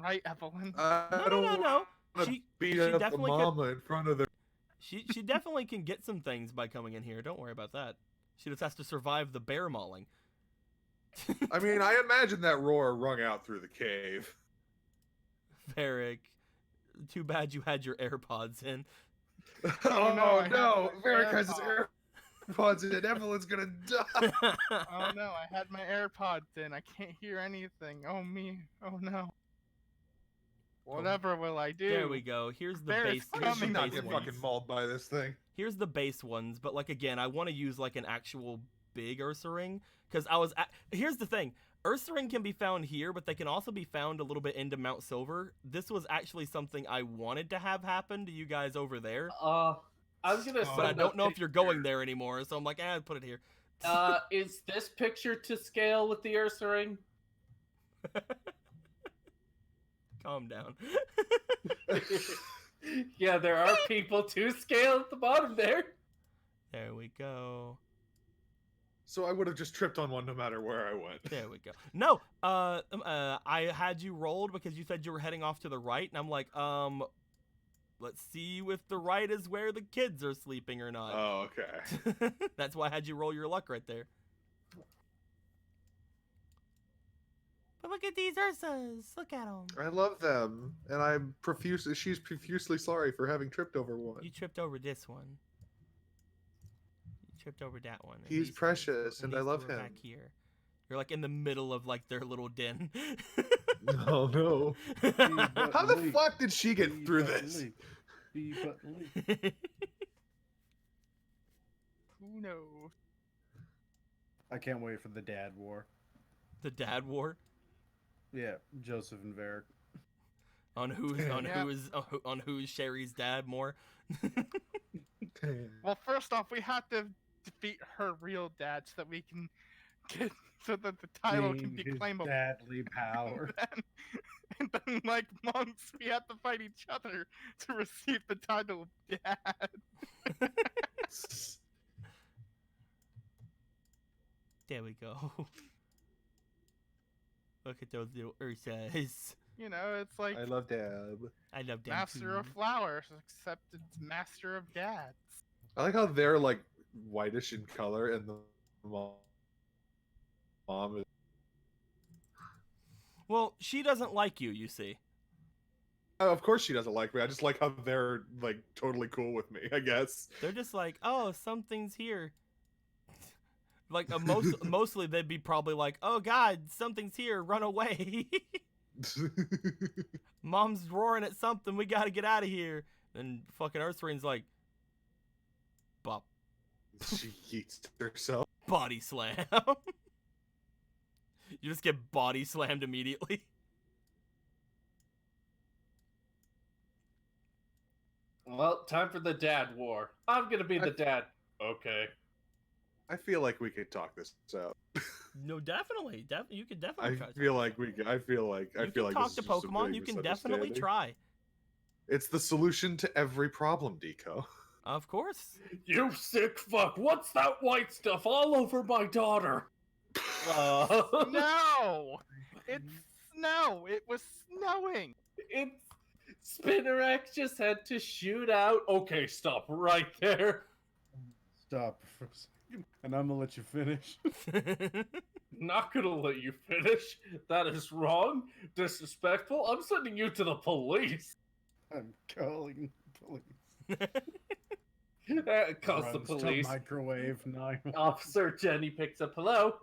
right, Evelyn. I don't No. want to She beat up the definitely could- mama in front of the... She definitely can get some things by coming in here. Don't worry about that. She just has to survive the bear mauling. I mean, I imagine that roar rung out through the cave. Varric, too bad you had your AirPods in. Oh, no, I no. had my Varric has his AirPods. AirPods in. Evelyn's gonna die. Oh no, I had my AirPods in. I can't hear anything. Oh me. Oh no. Whatever will I do? There we go. Here's the Bear is base. We Here's the should not base get ones. fucking mauled by this thing. Here's the base ones, but like again, I want to use like an actual big Ursaring because I was. Here's the thing: Ursaring can be found here, but they can also be found a little bit into Mount Silver. This was actually something I wanted to have happen to you guys over there, I was gonna but I send don't a know if you're picture. going there anymore. So I'm like, put it here. Is this picture to scale with the Ursaring? Calm down. Yeah, there are people to scale at the bottom there. There we go. So I would have just tripped on one no matter where I went. There we go. No, I had you rolled because you said you were heading off to the right, and I'm like, let's see if the right is where the kids are sleeping or not. Oh, okay. That's why I had you roll your luck right there. But look at these Ursas. Look at them. I love them, and I'm profusely. She's profusely sorry for having tripped over one. You tripped over this one. You tripped over that one. and He's these two- precious, and I these love two are him. Back here. You're like in the middle of like their little den. Oh no! How the fuck did she get through this? Who knows? I can't wait for the dad war. The dad war Yeah, Joseph and Varric. on Yeah. on who's Sherry's dad more. Well, first off, we have to defeat her real dad so that we can get so that the title can Gain be his claimable. dadly power. And then, like monks, we have to fight each other to receive the title of dad. There we go. Look at those little Ursas. You know, it's like I love Dab. I love them master of too. flowers, except it's master of dads. I like how they're like whitish in color, and the mom is. Well, she doesn't like you, you see. Oh, of course she doesn't like me. I just like how they're like totally cool with me. I guess. They're just like, oh, something's here. Like mostly they'd be probably like, oh God, something's here, run away. Mom's roaring at something, we gotta get out of here. And fucking Ursaring's like, bop, She eats herself. body slam. You just get body slammed immediately. Well, time for the dad war. I'm gonna be the dad. Okay. I feel like we could talk this out. No, definitely, you could definitely I try. feel like we. I feel like. I You feel can like talk this to is just a Pokemon. big You can definitely misunderstanding. try. It's the solution to every problem, Deco. Of course. You sick fuck! What's that white stuff all over my daughter? No, it's snow. It was snowing. It's Spinnerack just had to shoot out. Okay, stop right there. Stop for a second, and I'm gonna let you finish. Not gonna let you finish. That is wrong, disrespectful. I'm sending you to the police. I'm calling police. Calls the Runs to police. microwave 911. Officer Jenny picks up. Hello.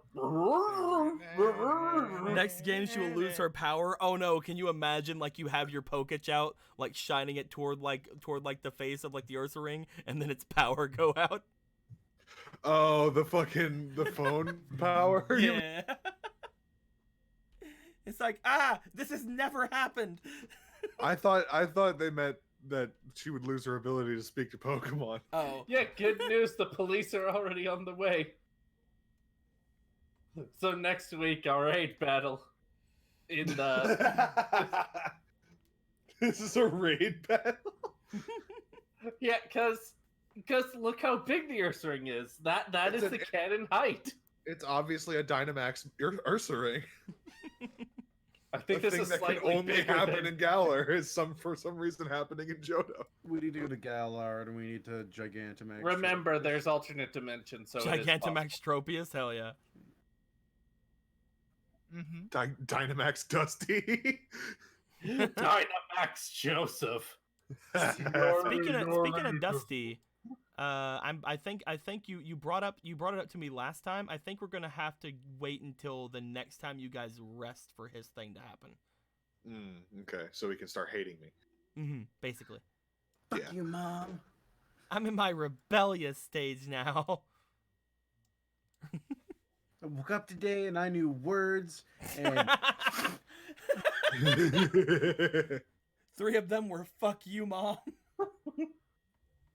Next game, she will lose her power. Oh no! Can you imagine, like, you have your Poketch out, like shining it toward the face of like the Ursaring, and then its power go out? Oh, the phone power. Yeah. It's like, this has never happened. I thought they meant that she would lose her ability to speak to Pokemon. Oh. Yeah, good news. The police are already on the way. So next week, our raid battle in the This is a raid battle. yeah, because look how big the Ursaring is. That It's is the cannon height. It's obviously a Dynamax Ursaring. I think The this thing is that can slightly only bigger happen than- in Galar is for some reason happening in Johto. We need to go to Galar, and we need to Gigantamax. Remember, there's alternate dimensions, so it is Gigantamax Tropius, hell yeah. Mm-hmm. Dynamax Dusty. Dynamax Joseph. Speaking of Dusty, I think you brought it up to me last time. I think we're gonna have to wait until the next time you guys rest for his thing to happen. Okay, so he can start hating me. Basically. Fuck Yeah. you, Mom. I'm in my rebellious stage now. I woke up today and I knew words and 3 of them were "fuck you, Mom."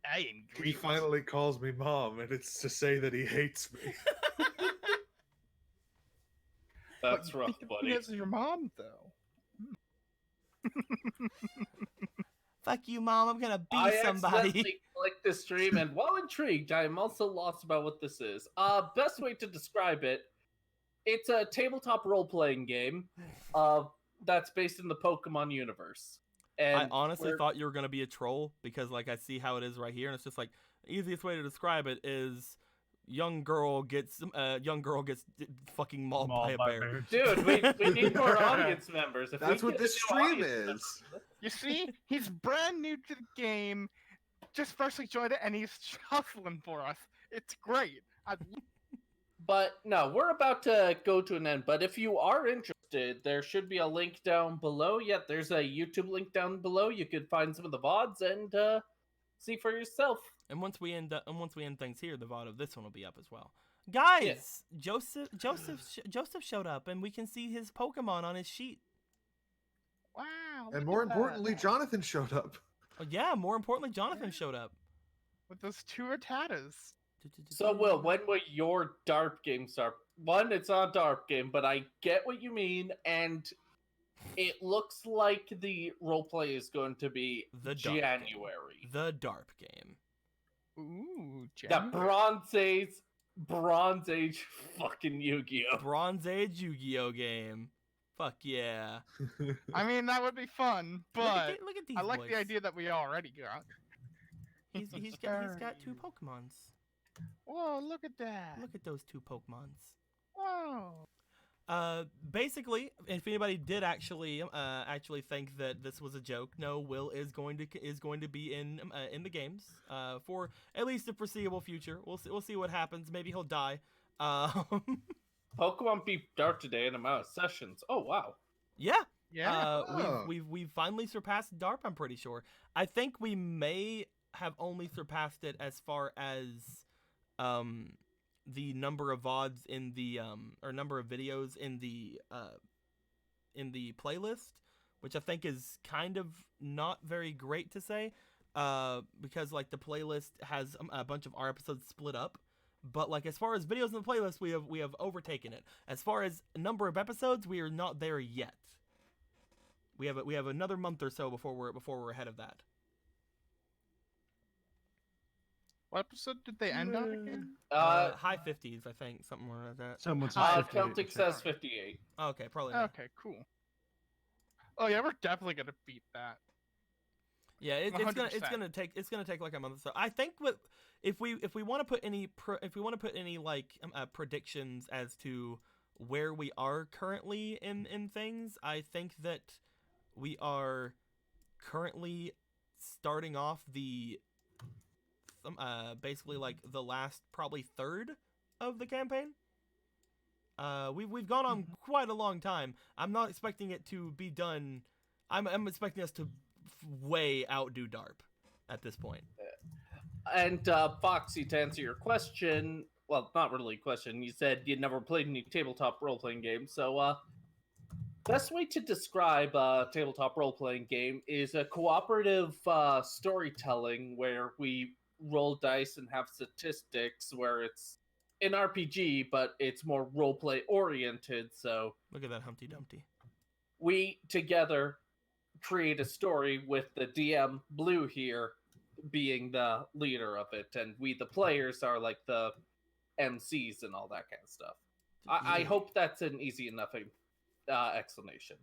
I He agree. finally calls me mom, and it's to say that he hates me. That's rough, buddy. As your mom, though. Fuck you, Mom. I'm gonna be I somebody. accidentally clicked the stream, and while intrigued, I am also lost about what this is. Best way to describe it: it's a tabletop role-playing game, that's based in the Pokemon universe. And I honestly we're- thought you were gonna be a troll because, like, I see how it is right here, and it's just like the easiest way to describe it is young girl gets fucking mauled by a bear. Dude, we need more audience members. If That's we what get this a new stream audience is. You see, he's brand new to the game, just freshly joined it, and he's shuffling for us. It's great. But no, we're about to go to an end. But if you are interested, there should be a link down below. Yeah, there's a YouTube link down below. You could find some of the VODs and see for yourself. And once we end things here, the VOD of this one will be up as well. Guys, Joseph showed up, and we can see his Pokemon on his sheet. Wow. And look more at that. importantly, Jonathan showed up. Oh, yeah, more importantly, Jonathan showed up. With those 2 Rattatas. So, Will, when will your DARP game start? One, it's not a DARP game, but I get what you mean, and it looks like the roleplay is going to be The DARP game. January. The DARP game. Ooh, The Bronze Age fucking Yu-Gi-Oh! Bronze Age Yu-Gi-Oh game. Fuck yeah. I mean, that would be fun, but look at these I like boys. the idea that we already got. He's got 2 Pokemons. Whoa, look at that. Look at those 2 Pokemons. Whoa. Basically, if anybody did actually think that this was a joke, no, Will is going to be in the games for at least the foreseeable future. We'll see what happens. Maybe he'll die. Pokemon beat Dark today in amount of sessions. Oh, wow. Yeah. Yeah. We've finally surpassed DARP. I'm pretty sure. I think we may have only surpassed it as far as the number of VODs in the or number of videos in the playlist, which I think is kind of not very great to say, because like the playlist has a bunch of our episodes split up. But like as far as videos in the playlist, we have overtaken it. As far as number of episodes, we are not there yet. We have another month or so before we're ahead of that. What episode did they end on again? High 50s, I think, something like that. someone's Celtic says 58. Okay, probably. Not. Okay, cool. Oh yeah, we're definitely gonna beat that. Yeah, it's 100%. gonna take like a month or so. I think if we want to put any like predictions as to where we are currently in things, I think that we are currently starting off the basically like the last probably third of the campaign. We've gone on quite a long time. I'm not expecting it to be done. I'm expecting us to way outdo DARP at this point. And Foxy, to answer your question, well, not really a question. You said you'd never played any tabletop role-playing games, so best way to describe a tabletop role-playing game is a cooperative storytelling where we roll dice and have statistics, where it's an RPG, but it's more roleplay oriented. So look at that Humpty Dumpty. We together create a story with the DM Blue here being the leader of it, and we the players are like the MCs and all that kind of stuff. I hope that's an easy enough explanation.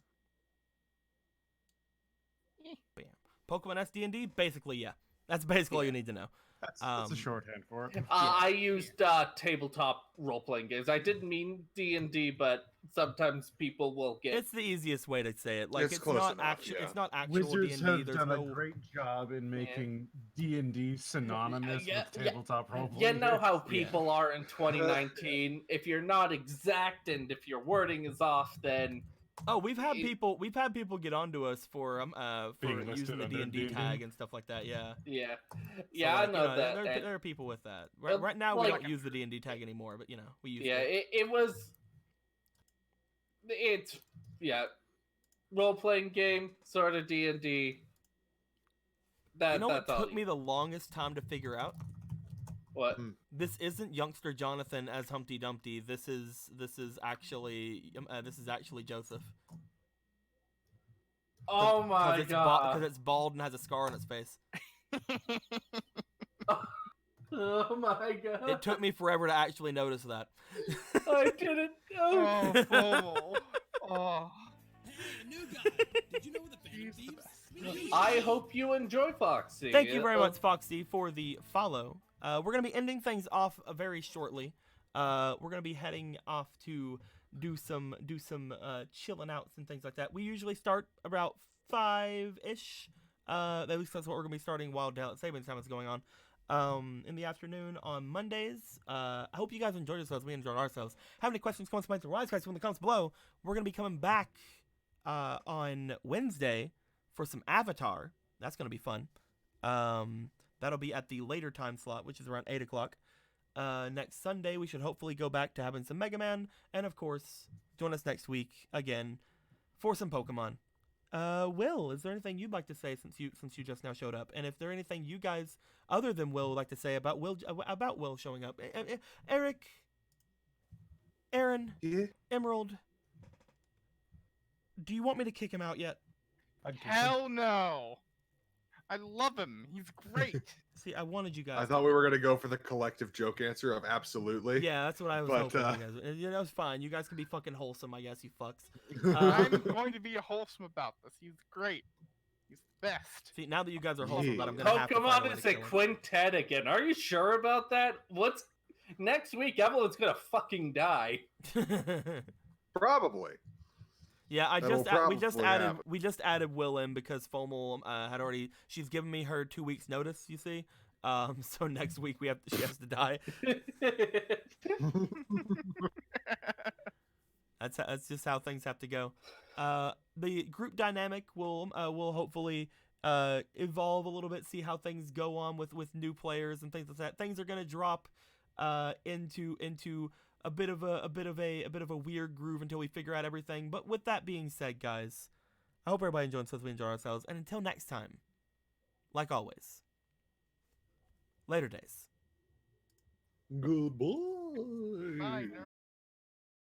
Bam. Pokemon SD&D, basically, yeah. That's basically all you need to know. That's a shorthand for it. I used tabletop role-playing games. I didn't mean D&D, but sometimes people will get. It's the easiest way to say it. Like It's it's close not enough, actual. yeah. It's not actual Wizards D&D. have There's done no. a great job in making D&D synonymous with tabletop role You playing. know how people are in 2019. If you're not exact and if your wording is off, then Oh, we've had people get onto us for Being using listed the under D&D D&D. tag and stuff like that. Yeah. Yeah, So, yeah, like, I know that. There are people with that. Right now, we like- don't use the D&D tag anymore, but we use Yeah, it. it's role playing game, sort of D&D. You know what That's all. took me the longest time to figure out? What? This isn't youngster Jonathan as Humpty Dumpty. This is actually Joseph. Oh my god! Because it's bald and has a scar on its face. Oh my god! It took me forever to actually notice that. I didn't know. Oh. Hey, a new guy. Did you know the Phantom Thieves? I hope you enjoy Foxy. Thank you very much, Foxy, for the follow. We're gonna be ending things off very shortly. We're gonna be heading off to do some chilling outs and things like that. We usually start about 5-ish. At least that's what we're gonna be starting while daylight savings time is going on. In the afternoon on Mondays. I hope you guys enjoyed yourselves. We enjoyed ourselves. Have any questions, comments, complaints, or rise guys in the comments below. We're gonna be coming back on Wednesday for some Avatar. That's gonna be fun. That'll be at the later time slot, which is around 8 o'clock. Next Sunday, we should hopefully go back to having some Mega Man, and of course, join us next week again for some Pokemon. Will, is there anything you'd like to say since you just now showed up? And if there anything you guys other than Will would like to say about Will showing up? Eric, Aaron, Yeah. Emerald, do you want me to kick him out yet? Hell no. I love him. He's great. See, I wanted you guys. I thought we were gonna go for the collective joke answer of absolutely. Yeah, that's what I was But, hoping. You guys, that was fine. You guys can be fucking wholesome, I guess. You fucks. I'm going to be wholesome about this. He's great. He's the best. See, now that you guys are wholesome, about it, I'm gonna have to Pokemon find a way is to a kill him. quintet again. Are you sure about that? What's next week? Evelyn's gonna fucking die. Probably. Yeah, That'll we just added Will in because Fomel had already. She's given me her 2 weeks notice. You see, so next week she has to die. That's just how things have to go. The group dynamic will hopefully evolve a little bit. See how things go on with new players and things like that. Things are gonna drop into a bit of a weird groove until we figure out everything. But with that being said, guys, I hope everybody enjoys us. We enjoy ourselves, and until next time, like always, later days. Goodbye. Bye, nerd.